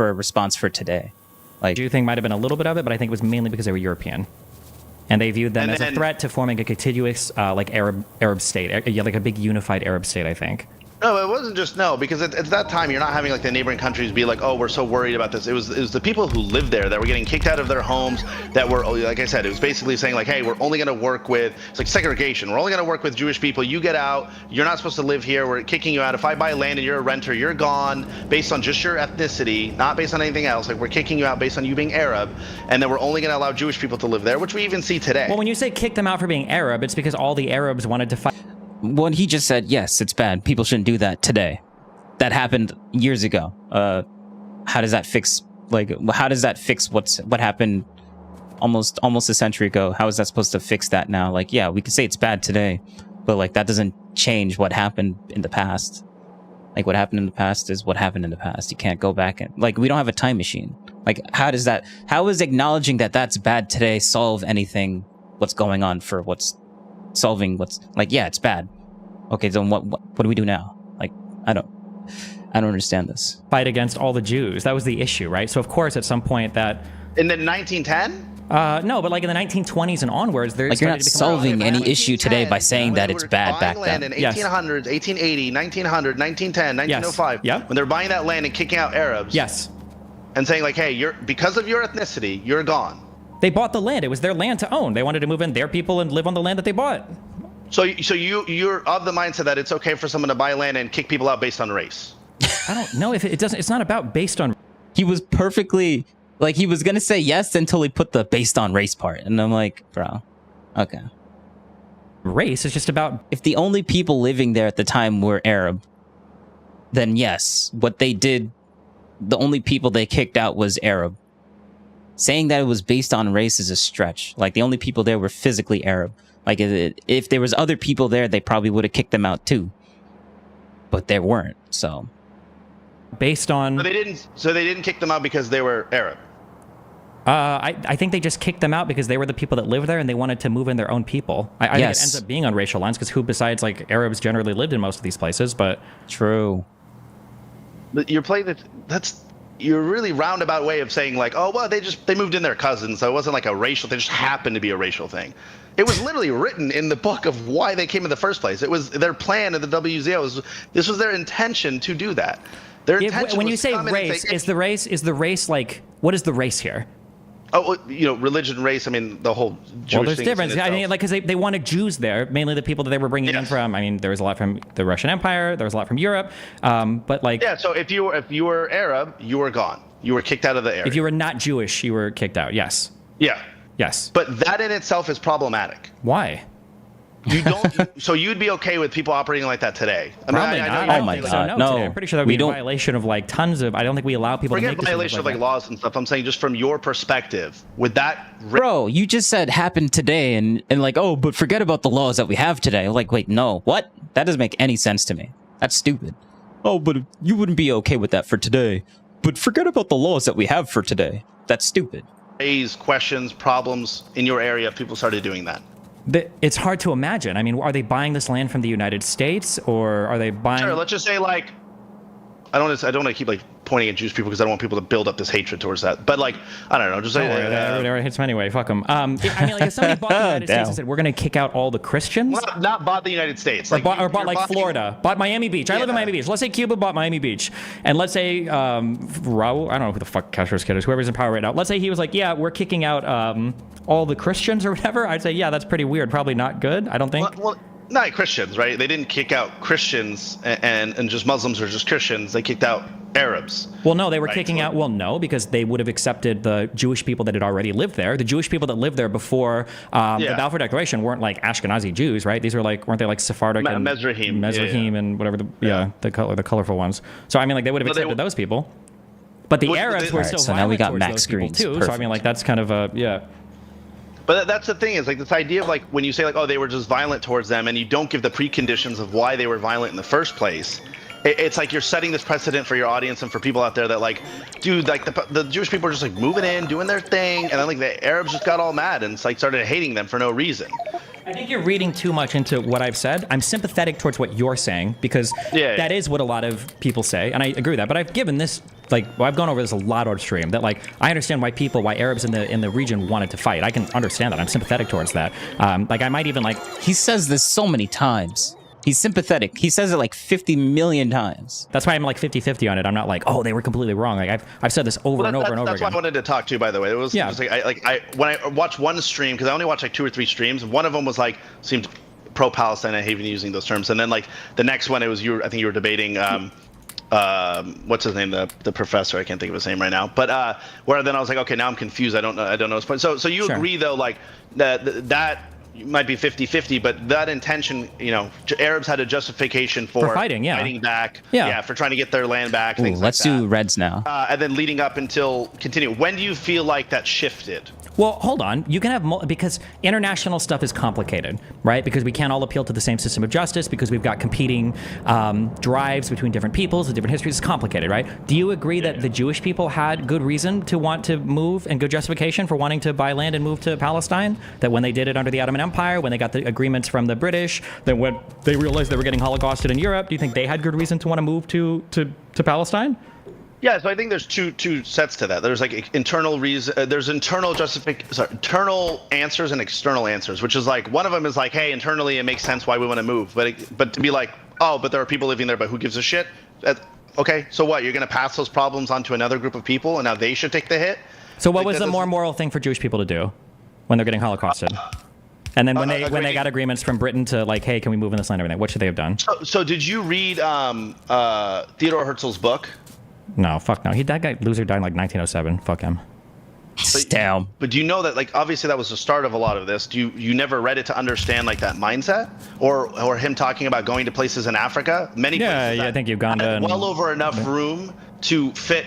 Speaker 1: a response for today? Like,
Speaker 4: I do think might have been a little bit of it, but I think it was mainly because they were European. And they viewed them as a threat to forming a contiguous, like, Arab state. Like a big unified Arab state, I think.
Speaker 5: No, it wasn't just because at that time you're not having like the neighboring countries be like, oh, we're so worried about this. It was the people who lived there that were getting kicked out of their homes that were, like I said, it was basically saying like, hey, we're only going to work with, it's like segregation. We're only going to work with Jewish people. You get out. You're not supposed to live here. We're kicking you out. If I buy land and you're a renter, you're gone based on just your ethnicity, not based on anything else. Like, we're kicking you out based on you being Arab. And then we're only going to allow Jewish people to live there, which we even see today.
Speaker 4: Well, when you say kick them out for being Arab, it's because all the Arabs wanted to fight.
Speaker 1: Well, he just said, yes, it's bad. People shouldn't do that today. That happened years ago. How does that fix? Like, how does that fix what happened almost a century ago? How is that supposed to fix that now? Like, yeah, we could say it's bad today, but like that doesn't change what happened in the past. Like, what happened in the past is what happened in the past. You can't go back and like we don't have a time machine. Like, how is acknowledging that that's bad today solve anything? What's going on for what's solving what's like? Yeah, it's bad. Okay, then what do we do now? Like, I don't understand this.
Speaker 4: Fight against all the Jews. That was the issue, right? So of course, at some point that
Speaker 5: in the 1910.
Speaker 4: No, but like in the 1920s and onwards, there's
Speaker 1: Like, you're not solving any issue today by saying that it's bad back then.
Speaker 5: In
Speaker 4: Yes.
Speaker 5: 1800s, 1880, 1900, 1910, 1905,
Speaker 4: Yep.
Speaker 5: when they're buying that land and kicking out Arabs,
Speaker 4: Yes.
Speaker 5: and saying like, hey, because of your ethnicity, you're gone.
Speaker 4: They bought the land. It was their land to own. They wanted to move in their people and live on the land that they bought.
Speaker 5: So you're of the mindset that it's okay for someone to buy land and kick people out based on race.
Speaker 4: I don't know if it doesn't. It's not about based on.
Speaker 1: He was perfectly, like, he was going to say yes until he put the based on race part. And I'm like, bro, okay.
Speaker 4: Race is just about.
Speaker 1: If the only people living there at the time were Arab, then yes, what they did, the only people they kicked out was Arab. Saying that it was based on race is a stretch. Like, the only people there were physically Arab. Like, if there was other people there, they probably would have kicked them out too. But there weren't, so.
Speaker 4: Based on.
Speaker 5: So they didn't kick them out because they were Arab.
Speaker 4: I think they just kicked them out because they were the people that lived there and they wanted to move in their own people. I think it ends up being on racial lines because who besides like Arabs generally lived in most of these places, but.
Speaker 1: True.
Speaker 5: But you're playing it. That's your really roundabout way of saying like, oh well, they moved in their cousins, so it wasn't like a racial. They just happened to be a racial thing. It was literally written in the book of why they came in the first place. It was their plan of the WZO. This was their intention to do that. Their intention.
Speaker 4: When you
Speaker 5: was
Speaker 4: say
Speaker 5: to come in and
Speaker 4: race,
Speaker 5: say,
Speaker 4: is the race like what is the race here?
Speaker 5: oh, religion, race. I mean, the whole Jewish
Speaker 4: Well, there's
Speaker 5: thing
Speaker 4: difference.
Speaker 5: in
Speaker 4: I mean,
Speaker 5: itself.
Speaker 4: like, because they wanted Jews there, mainly the people that they were bringing in from. I mean, there was a lot from the Russian Empire. There was a lot from Europe. But like,
Speaker 5: yeah. So if you were Arab, you were gone. You were kicked out of the area.
Speaker 4: if you were not Jewish, you were kicked out. Yes.
Speaker 5: yeah.
Speaker 4: Yes.
Speaker 5: But that in itself is problematic.
Speaker 4: Why?
Speaker 5: You don't. So you'd be okay with people operating like that today? I mean,
Speaker 4: Probably
Speaker 5: I know
Speaker 4: not.
Speaker 5: you
Speaker 4: I
Speaker 1: Oh
Speaker 4: don't
Speaker 1: my
Speaker 4: think so.
Speaker 1: God,
Speaker 4: No,
Speaker 1: no.
Speaker 4: today. I'm pretty sure that would
Speaker 1: We
Speaker 4: be a
Speaker 1: don't-
Speaker 4: violation of like tons of. I don't think we allow people to
Speaker 5: Forget
Speaker 4: make decisions
Speaker 5: violation of
Speaker 4: like
Speaker 5: like
Speaker 4: that.
Speaker 5: laws and stuff. I'm saying just from your perspective, would that
Speaker 1: Bro, you just said happened today and like, oh, but forget about the laws that we have today. I'm like, wait, no. What? That doesn't make any sense to me. That's stupid. Oh, but you wouldn't be okay with that for today. But forget about the laws that we have for today. That's stupid.
Speaker 5: raise questions, problems in your area if people started doing that?
Speaker 4: It's hard to imagine. I mean, are they buying this land from the United States, or are they buying?
Speaker 5: Sure, let's just say like, I don't want to keep like pointing at Jewish people because I don't want people to build up this hatred towards that. But like, I don't know, just
Speaker 4: Don't
Speaker 5: like
Speaker 4: worry, everybody hits them anyway. Fuck them. I mean, like if somebody bought the United States and said we're going to kick out all the Christians,
Speaker 5: not bought the United States,
Speaker 4: or
Speaker 5: like,
Speaker 4: bought
Speaker 5: you're
Speaker 4: like
Speaker 5: buying-
Speaker 4: Florida, bought Miami Beach. I live in Miami Beach. Let's say Cuba bought Miami Beach, and let's say Raul, I don't know who the fuck Castro's kid is, whoever's in power right now. Let's say he was like, yeah, we're kicking out all the Christians or whatever. I'd say, yeah, that's pretty weird. Probably not good. I don't think.
Speaker 5: Well, not Christians, right? They didn't kick out Christians and just Muslims or just Christians. They kicked out Arabs.
Speaker 4: Well, no, they were
Speaker 5: Right,
Speaker 4: kicking
Speaker 5: so-
Speaker 4: out. Well, no, because they would have accepted the Jewish people that had already lived there. The Jewish people that lived there before the Balfour Declaration weren't like Ashkenazi Jews, right? These were like, weren't they like Sephardic and
Speaker 5: Mizrahim,
Speaker 4: and whatever the colorful ones. So I mean, like they would have accepted those people. But the Arabs were
Speaker 1: Alright,
Speaker 4: still
Speaker 1: so now we
Speaker 4: violent
Speaker 1: got
Speaker 4: towards
Speaker 1: Max
Speaker 4: those people
Speaker 1: screens.
Speaker 4: too. So I
Speaker 1: Perfect.
Speaker 4: mean, like that's kind of a
Speaker 5: But that's the thing is like this idea of like when you say like, oh, they were just violent towards them and you don't give the preconditions of why they were violent in the first place. It's like you're setting this precedent for your audience and for people out there that like, dude, like the Jewish people are just like moving in, doing their thing. And then like the Arabs just got all mad and it's like started hating them for no reason.
Speaker 4: I think you're reading too much into what I've said. I'm sympathetic towards what you're saying because that is what a lot of people say, and I agree with that. But I've given this, I've gone over this a lot on stream. That I understand why Arabs in the region wanted to fight. I can understand that. I'm sympathetic towards that. I might even
Speaker 1: He says this so many times. He's sympathetic. He says it like 50 million times.
Speaker 4: That's why I'm like 50-50 on it. I'm not like, oh, they were completely wrong. Like I've said this over and over and over
Speaker 5: That's
Speaker 4: again.
Speaker 5: why I wanted to talk to you, by the way. It was just like when I watched one stream, because I only watched like 2 or 3 streams, one of them was like seemed pro-Palestine. I hate even using those terms. And then like the next one, it was I think you were debating what's his name, the professor, I can't think of his name right now, but where then I was like, okay, now I'm confused. I don't know his point. So you agree though, like that might be 50-50, but that intention, Arabs had a justification for
Speaker 4: fighting,
Speaker 5: fighting back, for trying to get their land back.
Speaker 1: Ooh,
Speaker 5: things
Speaker 1: let's
Speaker 5: like that.
Speaker 1: do Reds now.
Speaker 5: And then leading up until continue. When do you feel like that shifted?
Speaker 4: Well, hold on. You can have because international stuff is complicated, right? Because we can't all appeal to the same system of justice because we've got competing drives between different peoples and different histories. It's complicated, right? Do you agree that the Jewish people had good reason to want to move and good justification for wanting to buy land and move to Palestine? That when they did it under the Ottoman Empire, when they got the agreements from the British, then when they realized they were getting Holocausted in Europe, do you think they had good reason to want to move to Palestine?
Speaker 5: Yeah, so I think there's two sets to that. There's like internal reason, there's internal internal answers and external answers, which is like one of them is like, hey, internally it makes sense why we want to move, but to be like, oh, but there are people living there, but who gives a shit? Okay, so what? You're gonna pass those problems on to another group of people, and now they should take the hit.
Speaker 4: So what was the more moral thing for Jewish people to do when they're getting Holocausted? And then when they got agreements from Britain to like, hey, can we move in this land and everything, what should they have done?
Speaker 5: So did you read Theodore Herzl's book?
Speaker 4: No, fuck no. That guy loser died in like 1907. Fuck him.
Speaker 1: Damn.
Speaker 5: But do you know that, like, obviously that was the start of a lot of this. You never read it to understand like that mindset, or him talking about going to places in Africa? Many places
Speaker 4: I think Uganda
Speaker 5: had well over enough room to fit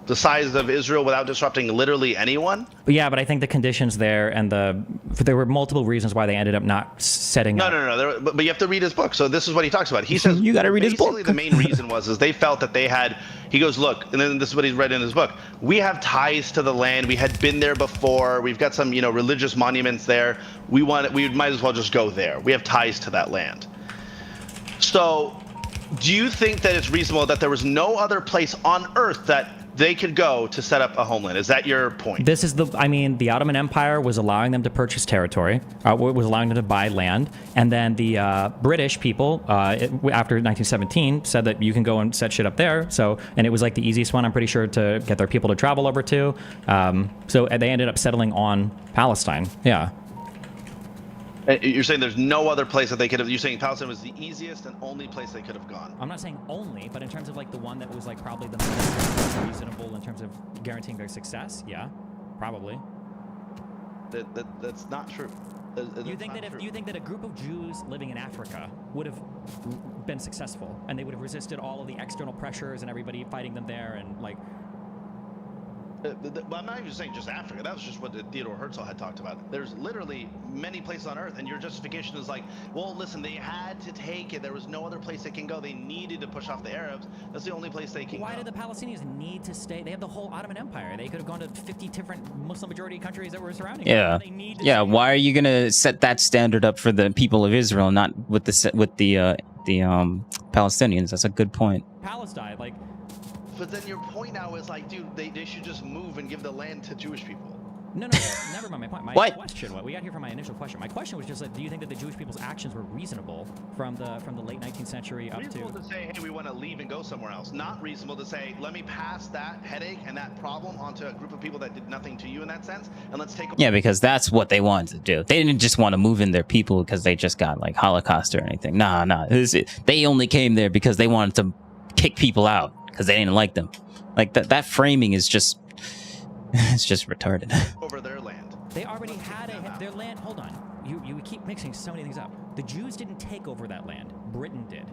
Speaker 5: the size of Israel without disrupting literally anyone.
Speaker 4: Yeah, but I think the conditions there and there were multiple reasons why they ended up not setting up.
Speaker 5: No. But you have to read his book. So this is what he talks about. He says
Speaker 1: you got to read his book.
Speaker 5: Basically, the main reason was they felt that they had. He goes, look, and then this is what he's read in his book. We have ties to the land. We had been there before. We've got some, religious monuments there. We might as well just go there. We have ties to that land. So, do you think that it's reasonable that there was no other place on Earth that they could go to set up a homeland? Is that your point?
Speaker 4: This is the Ottoman Empire was allowing them to purchase territory, was allowing them to buy land, and then the British people, after 1917, said that you can go and set shit up there. So, and it was like the easiest one, I'm pretty sure, to get their people to travel over to. So they ended up settling on Palestine. Yeah.
Speaker 5: You're saying there's no other place that they could have. You're saying Palestine was the easiest and only place they could have gone.
Speaker 4: I'm not saying only, but in terms of like the one that was like probably the most reasonable in terms of guaranteeing their success. Yeah, probably.
Speaker 5: That's not true.
Speaker 4: You think that a group of Jews living in Africa would have been successful, and they would have resisted all of the external pressures and everybody fighting them there, and like.
Speaker 5: But I'm not even saying just Africa. That was just what Theodore Herzl had talked about. There's literally many places on Earth, and your justification is like, well, listen, they had to take it. There was no other place they can go. They needed to push off the Arabs. That's the only place they can go.
Speaker 4: Why did the Palestinians need to stay? They have the whole Ottoman Empire. They could have gone to 50 different Muslim majority countries that were surrounding them.
Speaker 1: Yeah. Why are you gonna set that standard up for the people of Israel, not with the Palestinians? That's a good point.
Speaker 4: Palestine, like.
Speaker 5: But then your point now is like, dude, they should just move and give the land to Jewish people.
Speaker 4: No, never mind my point. My question, what we got here from my initial question. My question was just like, do you think that the Jewish people's actions were reasonable from the late 19th century up
Speaker 5: reasonable to say, hey, we want to leave and go somewhere else. Not reasonable to say, let me pass that headache and that problem onto a group of people that did nothing to you in that sense, and let's take.
Speaker 1: Yeah, because that's what they wanted to do. They didn't just want to move in their people because they just got like Holocaust or anything. Nah. They only came there because they wanted to kick people out because they didn't like them. Like that framing is just, it's just retarded.
Speaker 5: Over their land.
Speaker 4: They already had their land. Hold on, you keep mixing so many things up. The Jews didn't take over that land. Britain did.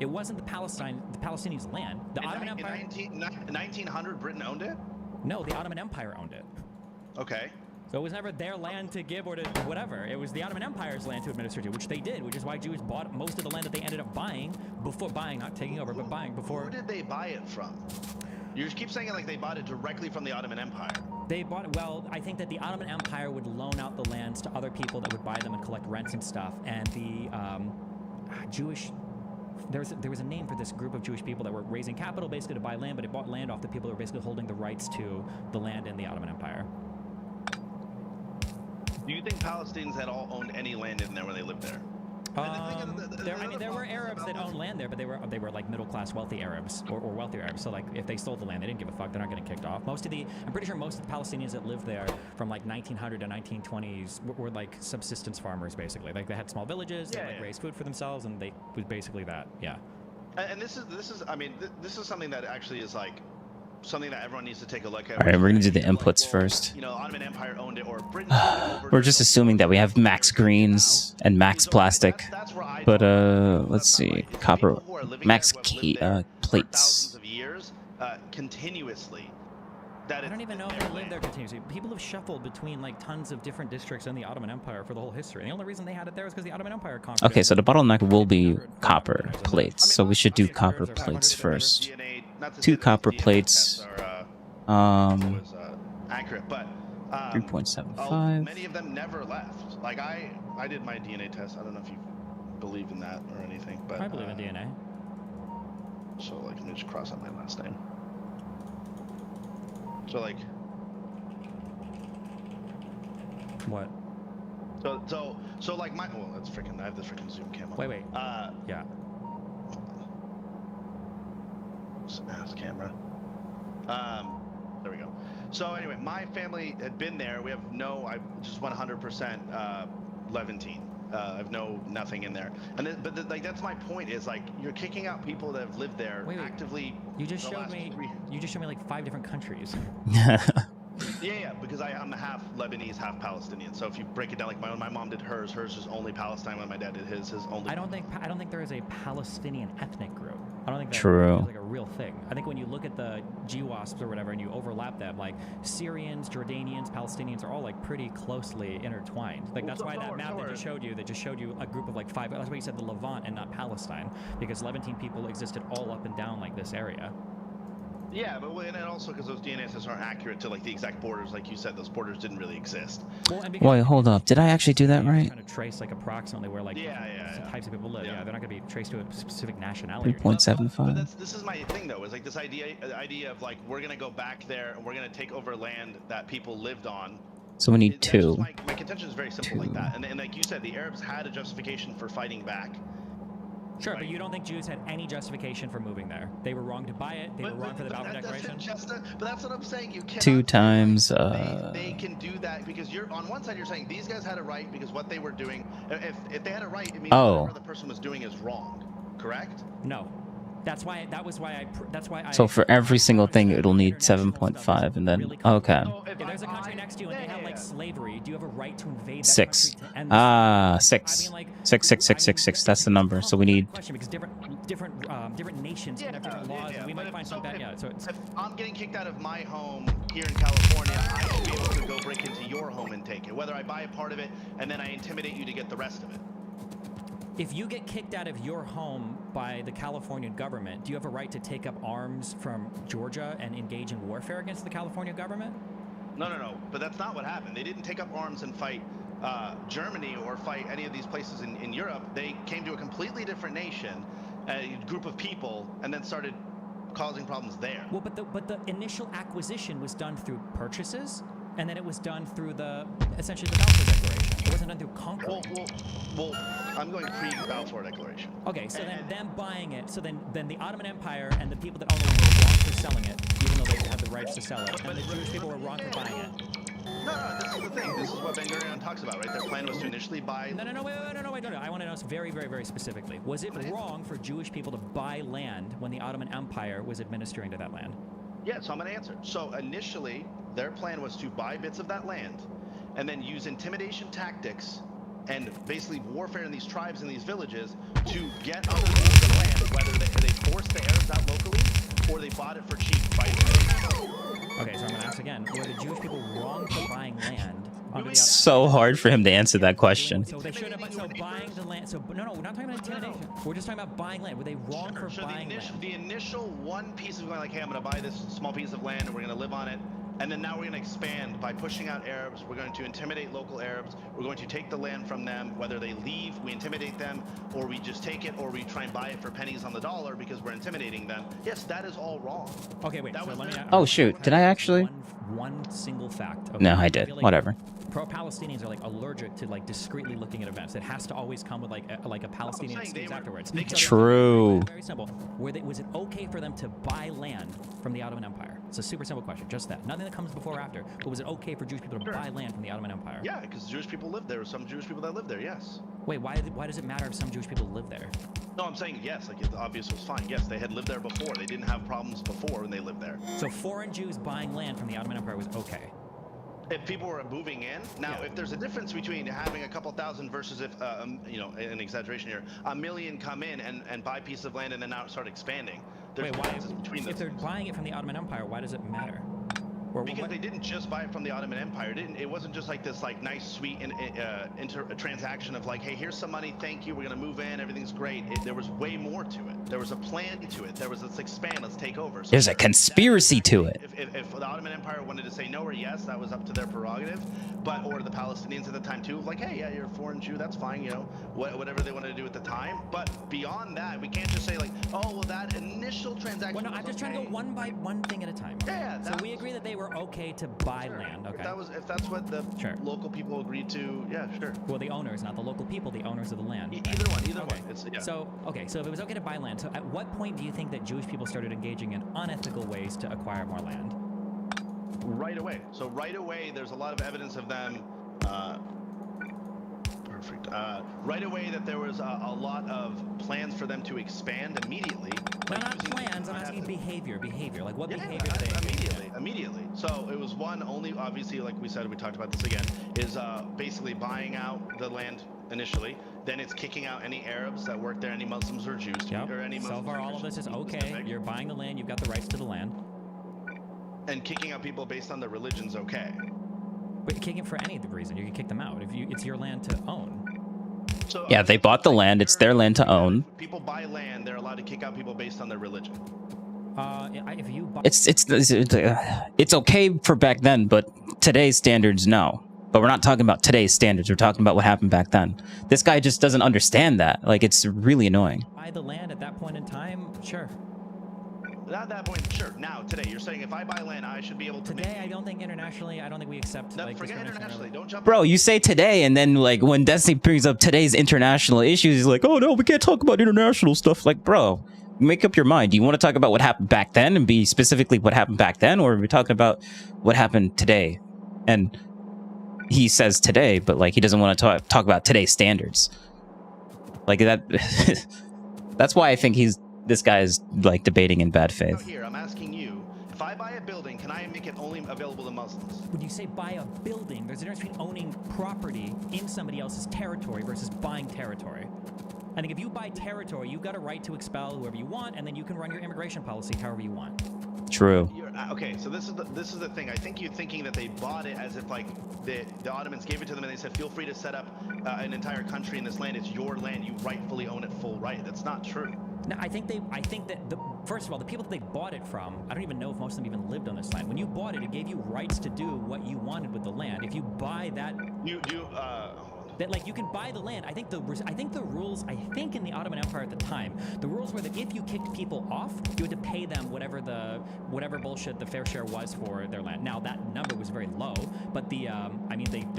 Speaker 4: It wasn't the Palestinians' land. The Ottoman Empire.
Speaker 5: 1900, Britain owned it.
Speaker 4: No, the Ottoman Empire owned it.
Speaker 5: Okay.
Speaker 4: So it was never their land to give or to whatever. It was the Ottoman Empire's land to administer to, which they did, which is why Jews bought most of the land that they ended up buying before buying, not taking over, but buying before.
Speaker 5: Who did they buy it from? You keep saying it like they bought it directly from the Ottoman Empire.
Speaker 4: They bought it, well, I think that the Ottoman Empire would loan out the lands to other people that would buy them and collect rents and stuff. And the Jewish, there was a name for this group of Jewish people that were raising capital basically to buy land, but it bought land off the people that were basically holding the rights to the land in the Ottoman Empire.
Speaker 5: Do you think Palestinians had all owned any land in there when they lived there?
Speaker 4: There were Arabs that owned land there, but they were like middle-class, wealthy Arabs or wealthier Arabs. So like, if they sold the land, they didn't give a fuck. They're not getting kicked off. I'm pretty sure most of the Palestinians that lived there from like 1900 to 1920s were like subsistence farmers, basically. Like they had small villages, they like raised food for themselves, and they was basically that. Yeah.
Speaker 5: And this is I mean, this is something that actually is like something that everyone needs to take a look at.
Speaker 1: All right, we're gonna do the inputs first.
Speaker 5: Ottoman Empire owned it, or Britain owned it.
Speaker 1: We're just assuming that we have max greens and max plastic, but let's see, copper, max plates.
Speaker 5: Of years, continuously.
Speaker 4: I don't even know if they lived there continuously. People have shuffled between like tons of different districts in the Ottoman Empire for the whole history. And the only reason they had it there is because the Ottoman Empire conquered.
Speaker 1: Okay, so the bottleneck will be copper plates. So we should do copper plates first. 2 copper plates.
Speaker 5: Accurate, but
Speaker 1: 3.75.
Speaker 5: many of them never left. Like I did my DNA test. I don't know if you believe in that or anything, but
Speaker 4: I believe in DNA.
Speaker 5: So like, let me just cross out my last name. So like,
Speaker 4: What?
Speaker 5: so like my, well, that's freaking. I have this freaking zoom camera.
Speaker 4: Wait. Yeah.
Speaker 5: Ass camera. There we go. So anyway, my family had been there. We have I just 100% Levantine. I've nothing in there. And then, but like that's my point is like you're kicking out people that have lived there actively.
Speaker 4: You just showed me. You just showed me like 5 different countries.
Speaker 5: Yeah, because I'm half Lebanese, half Palestinian. So if you break it down, like my mom did hers is only Palestine. When my dad did his only.
Speaker 4: I don't think there is a Palestinian ethnic group. I don't think that
Speaker 1: True.
Speaker 4: is like a real thing. I think when you look at the GWASPs or whatever and you overlap them, like Syrians, Jordanians, Palestinians are all like pretty closely intertwined. Like that's why that map that just showed you a group of like 5. That's why you said the Levant and not Palestine, because Levantine people existed all up and down like this area.
Speaker 5: Yeah, but and also because those DNA tests aren't accurate to like the exact borders, like you said, those borders didn't really exist.
Speaker 4: Well, and
Speaker 1: Wait, hold up. Did I actually do that right?
Speaker 4: Trying to trace like approximately where like types of people live. Yeah, they're not going to be traced to a specific nationality.
Speaker 1: 3.75.
Speaker 5: But this is my thing though. Is like this idea of like we're gonna go back there and we're gonna take over land that people lived on.
Speaker 1: So we need 2.
Speaker 5: My contention is very simple like that. And like you said, the Arabs had a justification for fighting back.
Speaker 4: Sure, but you don't think Jews had any justification for moving there? They were wrong to buy it. They were wrong for the Balfour Declaration.
Speaker 5: But that's what I'm saying. You can't.
Speaker 1: 2 times.
Speaker 5: They can do that because you're on one side. You're saying these guys had a right because what they were doing. If they had a right, it means whatever the person was doing is wrong. Correct?
Speaker 4: No. That's why I.
Speaker 1: So for every single thing, it'll need 7.5, and then okay.
Speaker 4: If there's a country next to you and they have like slavery, do you have a right to invade that
Speaker 1: 6.
Speaker 4: country to end
Speaker 1: 6. 6. That's the number. So we need.
Speaker 4: Because different nations have different laws, and we might find some bad. Yeah, so it's.
Speaker 5: If I'm getting kicked out of my home here in California, I should be able to go break into your home and take it. Whether I buy a part of it and then I intimidate you to get the rest of it.
Speaker 4: If you get kicked out of your home by the California government, do you have a right to take up arms from Georgia and engage in warfare against the California government?
Speaker 5: No. But that's not what happened. They didn't take up arms and fight Germany or fight any of these places in Europe. They came to a completely different nation, a group of people, and then started causing problems there.
Speaker 4: Well, but the initial acquisition was done through purchases, and then it was done through essentially the Balfour Declaration. It wasn't done through conquering.
Speaker 5: Well, I'm going pre-Balfour Declaration.
Speaker 4: Okay, so then them buying it, so then the Ottoman Empire and the people that owned it were wrong for selling it, even though they had the rights to sell it, and the Jewish people were wrong for buying it.
Speaker 5: No, this is the thing. This is what Ben Gurion talks about, right? Their plan was to initially buy.
Speaker 4: No, wait. I want to know very, very, very specifically. Was it wrong for Jewish people to buy land when the Ottoman Empire was administering to that land?
Speaker 5: Yeah, so I'm going to answer. So initially, their plan was to buy bits of that land and then use intimidation tactics and basically warfare in these tribes and these villages to get other people to the land, whether they forced the Arabs out locally or they bought it for cheap by intimidation.
Speaker 4: Okay, so I'm going to ask again. Were the Jewish people wrong for buying land?
Speaker 1: It's so hard for him to answer that question.
Speaker 4: So they should have. So buying the land. So no, we're not talking about intimidation. We're just talking about buying land. Were they wrong for buying land?
Speaker 5: The initial one piece of going like, hey, I'm going to buy this small piece of land and we're going to live on it. And then now we're going to expand by pushing out Arabs. We're going to intimidate local Arabs. We're going to take the land from them. Whether they leave, we intimidate them, or we just take it, or we try and buy it for pennies on the dollar because we're intimidating them. Yes, that is all wrong.
Speaker 4: Okay, wait. So let me.
Speaker 1: Oh shoot! Did I actually?
Speaker 4: One single fact. Okay?
Speaker 1: No, I did. Whatever.
Speaker 4: Pro-Palestinians are like allergic to like discreetly looking at events. It has to always come with like a Palestinian excuse afterwards.
Speaker 1: True.
Speaker 4: Very simple. Was it okay for them to buy land from the Ottoman Empire? It's a super simple question. Just that. Nothing that comes before or after. But was it okay for Jewish people to buy land from the Ottoman Empire?
Speaker 5: Yeah, because Jewish people lived there. Some Jewish people that lived there. Yes.
Speaker 4: Wait, why does it matter if some Jewish people live there?
Speaker 5: No, I'm saying yes. Like the obvious was fine. Yes, they had lived there before. They didn't have problems before when they lived there.
Speaker 4: So foreign Jews buying land from the Ottoman Empire was okay.
Speaker 5: If people were moving in. Now, if there's a difference between having a couple thousand versus if, an exaggeration here, 1 million come in and buy a piece of land and then now start expanding. There's differences between those.
Speaker 4: If they're buying it from the Ottoman Empire, why does it matter?
Speaker 5: Because they didn't just buy it from the Ottoman Empire. It wasn't just like this like nice, sweet transaction of like, hey, here's some money, thank you, we're gonna move in, everything's great. There was way more to it. There was a plan to it. There was let's expand, let's take over. So
Speaker 1: there's a conspiracy to it.
Speaker 5: If the Ottoman Empire wanted to say no or yes, that was up to their prerogative. Or the Palestinians at the time too, like, hey, yeah, you're a foreign Jew, that's fine, whatever they wanted to do at the time. But beyond that, we can't just say like, oh, well, that initial transaction.
Speaker 4: Well, no, I'm just trying to go one by one thing at a time.
Speaker 5: Yeah.
Speaker 4: So we agree that they were were okay to buy land, okay.
Speaker 5: If that's what the local people agreed to, yeah, sure.
Speaker 4: Well, the owners, not the local people, the owners of the land.
Speaker 5: Either one. It's, yeah.
Speaker 4: So if it was okay to buy land, so at what point do you think that Jewish people started engaging in unethical ways to acquire more land?
Speaker 5: Right away. So right away, there's a lot of evidence of them. Perfect. Right away, that there was a lot of plans for them to expand immediately.
Speaker 4: No, not plans. I'm asking behavior. Like what behavior did they?
Speaker 5: Immediately. So it was one only. Obviously, like we said, we talked about this again. Is basically buying out the land initially. Then it's kicking out any Arabs that work there, any Muslims or Jews.
Speaker 4: Yep.
Speaker 5: Or any Muslims
Speaker 4: so far, all of this is okay. You're buying the land. You've got the rights to the land.
Speaker 5: And kicking out people based on their religion's okay.
Speaker 4: But kicking for any reason, you can kick them out. It's your land to own.
Speaker 5: So,
Speaker 1: yeah, they bought the land. It's their land to own.
Speaker 5: If people buy land, they're allowed to kick out people based on their religion.
Speaker 4: If you buy
Speaker 1: it's okay for back then, but today's standards, no. But we're not talking about today's standards. We're talking about what happened back then. This guy just doesn't understand that. Like, it's really annoying.
Speaker 4: Buy the land at that point in time, sure.
Speaker 5: Not at that point, sure. Now, today, you're saying if I buy land, I should be able to.
Speaker 4: Today, I don't think internationally, I don't think we accept.
Speaker 5: No, forget internationally. Don't jump.
Speaker 1: Bro, you say today, and then like when Destiny brings up today's international issues, he's like, "Oh no, we can't talk about international stuff." Like, bro, make up your mind. Do you want to talk about what happened back then and be specifically what happened back then, or are we talking about what happened today? And he says today, but like he doesn't want to talk about today's standards. Like that. That's why I think this guy is like debating in bad faith.
Speaker 5: Here, I'm asking you, if I buy a building, can I make it only available to Muslims?
Speaker 4: When you say buy a building, there's a difference between owning property in somebody else's territory versus buying territory. I think if you buy territory, you've got a right to expel whoever you want, and then you can run your immigration policy however you want.
Speaker 1: True.
Speaker 5: Okay, so this is the thing. I think you're thinking that they bought it as if like the Ottomans gave it to them and they said, feel free to set up an entire country in this land. It's your land. You rightfully own it full right. That's not true.
Speaker 4: No, I think that first of all, the people that they bought it from, I don't even know if most of them even lived on this land. When you bought it, it gave you rights to do what you wanted with the land. If you buy that, that like you can buy the land. I think the rules in the Ottoman Empire at the time, the rules were that if you kicked people off, you had to pay them whatever bullshit the fair share was for their land. Now that number was very low, but the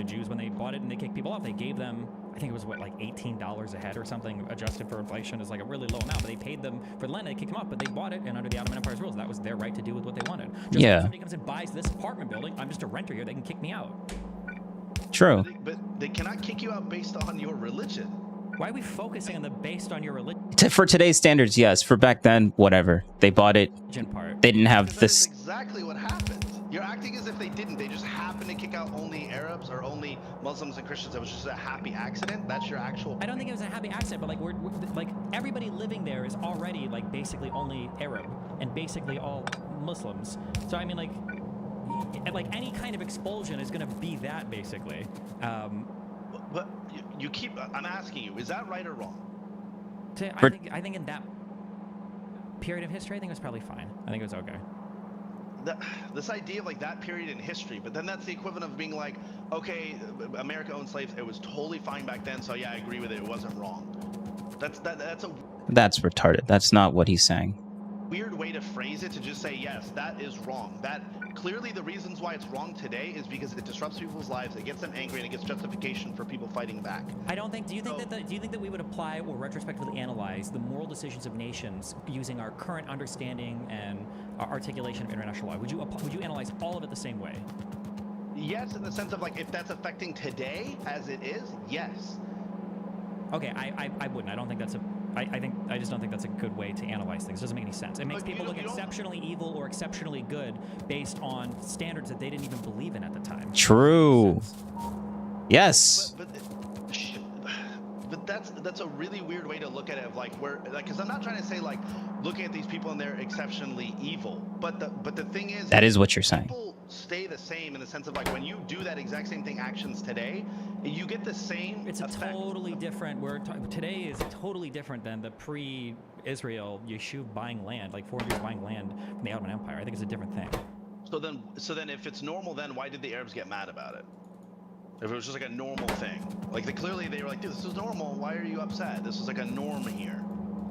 Speaker 4: Jews, when they bought it and they kicked people off, they gave them, I think it was like $18 a head or something, adjusted for inflation is like a really low amount, but they paid them for the land, they kicked them off, but they bought it, and under the Ottoman Empire's rules, that was their right to do with what they wanted. Just if somebody comes and buys this apartment building, I'm just a renter here, they can kick me out.
Speaker 1: True.
Speaker 5: But they cannot kick you out based on your religion.
Speaker 4: Why are we focusing on the based on your religion?
Speaker 1: For today's standards, yes. For back then, whatever. They bought it.
Speaker 4: Part.
Speaker 1: They didn't have this.
Speaker 5: That's exactly what happened. You're acting as if they didn't. They just happened to kick out only Arabs or only Muslims and Christians. It was just a happy accident. That's your actual.
Speaker 4: I don't think it was a happy accident, but like we're like everybody living there is already like basically only Arab and basically all Muslims. So I mean like any kind of expulsion is going to be that basically.
Speaker 5: But you keep. I'm asking you, is that right or wrong?
Speaker 4: I think in that period of history, I think it was probably fine. I think it was okay.
Speaker 5: This idea of like that period in history, but then that's the equivalent of being like, okay, America owned slaves. It was totally fine back then, so yeah, I agree with it. It wasn't wrong. That's
Speaker 1: retarded. That's not what he's saying.
Speaker 5: Weird way to phrase it, to just say yes, that is wrong. That clearly the reasons why it's wrong today is because it disrupts people's lives, it gets them angry, and it gets justification for people fighting back.
Speaker 4: I don't think. Do you think that we would apply or retrospectively analyze the moral decisions of nations using our current understanding and our articulation of international law? Would you analyze all of it the same way?
Speaker 5: Yes, in the sense of like if that's affecting today as it is, yes.
Speaker 4: Okay, I wouldn't. I don't think that's a. I just don't think that's a good way to analyze things. It doesn't make any sense. It makes people look exceptionally evil or exceptionally good based on standards that they didn't even believe in at the time.
Speaker 1: True. Yes.
Speaker 5: But that's a really weird way to look at it. Of like where, like, because I'm not trying to say like looking at these people and they're exceptionally evil. But the thing is,
Speaker 1: that is what you're saying.
Speaker 5: People stay the same in the sense of like when you do that exact same thing, actions today, you get the same.
Speaker 4: It's
Speaker 5: effect.
Speaker 4: Totally different. Today is totally different than the pre-Israel Yeshuv buying land, like 4 years buying land from the Ottoman Empire. I think it's a different thing.
Speaker 5: So then, if it's normal, then why did the Arabs get mad about it? If it was just like a normal thing, like clearly they were like, dude, this is normal. Why are you upset? This is like a norm here.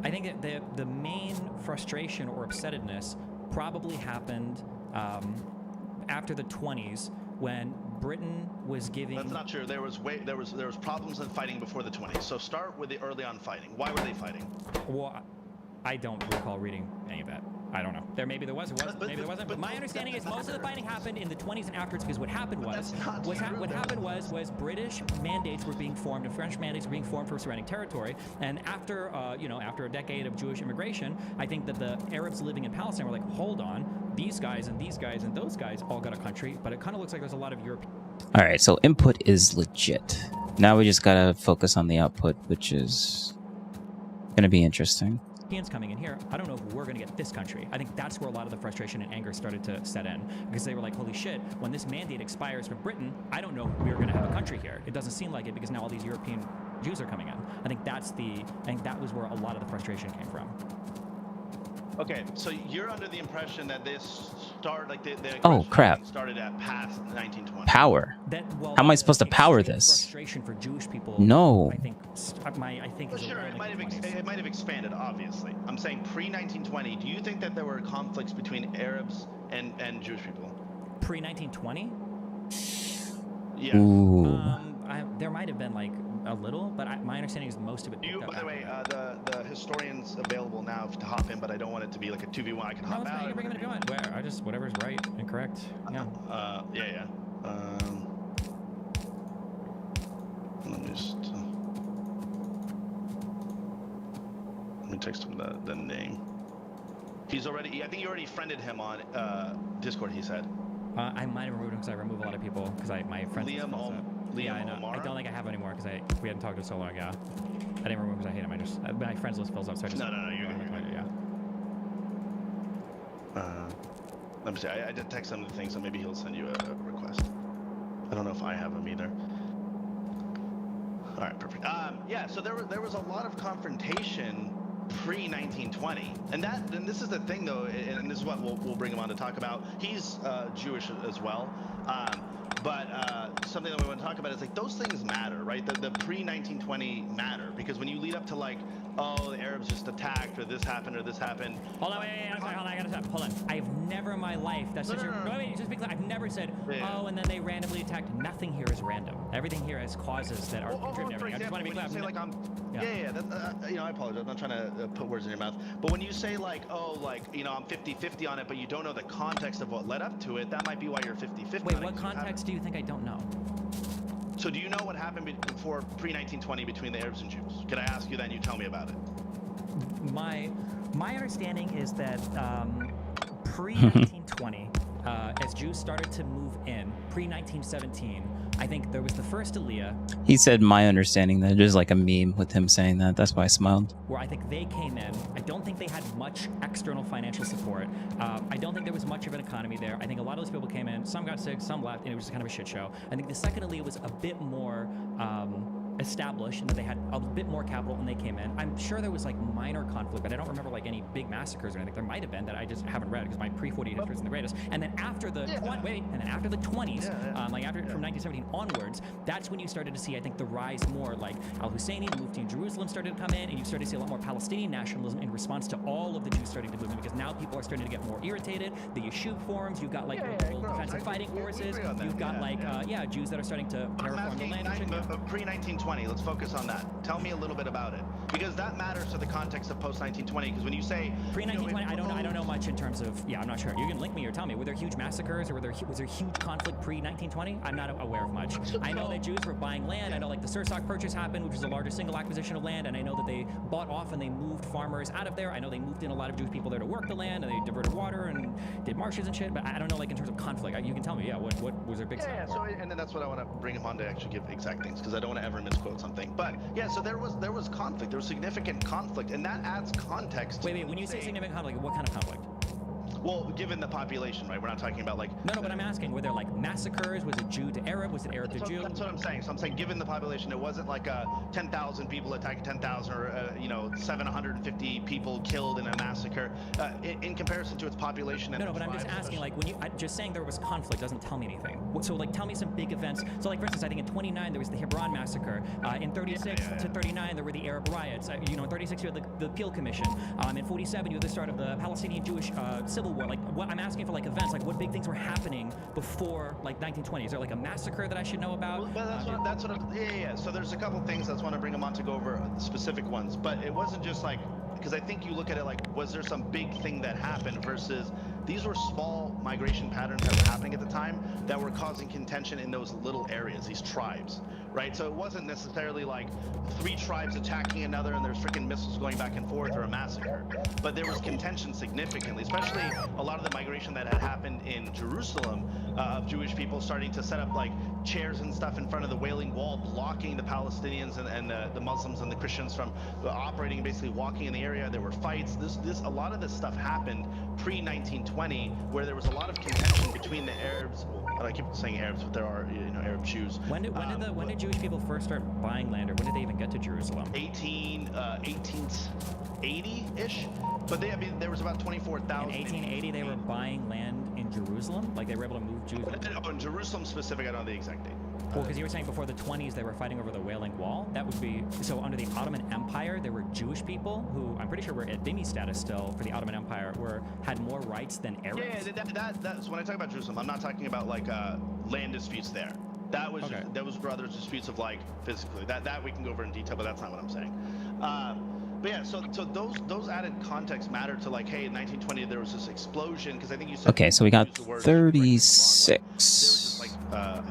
Speaker 4: I think that the main frustration or upsetedness probably happened after the 20s when Britain was giving.
Speaker 5: That's not true. There was problems in fighting before the 20s. So start with the early on fighting. Why were they fighting?
Speaker 4: Well, I don't recall reading any of that. I don't know. Maybe there was, maybe there wasn't. But my understanding is most of the fighting happened in the 20s and afterwards, because what happened was British mandates were being formed and French mandates were being formed for surrounding territory. And after after a decade of Jewish immigration, I think that the Arabs living in Palestine were like, hold on, these guys and these guys and those guys all got a country, but it kind of looks like there's a lot of European.
Speaker 1: All right, so input is legit. Now we just gotta focus on the output, which is gonna be interesting.
Speaker 4: Coming in here, I don't know if we're going to get this country. I think that's where a lot of the frustration and anger started to set in, because they were like, holy shit, when this mandate expires from Britain, I don't know if we're going to have a country here. It doesn't seem like it, because now all these European Jews are coming in. I think that was where a lot of the frustration came from.
Speaker 5: Okay, so you're under the impression that this
Speaker 1: oh crap,
Speaker 5: started at past 1920.
Speaker 1: Power. How am I supposed to power this?
Speaker 4: Frustration for Jewish people.
Speaker 1: No.
Speaker 4: I think.
Speaker 5: Well, sure, it might have expanded. Obviously, I'm saying pre-1920. Do you think that there were conflicts between Arabs and Jewish people?
Speaker 4: Pre-1920?
Speaker 5: Yeah.
Speaker 1: Ooh.
Speaker 4: There might have been like a little, but my understanding is most of it.
Speaker 5: By the way, the historian's available now to hop in, but I don't want it to be like a 2v1. I can hop out.
Speaker 4: You can bring him in if you want. Whatever's right and correct. Yeah.
Speaker 5: Yeah. Let me just. Let me text him the name. He's already. I think you already friended him on Discord. He said.
Speaker 4: I might have removed him because I remove a lot of people because my friends.
Speaker 5: Liam
Speaker 4: I know.
Speaker 5: Omar?
Speaker 4: I don't think I have anymore because we hadn't talked to so long. Yeah, I didn't remove because I hate him. My friends list fills up, so I just.
Speaker 5: No, you're good.
Speaker 4: Yeah.
Speaker 5: Let me see. I did text him the thing, so maybe he'll send you a request. I don't know if I have him either. All right, perfect. Yeah. So there was a lot of confrontation pre-1920, and this is the thing though, and this is what we'll bring him on to talk about. He's Jewish as well. But something that we want to talk about is like those things matter, right? The pre-1920 matter, because when you lead up to like, oh, the Arabs just attacked, or this happened,
Speaker 4: Hold on, wait, I gotta stop. Hold on. I've never in my life, just be clear, I've never said, oh, and then they randomly attacked. Nothing here is random. Everything here has causes that are contributing.
Speaker 5: For example, when you say like I apologize. I'm not trying to put words in your mouth, but when you say like, oh, like, I'm 50-50 on it, but you don't know the context of what led up to it, that might be why you're 50-50.
Speaker 4: Wait, what context do you think I don't know?
Speaker 5: So do you know what happened before pre-1920 between the Arabs and Jews? Can I ask you then? You tell me about it.
Speaker 4: My understanding is that pre-1920, as Jews started to move in, pre-1917, I think there was the first Aliyah.
Speaker 1: He said my understanding. That is like a meme with him saying that. That's why I smiled.
Speaker 4: Where I think they came in. I don't think they had much external financial support. I don't think there was much of an economy there. I think a lot of those people came in. Some got sick, some left, and it was just kind of a shit show. I think the second Aliyah was a bit more established, and that they had a bit more capital when they came in. I'm sure there was like minor conflict, but I don't remember like any big massacres or anything. There might have been that I just haven't read because my pre-48 history isn't the greatest. And then after the 20s, like after from 1917 onwards, that's when you started to see, I think, the rise more like Al-Husseini, the Mufti in Jerusalem started to come in, and you started to see a lot more Palestinian nationalism in response to all of the Jews starting to move in, because now people are starting to get more irritated. The Yishuv forums, you've got like defensive fighting forces, you've got like Jews that are starting to terraform the land.
Speaker 5: Pre-1920, let's focus on that. Tell me a little bit about it, because that matters to the context of post-1920. Because when you say
Speaker 4: pre-1920, I don't know much in terms of. Yeah, I'm not sure. You can link me or tell me. Were there huge massacres, or was there huge conflict pre-1920? I'm not aware of much. I know that Jews were buying land. I know like the Sursok purchase happened, which was the largest single acquisition of land, and I know that they bought off and they moved farmers out of there. I know they moved in a lot of Jewish people there to work the land, and they diverted water and did marshes and shit. But I don't know, like in terms of conflict. You can tell me. Yeah, what was their big?
Speaker 5: So and then that's what I want to bring him on to actually give exact things, because I don't want to ever misquote something. But yeah, so there was conflict. There was significant conflict, and that adds context.
Speaker 4: Wait. When you say significant conflict, what kind of conflict?
Speaker 5: Well, given the population, right? We're not talking about like... No,
Speaker 4: but I'm asking, were there like massacres? Was it Jew to Arab? Was it Arab to Jew?
Speaker 5: That's what I'm saying. So I'm saying, given the population, it wasn't like 10,000 people attacking 10,000 or, 750 people killed in a massacre. In comparison to its population...
Speaker 4: No, but I'm just asking, like, when you... just saying there was conflict doesn't tell me anything. So, like, tell me some big events. So, like, for instance, I think in 29, there was the Hebron massacre. In 36 to 39, there were the Arab riots. In 36, you had the Peel Commission. In 47, you had the start of the Palestinian-Jewish civil war? Like, what I'm asking for, like, events, like, what big things were happening before, like, 1920? Is there, like, a massacre that I should know about?
Speaker 5: Well, that's what yeah. So there's a couple things that's want to bring them on to go over specific ones, but it wasn't just like, because I think you look at it like, was there some big thing that happened versus these were small migration patterns that were happening at the time that were causing contention in those little areas, these tribes, right? So it wasn't necessarily like 3 tribes attacking another and there's freaking missiles going back and forth or a massacre, but there was contention significantly, especially a lot of the migration that had happened in Jerusalem of Jewish people starting to set up like chairs and stuff in front of the Wailing Wall, blocking the Palestinians and the Muslims and the Christians from operating, basically walking in the area. There were fights. A lot of this stuff happened pre-1920, where there was a lot of contention between the Arabs. I keep saying Arabs, but there are Arab Jews.
Speaker 4: When did Jewish people first start buying land, or when did they even get to Jerusalem?
Speaker 5: 1880-ish. But there was about 24,000.
Speaker 4: In 1880, they were buying land in Jerusalem? Like, they were able to move Jews?
Speaker 5: Oh, in Jerusalem specific, I don't know the exact date.
Speaker 4: Well, because you were saying before the 20s they were fighting over the Wailing Wall. That would be, so under the Ottoman Empire, there were Jewish people who I'm pretty sure were at dhimmi status still for the Ottoman Empire, had more rights than Arabs.
Speaker 5: Yeah, that's when I talk about Jerusalem, I'm not talking about like land disputes there. That was
Speaker 4: okay.
Speaker 5: That was rather disputes of like physically. That we can go over in detail, but that's not what I'm saying. But yeah, so those added context matter to like, hey, in 1920 there was this explosion, because I think you said.
Speaker 1: Okay, so we got 36.
Speaker 5: There was this like I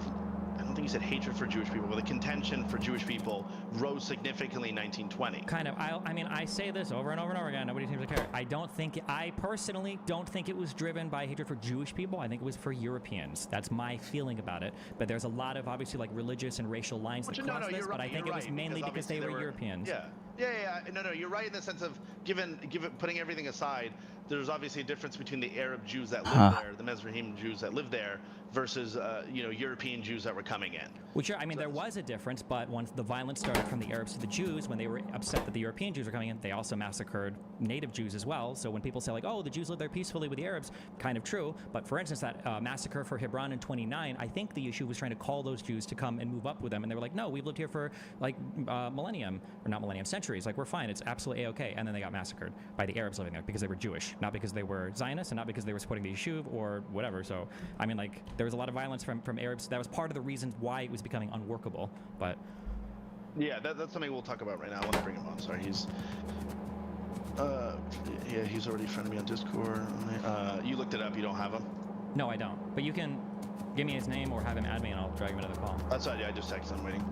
Speaker 5: don't think you said hatred for Jewish people, but the contention for Jewish people rose significantly in 1920.
Speaker 4: Kind of. I mean, I say this over and over and over again. Nobody seems to care. I personally don't think it was driven by hatred for Jewish people. I think it was for Europeans. That's my feeling about it. But there's a lot of obviously like religious and racial lines that cross this. But I think it was mainly because they were Europeans.
Speaker 5: Yeah. No, you're right in the sense of putting everything aside, there's obviously a difference between the Arab Jews that live there, the Mizrahim Jews that live there, versus European Jews that were coming in.
Speaker 4: Which I mean, there was a difference, but once the violence started from the Arabs to the Jews, when they were upset that the European Jews were coming in, they also massacred native Jews as well. So when people say like, oh, the Jews live there peacefully with the Arabs, kind of true. But for instance, that massacre for Hebron in 29, I think the issue was trying to call those Jews to come and move up with them, and they were like, no, we've lived here for like centuries. Like, we're fine. It's absolutely A-okay. And then they got massacred by the Arabs living there because they were Jewish, not because they were Zionists and not because they were supporting the Yishuv or whatever. So, I mean, like, there was a lot of violence from Arabs. That was part of the reasons why it was becoming unworkable. But
Speaker 5: yeah, that's something we'll talk about right now. I want to bring him on. Sorry, he's already friended me on Discord. You looked it up. You don't have him?
Speaker 4: No, I don't. But you can give me his name or have him add me, and I'll drag him into the call.
Speaker 5: That's right. Yeah, I just texted him. Waiting.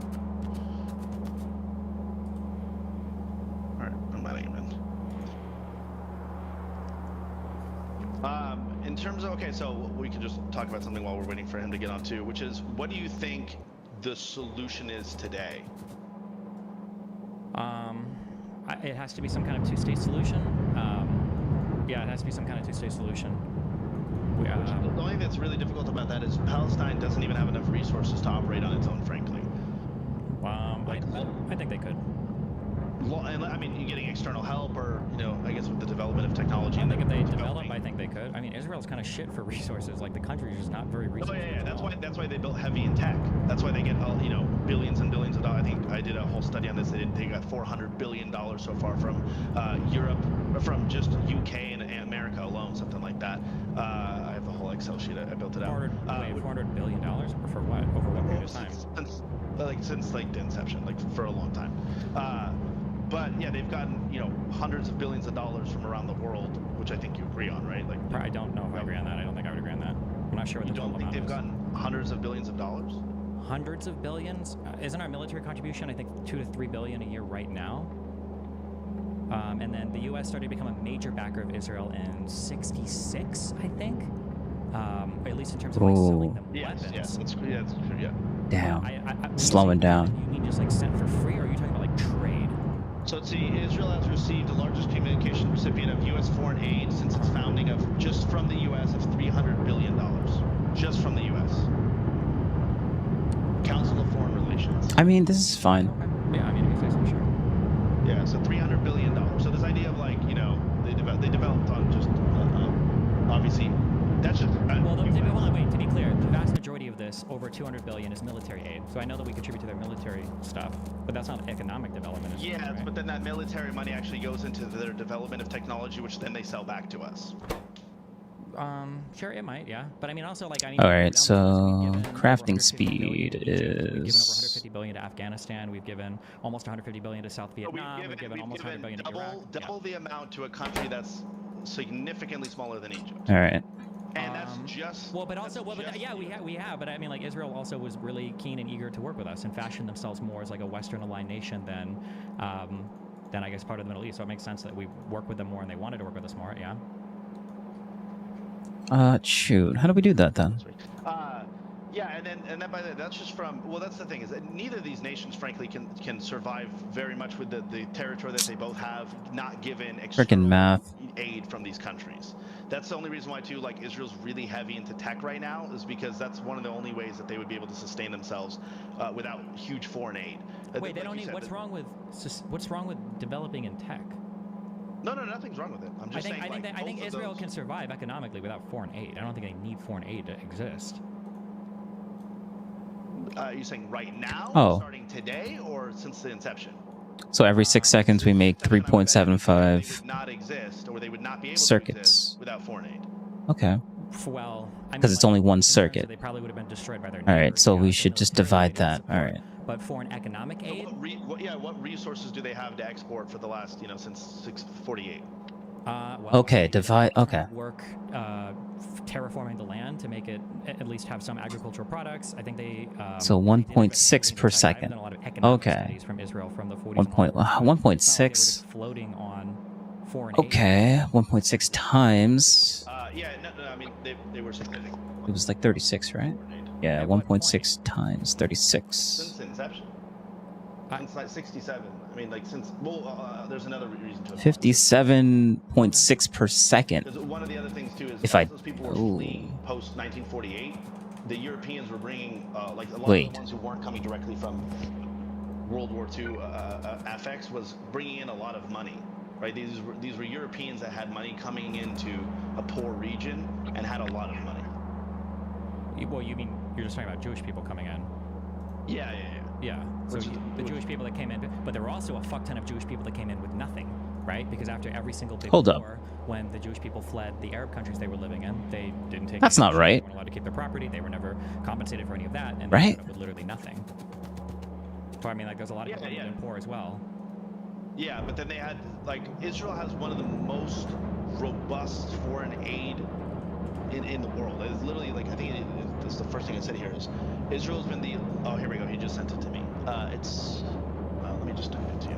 Speaker 5: All right, I'm adding him in. In terms of, okay, so we can just talk about something while we're waiting for him to get on too, which is, what do you think the solution is today?
Speaker 4: It has to be some kind of two-state solution. Yeah, it has to be some kind of two-state solution.
Speaker 5: The only thing that's really difficult about that is Palestine doesn't even have enough resources to operate on its own, frankly.
Speaker 4: I think they could.
Speaker 5: I mean, you're getting external help, or I guess with the development of technology.
Speaker 4: I think if they develop, I think they could. I mean, Israel's kind of shit for resources. Like, the country is just not very resourceful.
Speaker 5: Oh yeah. That's why they built heavy in tech. That's why they get billions and billions of dollars. I think I did a whole study on this. They got $400 billion so far from Europe, from just UK and America alone, something like that. I have a whole Excel sheet. I built it out.
Speaker 4: $400 billion for what? Over what period of time?
Speaker 5: Since the inception, for a long time. But yeah, they've gotten hundreds of billions of dollars from around the world, which I think you agree on, right?
Speaker 4: I don't know if I agree on that. I don't think I would agree on that. I'm not sure what the total amount is.
Speaker 5: You don't think they've gotten hundreds of billions of dollars?
Speaker 4: Hundreds of billions? Isn't our military contribution, I think, $2 to $3 billion a year right now? And then the U.S. started to become a major backer of Israel in '66, I think. At least in terms of selling them weapons.
Speaker 5: Yes, that's true. Yeah.
Speaker 1: Damn. Slowing down.
Speaker 4: You mean just sent for free, or are you talking about trade?
Speaker 5: So let's see, Israel has received the largest communication recipient of U.S. foreign aid since its founding of just from the U.S. of $300 billion. Just from the U.S. Council of Foreign Relations.
Speaker 1: I mean, this is fine.
Speaker 4: Okay. Yeah, I mean, I guess for sure.
Speaker 5: Yeah, so $300 billion. So this idea of they developed on just obviously that's just.
Speaker 4: To be clear, the vast majority of this, over $200 billion, is military aid. So I know that we contribute to their military stuff, but that's not economic development.
Speaker 5: Right? But then that military money actually goes into their development of technology, which then they sell back to us.
Speaker 4: Sure, it might, yeah. But I mean, also, like, I mean,
Speaker 1: All right,
Speaker 4: down the list,
Speaker 1: so
Speaker 4: we've given over
Speaker 1: crafting
Speaker 4: 150 billion
Speaker 1: speed
Speaker 4: to Egypt. We've given over
Speaker 1: is
Speaker 4: 150 billion to Afghanistan. We've given almost 150 billion to South Vietnam. We've given almost 100 billion to Iraq.
Speaker 5: double the amount to a country that's significantly smaller than Egypt.
Speaker 1: all right.
Speaker 5: And that's just
Speaker 4: well, but also, well, but yeah, we have. But I mean, like, Israel also was really keen and eager to work with us and fashion themselves more as like a Western-aligned nation than I guess part of the Middle East. So it makes sense that we work with them more, and they wanted to work with us more. Yeah.
Speaker 1: Shoot. How do we do that then?
Speaker 5: Yeah, and then by the, that's just from, well, that's the thing, is that neither of these nations, frankly, can survive very much with the territory that they both have, not given external
Speaker 1: math.
Speaker 5: aid from these countries. That's the only reason why, too, like, Israel's really heavy into tech right now, is because that's one of the only ways that they would be able to sustain themselves without huge foreign aid.
Speaker 4: Wait, they don't need, what's wrong with developing in tech?
Speaker 5: No, nothing's wrong with it. I'm just saying,
Speaker 4: I think Israel can survive economically without foreign aid. I don't think they need foreign aid to exist.
Speaker 5: You're saying right now, starting today, or since the inception?
Speaker 1: So every 6 seconds we make 3.75
Speaker 5: not exist, or they would not be able
Speaker 1: circuits
Speaker 5: to exist without foreign aid.
Speaker 1: Okay.
Speaker 4: Well,
Speaker 1: because it's only one circuit.
Speaker 4: So they probably would have been destroyed by their
Speaker 1: all right, so we should just divide that. All right.
Speaker 4: But foreign economic aid?
Speaker 5: So what resources do they have to export for the last, since 648?
Speaker 4: Well,
Speaker 1: okay, divide. Okay.
Speaker 4: Work terraforming the land to make it at least have some agricultural products. I think they.
Speaker 1: So 1.6 per second. Okay.
Speaker 4: From Israel from the
Speaker 1: 1.6.
Speaker 4: Floating on foreign.
Speaker 1: Okay, 1.6 times.
Speaker 5: Yeah, no, I mean they were saying
Speaker 1: it was like 36, right? Yeah, 1.6 times 36.
Speaker 5: Since inception. Since like 67. I mean, like since there's another reason to it.
Speaker 1: 57.6 per second.
Speaker 5: Because one of the other things too is
Speaker 1: if
Speaker 5: those people were fleeing post 1948. The Europeans were bringing like a lot of the ones who weren't coming directly from World War II. FX was bringing in a lot of money. Right, these were Europeans that had money coming into a poor region and had a lot of money.
Speaker 4: Well, you mean you're just talking about Jewish people coming in?
Speaker 5: Yeah.
Speaker 4: So the Jewish people that came in, but there were also a fuck ton of Jewish people that came in with nothing, right? Because after every single big war, when the Jewish people fled the Arab countries they were living in, they didn't take.
Speaker 1: That's not right.
Speaker 4: They weren't allowed to keep their property. They were never compensated for any of that, and
Speaker 1: right?
Speaker 4: They ended up with literally nothing. So I mean, like, there's a lot of people that live poor as well.
Speaker 5: Yeah, but then they had, like, Israel has one of the most robust foreign aid in the world. It's literally, like, I think this is the first thing I said here is Israel's been the, oh, here we go, he just sent it to me. Let me just type it to you.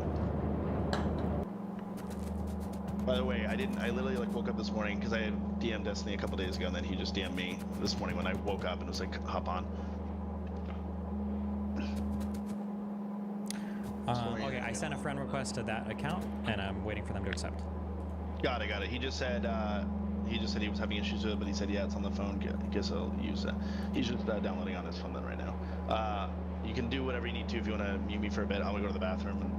Speaker 5: By the way, I literally, like, woke up this morning because I had DM'd Destiny a couple days ago, and then he just DM'd me this morning when I woke up and was like, hop on.
Speaker 4: Okay, I sent a friend request to that account, and I'm waiting for them to accept.
Speaker 5: Got it. He just said he was having issues with it, but he said, yeah, it's on the phone. I guess I'll use that. He's just downloading on his phone then right now. You can do whatever you need to if you want to mute me for a bit. I'm going to go to the bathroom, and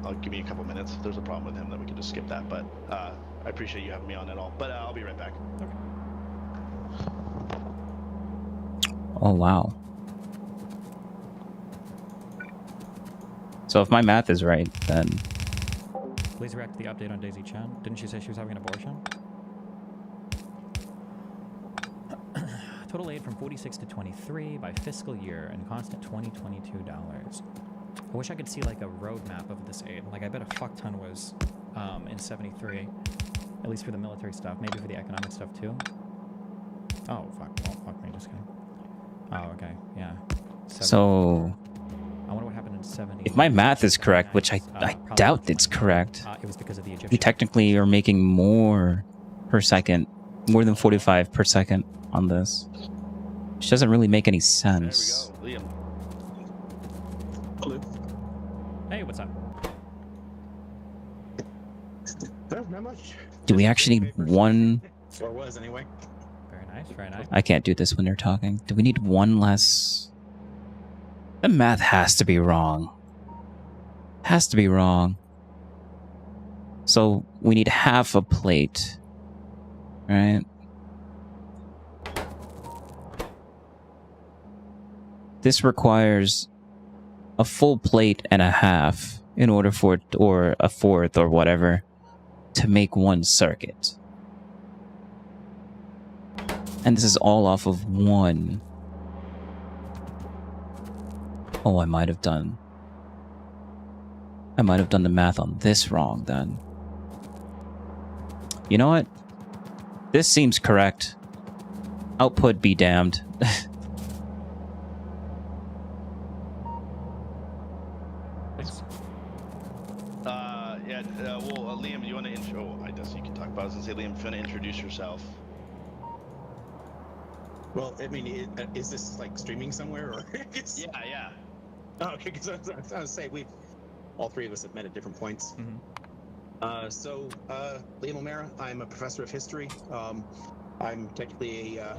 Speaker 5: I'll give you a couple minutes. If there's a problem with him, then we can just skip that. But I appreciate you having me on at all. But I'll be right back.
Speaker 4: Okay.
Speaker 1: Oh, wow. So if my math is right, then...
Speaker 4: Please react to the update on Daisy Chen. Didn't she say she was having an abortion? Total aid from 46 to 23 by fiscal year and constant $2022. I wish I could see like a roadmap of this aid. Like, I bet a fuck ton was in 73, at least for the military stuff. Maybe for the economic stuff too. Oh, fuck. Well, fuck me. Just kidding. Oh, okay. Yeah.
Speaker 1: So...
Speaker 4: I wonder what happened in 70.
Speaker 1: If my math is correct, which I doubt it's correct,
Speaker 4: it was because of the Egyptians.
Speaker 1: We technically are making more per second, more than 45 per second on this, which doesn't really make any sense.
Speaker 5: There we go, Liam.
Speaker 3: Hello.
Speaker 4: Hey, what's up?
Speaker 3: Not much.
Speaker 1: Do we actually need one?
Speaker 3: Or was anyway.
Speaker 4: Very nice, very nice.
Speaker 1: I can't do this when they're talking. Do we need one less? The math has to be wrong. Has to be wrong. So we need half a plate, right? This requires a full plate and a half in order for it, or a fourth or whatever, to make one circuit. And this is all off of one. Oh, I might have done the math on this wrong then. You know what? This seems correct. Output be damned.
Speaker 5: Liam, do you want to intro? I guess you can talk about it. I was going to say, Liam, if you want to introduce yourself.
Speaker 3: Well, I mean, is this like streaming somewhere, or?
Speaker 5: Yeah.
Speaker 3: Oh, okay, because I was going to say all three of us have met at different points. Liam O'Mara, I'm a professor of history. I'm technically a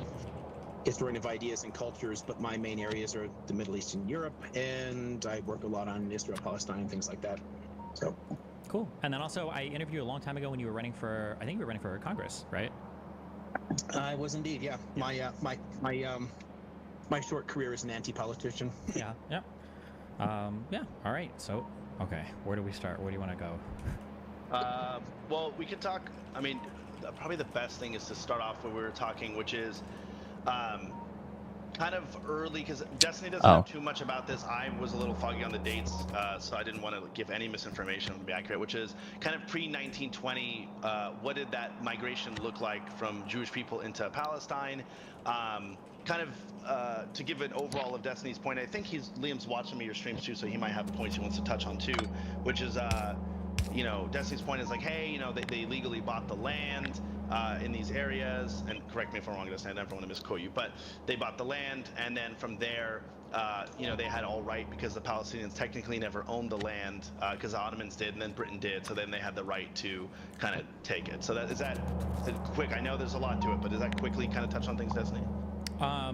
Speaker 3: historian of ideas and cultures, but my main areas are the Middle East and Europe, and I work a lot on Israel, Palestine, and things like that. So.
Speaker 4: Cool. And then also, I interviewed you a long time ago when you were running for, I think you were running for Congress, right?
Speaker 3: I was indeed, yeah. My short career as an anti-politician.
Speaker 4: Yeah. All right. So, okay, where do we start? Where do you want to go?
Speaker 5: Well, we could talk. I mean, probably the best thing is to start off where we were talking, which is kind of early, because Destiny doesn't have too much about this. I was a little foggy on the dates, so I didn't want to give any misinformation to be accurate, which is kind of pre-1920. What did that migration look like from Jewish people into Palestine? To give an overall of Destiny's point, I think Liam's watching me your streams too, so he might have points he wants to touch on too, which is Destiny's point is like, hey, they legally bought the land in these areas, and correct me if I'm wrong, Destiny, I never want to misquote you, but they bought the land, and then from there, they had all right, because the Palestinians technically never owned the land, because the Ottomans did, and then Britain did, so then they had the right to kind of take it. So is that quick? I know there's a lot to it, but does that quickly kind of touch on things, Destiny?
Speaker 4: I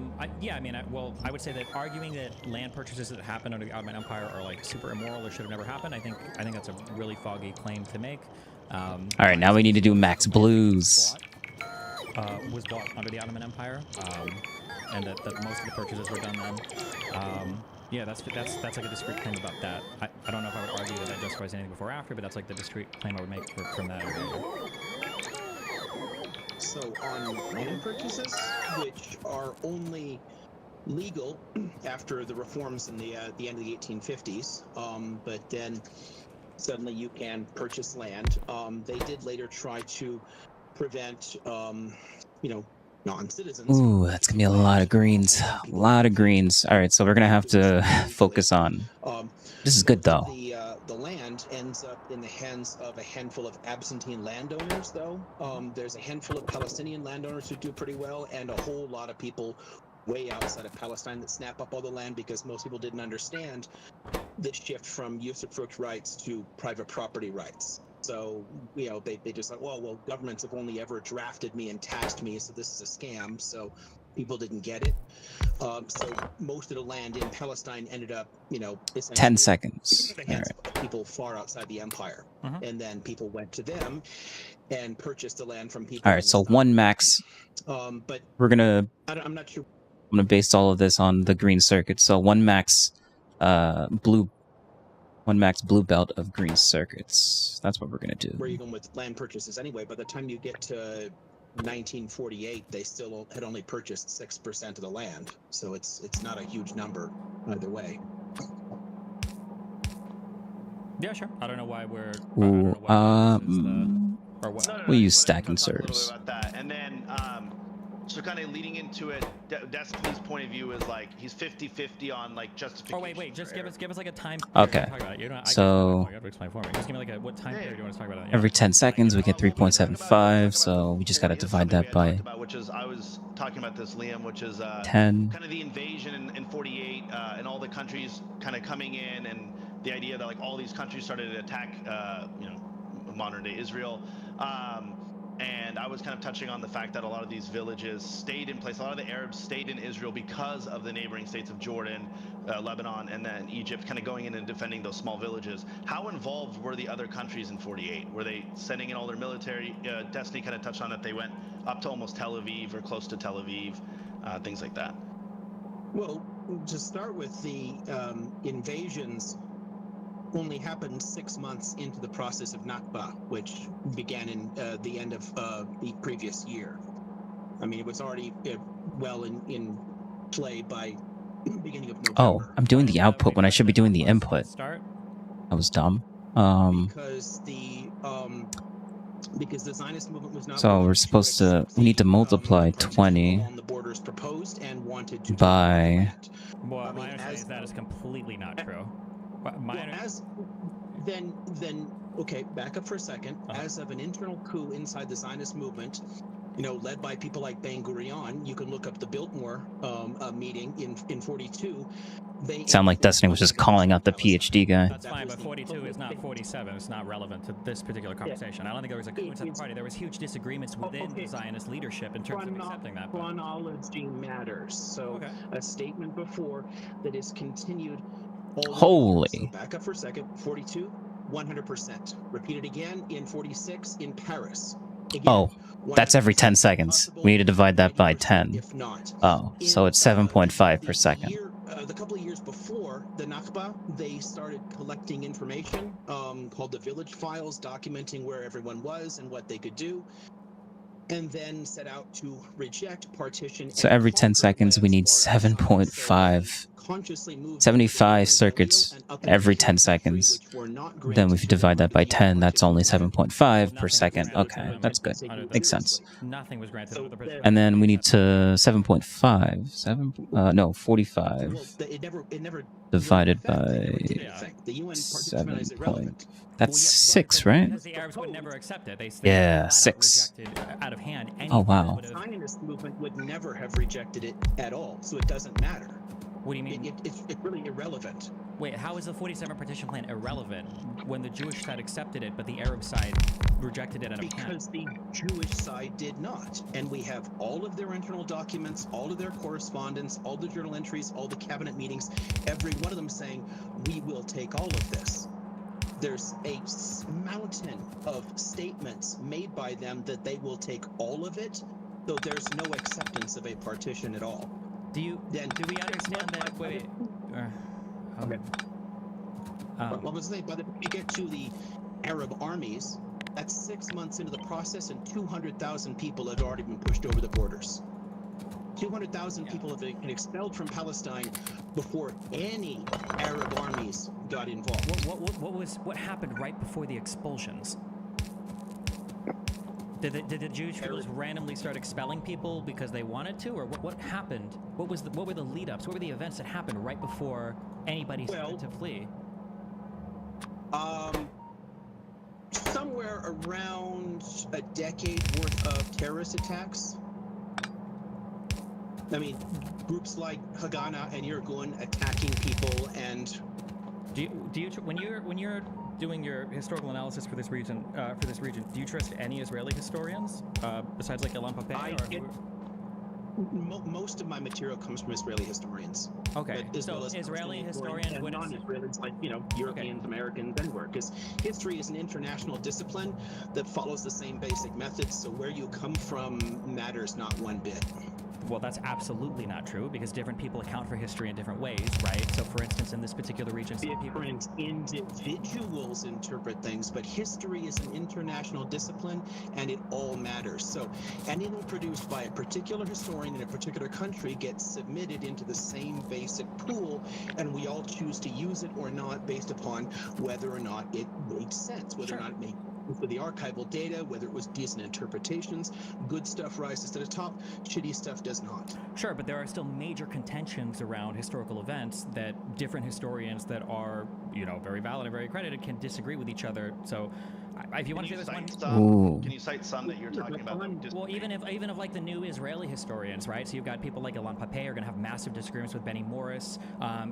Speaker 4: would say that arguing that land purchases that happened under the Ottoman Empire are like super immoral or should have never happened, I think that's a really foggy claim to make.
Speaker 1: All right, now we need to do Max Blues.
Speaker 4: Was bought under the Ottoman Empire, and that most of the purchases were done then. That's like a discrete claim about that. I don't know if I would argue that justifies anything before or after, but that's like the discrete claim I would make from that.
Speaker 3: So on land purchases, which are only legal after the reforms in the end of the 1850s, but then suddenly you can purchase land. They did later try to prevent, non-citizens.
Speaker 1: Ooh, that's gonna be a lot of greens. A lot of greens. All right, so we're gonna have to focus on. This is good though.
Speaker 3: The land ends up in the hands of a handful of absentee landowners, though. There's a handful of Palestinian landowners who do pretty well, and a whole lot of people way outside of Palestine that snap up all the land, because most people didn't understand the shift from usufruct rights to private property rights. So, they just like, well, governments have only ever drafted me and taxed me, so this is a scam. So people didn't get it. So most of the land in Palestine ended up,
Speaker 1: 10 seconds.
Speaker 3: In the hands of people far outside the empire. And then people went to them and purchased the land from people.
Speaker 1: All right, so one max.
Speaker 3: But
Speaker 1: we're gonna.
Speaker 3: I'm not sure.
Speaker 1: I'm gonna base all of this on the green circuit. So one max blue belt of green circuits. That's what we're gonna do.
Speaker 3: Where even with land purchases anyway, by the time you get to 1948, they still had only purchased 6% of the land, so it's not a huge number either way.
Speaker 4: Yeah, sure. I don't know why we're.
Speaker 1: We use stacking servers.
Speaker 5: About that. And then, so kind of leading into it, Destiny's point of view is like he's 50-50 on like justification.
Speaker 4: Oh wait, just give us like a time.
Speaker 1: Okay.
Speaker 4: You have to explain for me. Just give me like what time period do you want to talk about it?
Speaker 1: Every 10 seconds we get 3.75, so we just got to divide that by.
Speaker 5: Which is, I was talking about this, Liam, which is
Speaker 1: 10.
Speaker 5: Kind of the invasion in 48 and all the countries kind of coming in, and the idea that like all these countries started to attack, modern day Israel. And I was kind of touching on the fact that a lot of these villages stayed in place. A lot of the Arabs stayed in Israel because of the neighboring states of Jordan, Lebanon, and then Egypt kind of going in and defending those small villages. How involved were the other countries in 48? Were they sending in all their military? Destiny kind of touched on it. They went up to almost Tel Aviv or close to Tel Aviv, things like that.
Speaker 3: Well, to start with, the invasions only happened 6 months into the process of Nakba, which began in the end of the previous year. I mean, it was already well in play by beginning of
Speaker 1: Oh,
Speaker 3: November.
Speaker 1: I'm doing the output when I should be doing the input.
Speaker 4: Start.
Speaker 1: That was dumb.
Speaker 3: Because the Zionist movement was not
Speaker 1: So
Speaker 3: willing
Speaker 1: we're supposed to,
Speaker 3: accept
Speaker 1: we need to
Speaker 3: the,
Speaker 1: multiply
Speaker 3: partition
Speaker 1: 20
Speaker 3: along the borders proposed and wanted to
Speaker 1: by...
Speaker 4: Well,
Speaker 3: I mean,
Speaker 4: my understanding is that is completely not true.
Speaker 3: Okay, back up for a second. As of an internal coup inside the Zionist movement, led by people like Ben Gurion, you can look up the Biltmore meeting in 42. They
Speaker 1: Sound like Destiny was just calling out the PhD guy.
Speaker 4: That's fine, but 42 is not 47. It's not relevant to this particular conversation. I don't think there was a coup inside the party. There was huge disagreements within the Zionist leadership in terms of accepting that.
Speaker 3: Chronology matters. So a statement before that is continued.
Speaker 1: Holy.
Speaker 3: So back up for a second. 42, 100%. Repeat it again in 46 in Paris. Again,
Speaker 1: Oh, that's every 10 seconds. We need to divide that by 10.
Speaker 3: If not.
Speaker 1: Oh, so it's 7.5 per second.
Speaker 3: The couple of years before the Nakba, they started collecting information called the Village Files, documenting where everyone was and what they could do, and then set out to reject partition.
Speaker 1: So every 10 seconds, we need 7.5. 75 circuits every 10 seconds. Then if you divide that by 10, that's only 7.5 per second. Okay, that's good. Makes sense.
Speaker 4: Nothing was granted.
Speaker 1: And then we need to 7.5. 45 divided by 7 point. That's 6, right?
Speaker 4: Because the Arabs would never accept it. They
Speaker 1: Yeah, 6.
Speaker 4: Out of hand.
Speaker 1: Oh, wow.
Speaker 3: The Zionist movement would never have rejected it at all, so it doesn't matter.
Speaker 4: What do you mean?
Speaker 3: It's really irrelevant.
Speaker 4: Wait, how is the 47 partition plan irrelevant when the Jewish side accepted it, but the Arab side rejected it out of hand?
Speaker 3: Because the Jewish side did not. And we have all of their internal documents, all of their correspondence, all the journal entries, all the cabinet meetings, every one of them saying, we will take all of this. There's a mountain of statements made by them that they will take all of it, though there's no acceptance of a partition at all.
Speaker 4: Do we understand that? Wait.
Speaker 3: Okay. What was the thing? By the time you get to the Arab armies, that's 6 months into the process, and 200,000 people have already been pushed over the borders. 200,000 people have been expelled from Palestine before any Arab armies got involved.
Speaker 4: What happened right before the expulsions? Did the Jewish people just randomly start expelling people because they wanted to, or what happened? What were the lead-ups? What were the events that happened right before anybody started to flee?
Speaker 3: Somewhere around a decade worth of terrorist attacks. I mean, groups like Haganah and Irgun attacking people, and
Speaker 4: when you're doing your historical analysis for this region, do you trust any Israeli historians besides like Ilan Pappé?
Speaker 3: Most of my material comes from Israeli historians.
Speaker 4: Okay, so Israeli historians
Speaker 3: and non-Israelis, like Europeans, Americans, anywhere, because history is an international discipline that follows the same basic methods. So where you come from matters not one bit.
Speaker 4: Well, that's absolutely not true, because different people account for history in different ways, right? So, for instance, in this particular region,
Speaker 3: different individuals interpret things, but history is an international discipline, and it all matters. So anything produced by a particular historian in a particular country gets submitted into the same basic pool, and we all choose to use it or not based upon whether or not it made sense, whether or not it made for the archival data, whether it was decent interpretations. Good stuff rises to the top, shitty stuff does not.
Speaker 4: Sure, but there are still major contentions around historical events that different historians that are, very valid and very accredited can disagree with each other. So if you want to say this one,
Speaker 5: can you cite some that you're talking about?
Speaker 4: Well, even if like the new Israeli historians, right? So you've got people like Ilan Pappé are going to have massive disagreements with Benny Morris.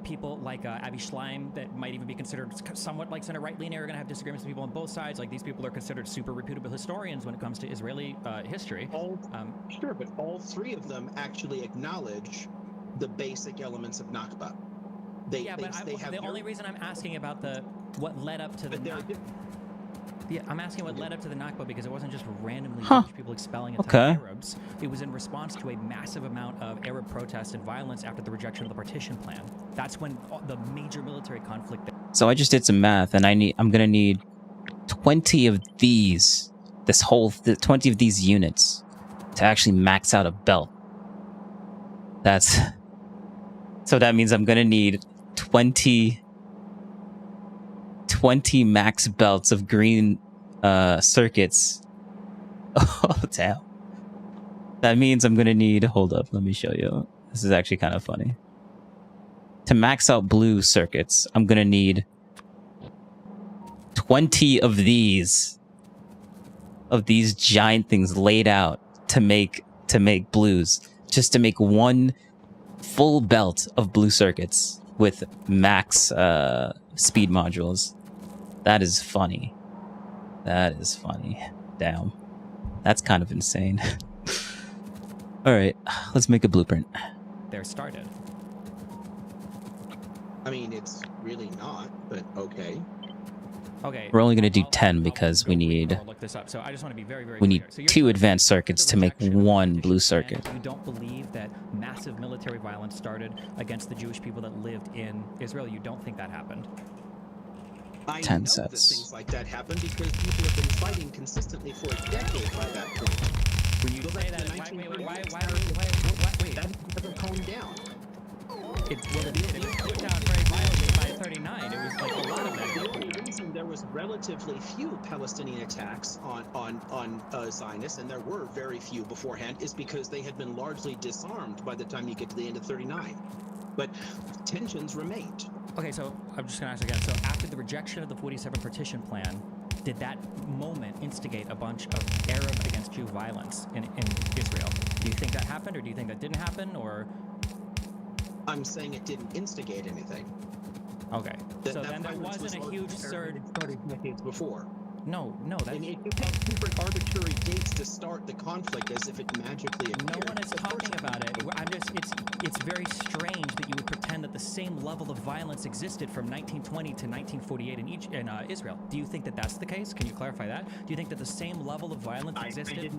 Speaker 4: People like Avi Schleim that might even be considered somewhat like center right leaning are going to have disagreements with people on both sides. Like these people are considered super reputable historians when it comes to Israeli history.
Speaker 3: Sure, but all three of them actually acknowledge the basic elements of Nakba.
Speaker 4: The only reason I'm asking about what led up to the Nakba. Yeah, I'm asking what led up to the Nakba because it wasn't just randomly Jewish people expelling entire Arabs. It was in response to a massive amount of Arab protests and violence after the rejection of the partition plan. That's when the major military conflict.
Speaker 1: So I just did some math, and I'm gonna need 20 of these. 20 of these units to actually max out a belt. So that means I'm gonna need 20 max belts of green circuits. Oh damn. That means I'm gonna need, hold up, let me show you. This is actually kind of funny. To max out blue circuits, I'm gonna need 20 of these giant things laid out to make blues, just to make one full belt of blue circuits with max speed modules. That is funny. That is funny. Damn. That's kind of insane. All right, let's make a blueprint.
Speaker 4: There started.
Speaker 3: I mean, it's really not, but okay.
Speaker 4: Okay.
Speaker 1: We're only going to do 10 because we need
Speaker 4: Look this up. So I just want to be very, very
Speaker 1: we need
Speaker 4: clear. So you're
Speaker 1: 2
Speaker 4: saying
Speaker 1: advanced circuits to make
Speaker 4: rejection of
Speaker 1: one
Speaker 4: the
Speaker 1: blue
Speaker 4: partition plan,
Speaker 1: circuit.
Speaker 4: You don't believe that massive military violence started against the Jewish people that lived in Israel? You don't think that happened?
Speaker 3: I
Speaker 1: 10
Speaker 3: know that
Speaker 1: sets.
Speaker 3: things like that happen because people have been fighting consistently for a decade by that point.
Speaker 4: When you
Speaker 3: Go
Speaker 4: say
Speaker 3: back to
Speaker 4: that,
Speaker 3: the
Speaker 4: why
Speaker 3: 1930s,
Speaker 4: wait.
Speaker 3: that never toned down.
Speaker 4: It put down very violently by 39. It was like a lot of that.
Speaker 3: The only reason there was relatively few Palestinian attacks on Zionists, and there were very few beforehand, is because they had been largely disarmed by the time you get to the end of 39. But tensions remained.
Speaker 4: Okay, so I'm just going to ask again. So after the rejection of the 47 partition plan, did that moment instigate a bunch of Arab against Jew violence in Israel? Do you think that happened, or do you think that didn't happen, or?
Speaker 3: I'm saying it didn't instigate anything.
Speaker 4: Okay, so
Speaker 3: That
Speaker 4: then there
Speaker 3: violence
Speaker 4: wasn't a
Speaker 3: was
Speaker 4: huge
Speaker 3: already
Speaker 4: surge.
Speaker 3: started decades before.
Speaker 4: No, that's...
Speaker 3: And if you pick different arbitrary dates to start the conflict as if it magically appeared.
Speaker 4: No one is talking about it. I'm just, it's very strange that you would pretend that the same level of violence existed from 1920 to 1948 in Israel. Do you think that that's the case? Can you clarify that? Do you think that the same level of violence existed?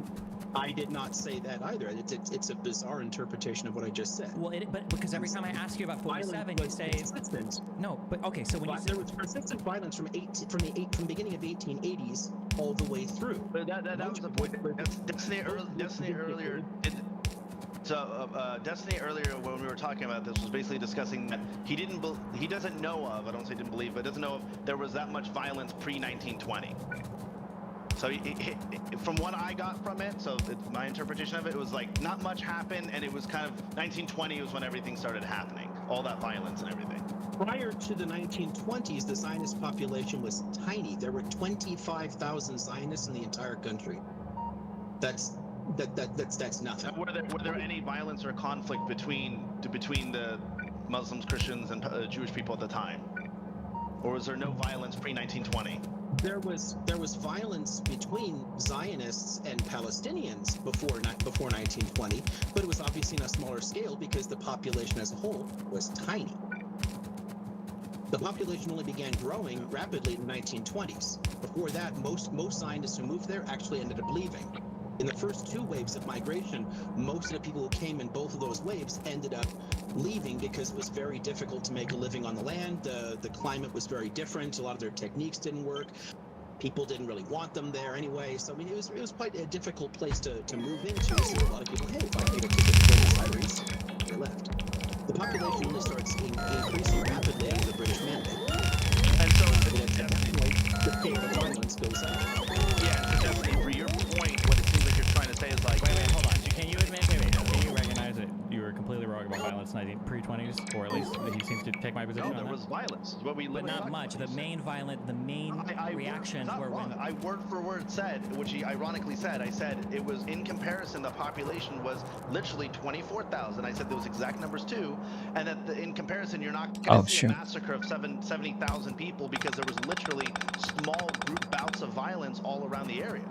Speaker 3: I did not say that either. It's a bizarre interpretation of what I just said.
Speaker 4: Well, but because every time I ask you about 47, you say
Speaker 3: persistent.
Speaker 4: No. But okay, so when you say
Speaker 3: there was persistent violence from the beginning of 1880s all the way through.
Speaker 5: But that was the point. Destiny earlier. Destiny earlier, when we were talking about this, was basically discussing that he doesn't know of. I don't say didn't believe, but doesn't know if there was that much violence pre-1920. So from what I got from it, so my interpretation of it, was like not much happened, and it was kind of 1920 was when everything started happening, all that violence and everything.
Speaker 3: Prior to the 1920s, the Zionist population was tiny. There were 25,000 Zionists in the entire country. That's nothing.
Speaker 5: Were there any violence or conflict between the Muslims, Christians, and Jewish people at the time, or was there no violence pre-1920?
Speaker 3: There was violence between Zionists and Palestinians before 1920, but it was obviously on a smaller scale because the population as a whole was tiny. The population only began growing rapidly in the 1920s. Before that, most Zionists who moved there actually ended up leaving. In the first 2 waves of migration, most of the people who came in both of those waves ended up leaving because it was very difficult to make a living on the land. The climate was very different. A lot of their techniques didn't work. People didn't really want them there anyway. So I mean, it was quite a difficult place to move into. So a lot of people, hey, if I paid a ticket to Buenos Aires, they left. The population really starts increasing rapidly under the British mandate.
Speaker 5: And so
Speaker 3: at that point, the scale of violence goes up.
Speaker 5: Yeah, so definitely for your point, what it seems like you're trying to say is like,
Speaker 4: wait, hold on. Can you admit? Can you recognize that you were completely wrong about violence in pre-20s, or at least that he seems to take my position
Speaker 5: no,
Speaker 4: on
Speaker 5: there
Speaker 4: that?
Speaker 5: was violence. What we
Speaker 4: But not much. The main reactions were when
Speaker 5: I word for word said, which he ironically said, I said it was in comparison, the population was literally 24,000. I said those exact numbers too, and that in comparison, you're not going to see a massacre of 70,000 people because there was literally small group bouts of violence all around the area.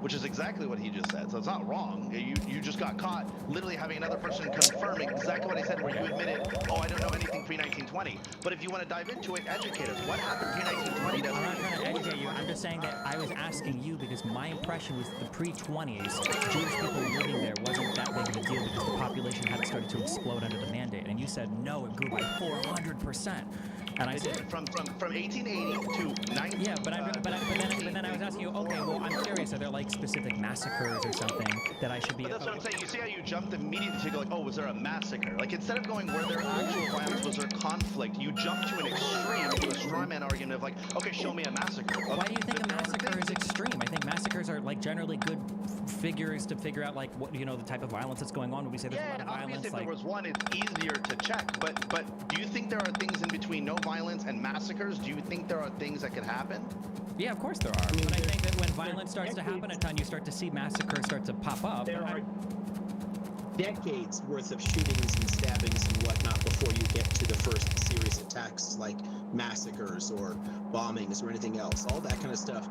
Speaker 5: Which is exactly what he just said, so it's not wrong. You just got caught literally having another person confirming exactly what I said, where you admitted, oh, I don't know anything pre-1920. But if you want to dive into it, educate us. What happened pre-1920?
Speaker 4: I'm not trying to educate you. I'm just saying that I was asking you because my impression was the pre-20s, Jewish people living there wasn't that big of a deal because the population hadn't started to explode under the mandate. And you said, no, it grew by 400%. And I said,
Speaker 5: from 1880 to 19...
Speaker 4: Yeah, but then I was asking you, okay, well, I'm curious. curious, are there like specific massacres or something that I should be?
Speaker 5: But that's what I'm saying. You see how you jumped immediately to go like, oh, was there a massacre? Like instead of going where there actual violence, was there conflict? You jump to an extreme into a straw man argument of like, okay, show me a massacre.
Speaker 4: Why do you think a massacre is extreme? I think massacres are like generally good figures to figure out like what the type of violence that's going on. When we say there's a lot of violence,
Speaker 5: obviously, if
Speaker 4: like,
Speaker 5: there was one, it's easier to check. But do you think there are things in between no violence and massacres? Do you think there are things that could happen?
Speaker 4: yeah, of course there are. But I think that when violence starts to happen, a ton, you start to see massacres start to pop up.
Speaker 3: There are decades worth of shootings and stabbings and whatnot before you get to the first serious attacks like massacres or bombings or anything else. All that kind of stuff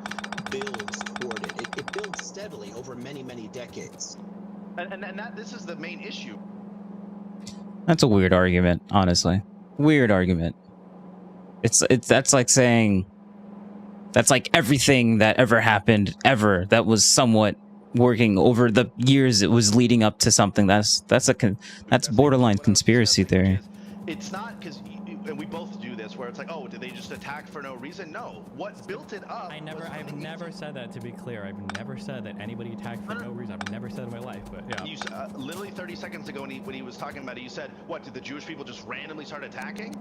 Speaker 3: builds toward it. It builds steadily over many, many decades.
Speaker 5: And this is the main issue.
Speaker 1: That's a weird argument, honestly. Weird argument. That's like saying that's like everything that ever happened ever that was somewhat working over the years it was leading up to something. That's borderline conspiracy theory.
Speaker 5: It's not because, and we both do this, where it's like, oh, did they just attack for no reason? No. What built it up?
Speaker 4: I've never said that. To be clear, I've never said that anybody attacked for no reason. I've never said it in my life. But yeah.
Speaker 5: You literally 30 seconds ago when he was talking about it, you said, what? Did the Jewish people just randomly start attacking?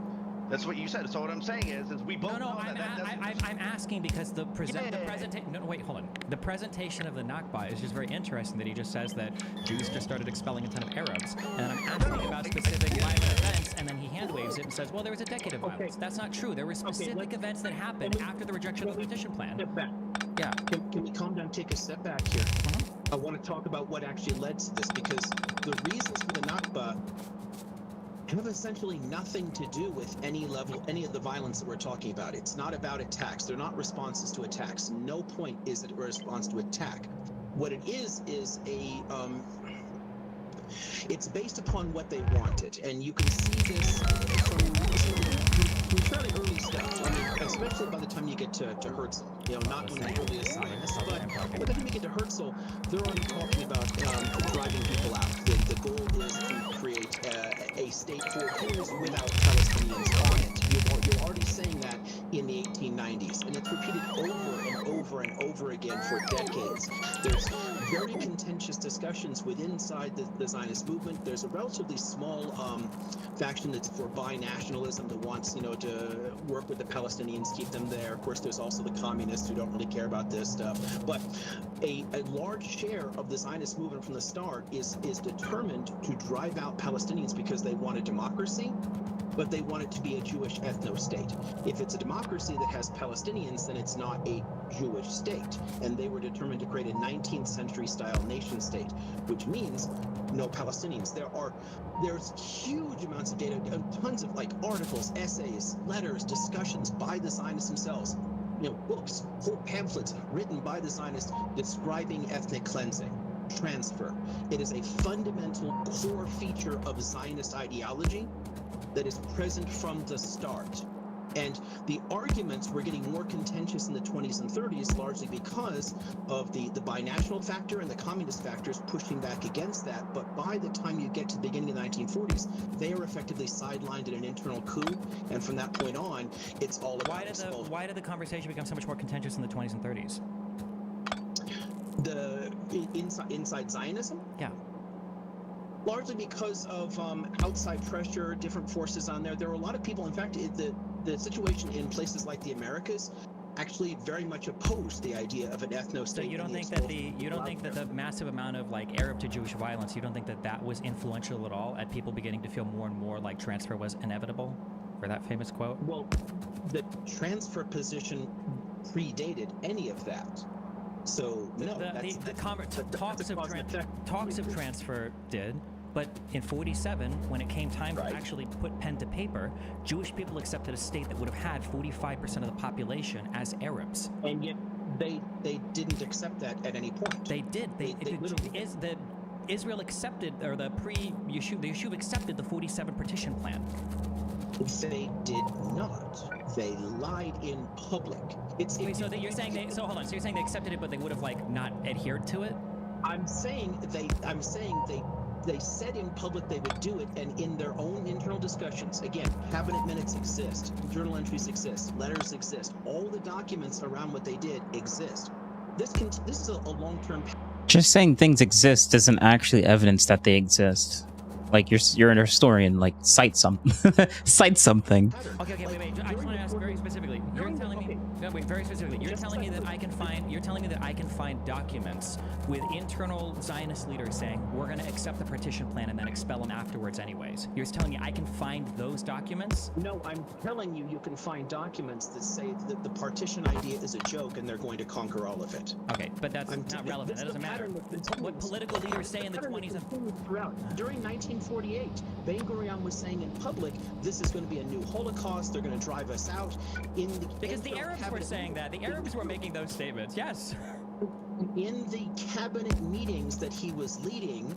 Speaker 5: That's what you said. So what I'm saying is we both know
Speaker 4: I'm asking because the presentation. No, wait, hold on. The presentation of the Nakba is just very interesting. That he just says that Jews just started expelling a ton of Arabs, and then I'm asking about specific violent events, and then he hand waves it and says, "Well, there was a decade of violence." That's not true. There were specific events that happened after the rejection of the petition plan.
Speaker 3: Step back.
Speaker 4: Yeah.
Speaker 3: Can we calm down? Take a step back here. I want to talk about what actually led to this because the reasons for the Nakba have essentially nothing to do with any of the violence that we're talking about. It's not about attacks. They're not responses to attacks. No point is it a response to attack. What it is it's based upon what they wanted, and you can see this from fairly early stuff. I mean, especially by the time you get to Herzl. Not one of the earliest scientists, but by the time you get to Herzl, they're already talking about driving people out. The goal is to create a state for Jews without Palestinians on it. You're already saying that in the 1890s, and it's repeated over and over and over again for decades. There's very contentious discussions inside the Zionist movement. There's a relatively small faction that's for binationalism that wants, to work with the Palestinians, keep them there. Of course, there's also the communists who don't really care about this stuff. But a large share of the Zionist movement from the start is determined to drive out Palestinians because they want a democracy, but they want it to be a Jewish ethno-state. If it's a democracy that has Palestinians, then it's not a Jewish state. And they were determined to create a 19th century style nation state, which means no Palestinians. There's huge amounts of data, tons of articles, essays, letters, discussions by the Zionists themselves. Books, whole pamphlets written by the Zionists describing ethnic cleansing, transfer. It is a fundamental core feature of Zionist ideology that is present from the start. And the arguments were getting more contentious in the 20s and 30s, largely because of the binational factor and the communist factors pushing back against that. But by the time you get to the beginning of the 1940s, they are effectively sidelined in an internal coup. And from that point on, it's all about
Speaker 4: why did the conversation become so much more contentious in the 20s and 30s?
Speaker 3: Inside Zionism?
Speaker 4: Yeah.
Speaker 3: Largely because of outside pressure, different forces on there. There were a lot of people, in fact, the situation in places like the Americas actually very much opposed the idea of an ethno-state.
Speaker 4: So you don't think that the massive amount of Arab to Jewish violence, you don't think that was influential at all at people beginning to feel more and more like transfer was inevitable? For that famous quote?
Speaker 3: Well, the transfer position predated any of that. So no,
Speaker 4: talks of transfer did, but in 47, when it came time to actually put pen to paper, Jewish people accepted a state that would have had 45% of the population as Arabs.
Speaker 3: And yet they didn't accept that at any point.
Speaker 4: They did. Israel accepted, or the Yishuv accepted the 47 partition plan.
Speaker 3: They did not. They lied in public.
Speaker 4: You're saying they accepted it, but they would have not adhered to it?
Speaker 3: I'm saying they said in public they would do it, and in their own internal discussions, again, cabinet minutes exist, journal entries exist, letters exist, all the documents around what they did exist. this is a long-term.
Speaker 1: Just saying things exist isn't actually evidence that they exist. Like you're an historian. Like cite something. Cite something.
Speaker 4: Okay, wait. I just want to ask very specifically. You're telling me. No, wait, very specifically. You're telling me that I can find. You're telling me that I can find documents with internal Zionist leaders saying we're going to accept the partition plan and then expel them afterwards, anyways. You're telling me I can find those documents?
Speaker 3: No, I'm telling you, you can find documents that say that the partition idea is a joke and they're going to conquer all of it.
Speaker 4: Okay, but that's not relevant. That doesn't matter. What political leaders say in the 20s and
Speaker 3: throughout. During 1948, Ben-Gurion was saying in public, this is going to be a new Holocaust. They're going to drive us out.
Speaker 4: Because the Arabs were saying that. The Arabs were making those statements. Yes.
Speaker 3: In the cabinet meetings that he was leading,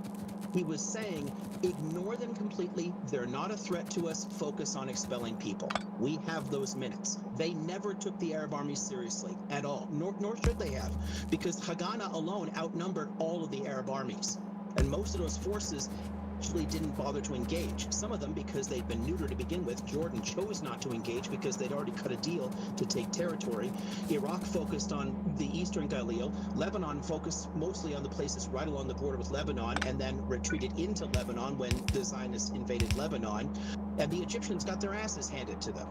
Speaker 3: he was saying, ignore them completely. They're not a threat to us. Focus on expelling people. We have those minutes. They never took the Arab armies seriously at all, nor should they have, because Haganah alone outnumbered all of the Arab armies. And most of those forces actually didn't bother to engage. Some of them because they'd been neutered to begin with. Jordan chose not to engage because they'd already cut a deal to take territory. Iraq focused on the eastern Galil. Lebanon focused mostly on the places right along the border with Lebanon and then retreated into Lebanon when the Zionists invaded Lebanon. And the Egyptians got their asses handed to them.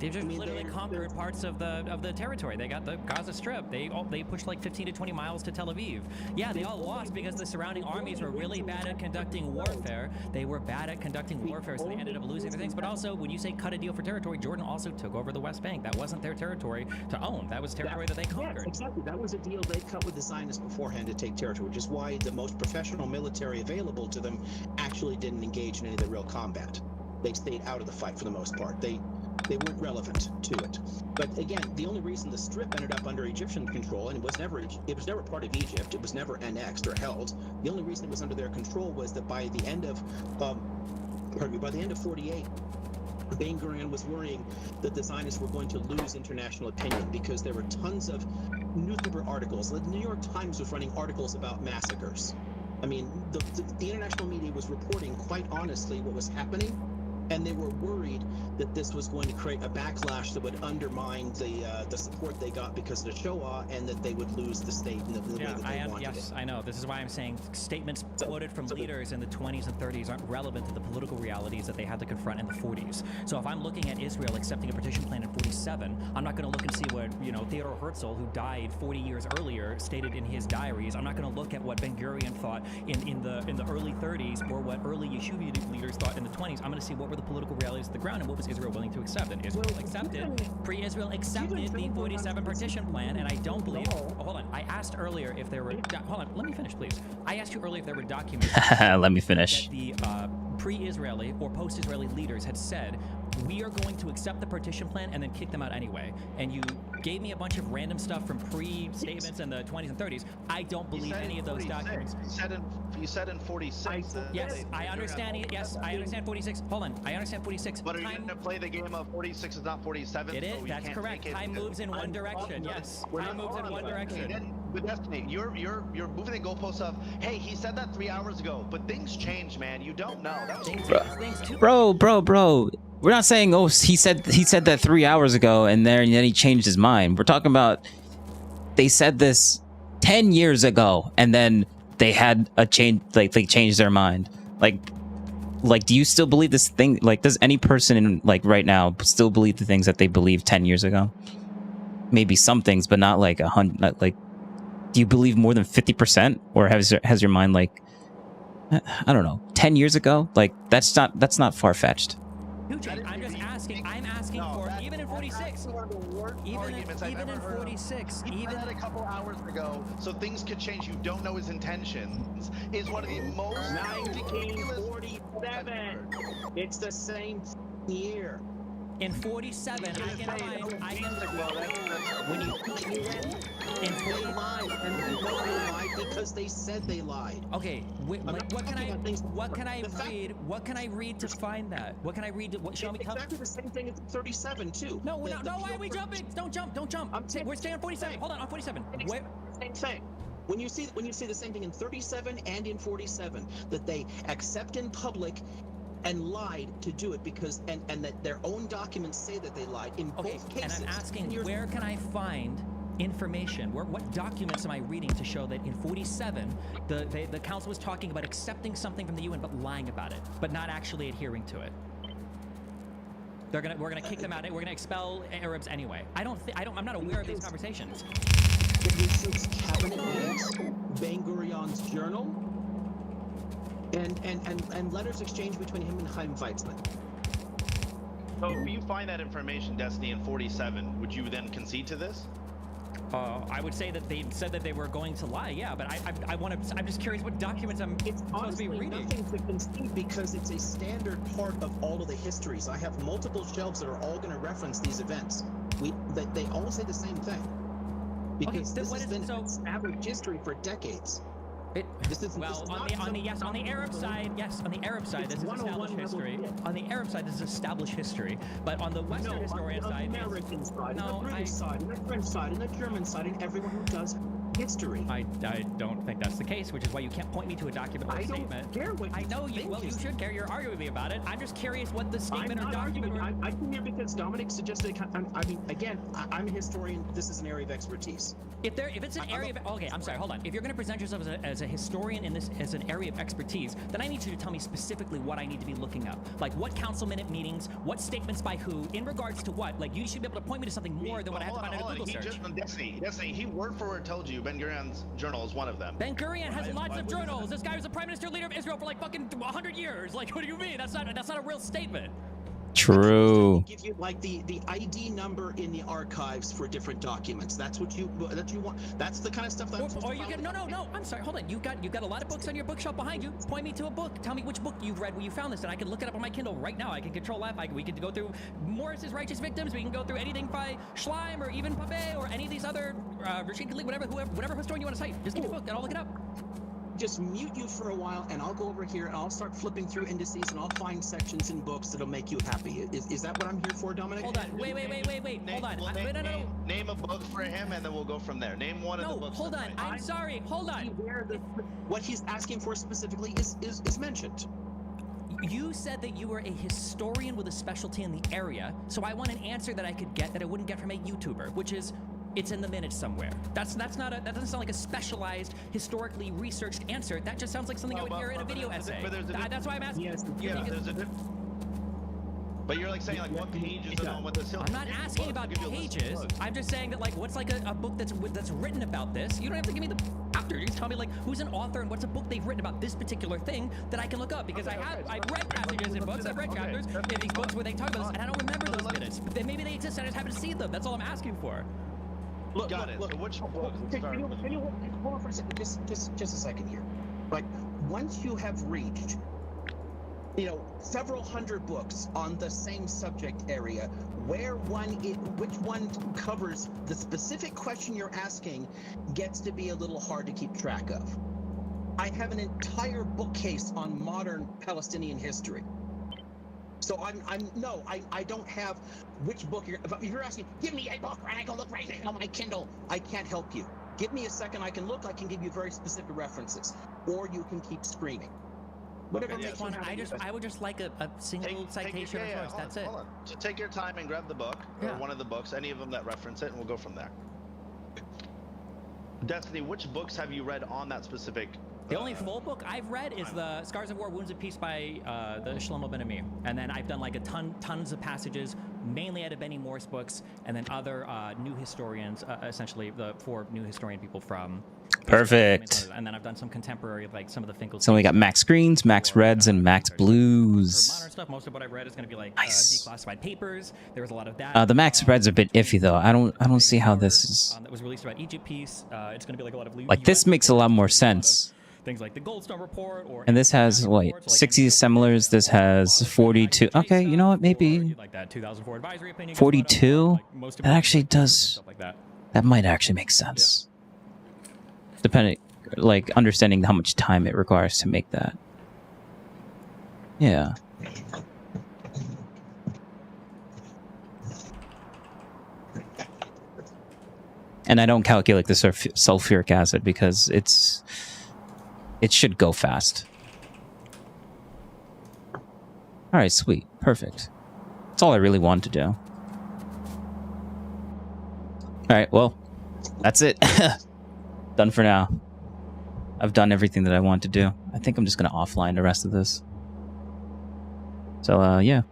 Speaker 4: They just literally conquered parts of the territory. They got the Gaza Strip. They pushed like 15 to 20 miles to Tel Aviv. Yeah, they all lost because the surrounding armies were really bad at conducting warfare. They were bad at conducting warfare, so they ended up losing their things. But also, when you say cut a deal for territory, Jordan also took over the West Bank. That wasn't their territory to own. That was territory that they conquered.
Speaker 3: Yes, exactly. That was a deal they cut with the Zionists beforehand to take territory, which is why the most professional military available to them actually didn't engage in any of the real combat. They stayed out of the fight for the most part. They weren't relevant to it. But again, the only reason the Strip ended up under Egyptian control, and it was never part of Egypt, it was never annexed or held. The only reason it was under their control was that by the end of 48, Ben-Gurion was worrying that the Zionists were going to lose international opinion because there were tons of newspaper articles. The New York Times was running articles about massacres. I mean, the international media was reporting quite honestly what was happening, and they were worried that this was going to create a backlash that would undermine the support they got because of the Shoah, and that they would lose the state in the way that they wanted it.
Speaker 4: Yes, I know. This is why I'm saying statements quoted from leaders in the 20s and 30s aren't relevant to the political realities that they had to confront in the 40s. So if I'm looking at Israel accepting a partition plan in 47, I'm not going to look and see what Theodore Herzl, who died 40 years earlier, stated in his diaries. I'm not going to look at what Ben-Gurion thought in the early 30s or what early Yeshuvi leaders thought in the 20s. I'm going to see what were the political realities of the ground and what was Israel willing to accept. And Israel pre-Israel accepted the 47 partition plan, and I don't believe. Oh, hold on. I asked earlier if there were. Hold on. Let me finish, please. I asked you earlier if there were documents.
Speaker 1: Let me finish.
Speaker 4: That the pre-Israeli or post-Israeli leaders had said, we are going to accept the partition plan and then kick them out anyway. And you gave me a bunch of random stuff from pre-statements in the 20s and 30s. I don't believe any of those documents.
Speaker 5: You said in 46.
Speaker 4: Yes, I understand. Yes, I understand 46. Hold on. I understand 46.
Speaker 5: But are you going to play the game of 46 is not 47?
Speaker 4: It is. So that's correct. Time moves in one direction. Yes. Time moves in one direction.
Speaker 5: With Destiny, you're moving the goalposts of, hey, he said that 3 hours ago, but things change, man. You don't know. That was
Speaker 1: Bro. We're not saying, oh, he said that 3 hours ago and then he changed his mind. We're talking about they said this 10 years ago and then they had a change, like they changed their mind. Like, do you still believe this thing? Like, does any person in right now still believe the things that they believed 10 years ago? Maybe some things, but not like 100. Like, do you believe more than 50%, or has your mind I don't know, 10 years ago? Like, that's not far fetched.
Speaker 4: I'm just asking. I'm asking for even in 46. Even in 46.
Speaker 5: Even a couple hours ago, so things could change. You don't know his intentions. Is one of the most
Speaker 3: 1947. It's the same year.
Speaker 4: In 47, I can when you in 49
Speaker 3: and we know they lied because they said they lied.
Speaker 4: Okay, what can I read to find that? What can I read to show me?
Speaker 3: Exactly the same thing as 37 too.
Speaker 4: No, why are we jumping? Don't jump. We're staying on 47. Hold on 47.
Speaker 3: Same thing. When you see the same thing in 37 and in 47, that they accept in public and lied to do it because and that their own documents say that they lied in both cases.
Speaker 4: And I'm asking, where can I find information? What documents am I reading to show that in 47, the council was talking about accepting something from the UN but lying about it, but not actually adhering to it? We're gonna kick them out. We're gonna expel Arabs anyway. I'm not aware of these conversations.
Speaker 3: The Yusuf's cabinet meetings, Ben Gurion's journal, and letters exchanged between him and Chaim Weizmann.
Speaker 5: So if you find that information, Destiny, in 47, would you then concede to this?
Speaker 4: I would say that they said that they were going to lie, yeah, but I'm just curious what documents I'm supposed to be reading.
Speaker 3: Nothing to concede because it's a standard part of all of the histories. I have multiple shelves that are all going to reference these events. They all say the same thing. Because this has been average history for decades.
Speaker 4: On the Arab side, yes, on the Arab side, this is established history. On the Arab side, this is established history. But on the Western historian side,
Speaker 3: on the American side, on the British side, on the French side, and the German side, and everyone who does history.
Speaker 4: I don't think that's the case, which is why you can't point me to a document or a statement.
Speaker 3: I don't care what you think.
Speaker 4: Well, you should care. You're arguing with me about it. I'm just curious what the statement or document.
Speaker 3: I came here because Dominic suggested. I'm a historian. This is an area of expertise.
Speaker 4: If it's an area of, okay, I'm sorry, hold on. If you're going to present yourself as a historian in this as an area of expertise, then I need you to tell me specifically what I need to be looking up. Like what council minute meetings, what statements by who, in regards to what. Like you should be able to point me to something more than what I have to find in a Google search.
Speaker 5: Destiny, he word for word told you Ben Gurion's journal is one of them.
Speaker 4: Ben Gurion has lots of journals. This guy was the prime minister leader of Israel for like fucking 100 years. Like, what do you mean? That's not a real statement.
Speaker 1: True.
Speaker 3: Give you like the ID number in the archives for different documents. That's what you want. That's the kind of stuff that I'm supposed to
Speaker 4: you get no. I'm sorry. Hold on. You got a lot of books on your bookshelf behind you. Point me to a book. Tell me which book you've read where you found this, and I can look it up on my Kindle right now. I can control F. We can go through Morris's Righteous Victims. We can go through anything by Schleim or even Papé or any of these other Rashid Khalid, whatever historian you want to cite. Just give me a book and I'll look it up.
Speaker 3: Just mute you for a while, and I'll go over here and I'll start flipping through indices, and I'll find sections in books that'll make you happy. Is that what I'm here for, Dominic?
Speaker 4: Hold on. Wait. Hold on.
Speaker 5: Name a book for him, and then we'll go from there. Name one of the books.
Speaker 4: Hold on. I'm sorry. Hold on.
Speaker 3: What he's asking for specifically is mentioned.
Speaker 4: You said that you were a historian with a specialty in the area, so I want an answer that I could get that I wouldn't get from a YouTuber, which is it's in the minutes somewhere. That doesn't sound like a specialized, historically researched answer. That just sounds like something I would hear in a video essay. That's why I'm asking.
Speaker 3: Yes,
Speaker 5: but you're like saying like what page is it on? What the
Speaker 4: I'm not asking about pages. I'm just saying that like what's like a book that's written about this. You don't have to give me the after. You just tell me like who's an author and what's a book they've written about this particular thing that I can look up because I've read passages in books. I've read chapters in these books where they talk about this, and I don't remember those minutes. But then maybe they exist. I just haven't seen them. That's all I'm asking for.
Speaker 3: Look,
Speaker 5: got it. So which book?
Speaker 3: Hold on for a second. Just a second here. Like once you have reached, several hundred books on the same subject area, which one covers the specific question you're asking gets to be a little hard to keep track of. I have an entire bookcase on modern Palestinian history. So I don't have which book you're asking. Give me a book, and I can look right now on my Kindle. I can't help you. Give me a second. I can look. I can give you very specific references, or you can keep screaming. Whatever makes you happy.
Speaker 4: I would just like a single citation or source. That's it.
Speaker 5: Hold on. So take your time and grab the book or one of the books, any of them that reference it, and we'll go from there. Destiny, which books have you read on that specific?
Speaker 4: The only full book I've read is the Scars of War, Wounds of Peace by the Shlomo Ben Ami. And then I've done like tons of passages, mainly out of Benny Morris books, and then other new historians, essentially the 4 new historian people from.
Speaker 1: Perfect.
Speaker 4: And then I've done some contemporary, like some of the Finkel.
Speaker 1: So we got Max Greens, Max Reds, and Max Blues.
Speaker 4: For modern stuff, most of what I've read is going to be like declassified papers. There was a lot of that.
Speaker 1: The Max Reds are a bit iffy though. I don't see how this is.
Speaker 4: That was released about Egypt piece. It's going to be like a lot of.
Speaker 1: Like this makes a lot more sense.
Speaker 4: Things like the Goldstone Report, or
Speaker 1: and this has what 60 assemblers. This has 42. Okay, you know what? Maybe
Speaker 4: like that 2004 advisory opinion.
Speaker 1: 42. That actually does. That might actually make sense. Depending, like understanding how much time it requires to make that. Yeah. And I don't calculate the sulfuric acid because it should go fast. All right, sweet, perfect. That's all I really wanted to do. All right, well, That's it. Done for now. I've done everything that I want to do. I think I'm just going to offline the rest of this. So, yeah.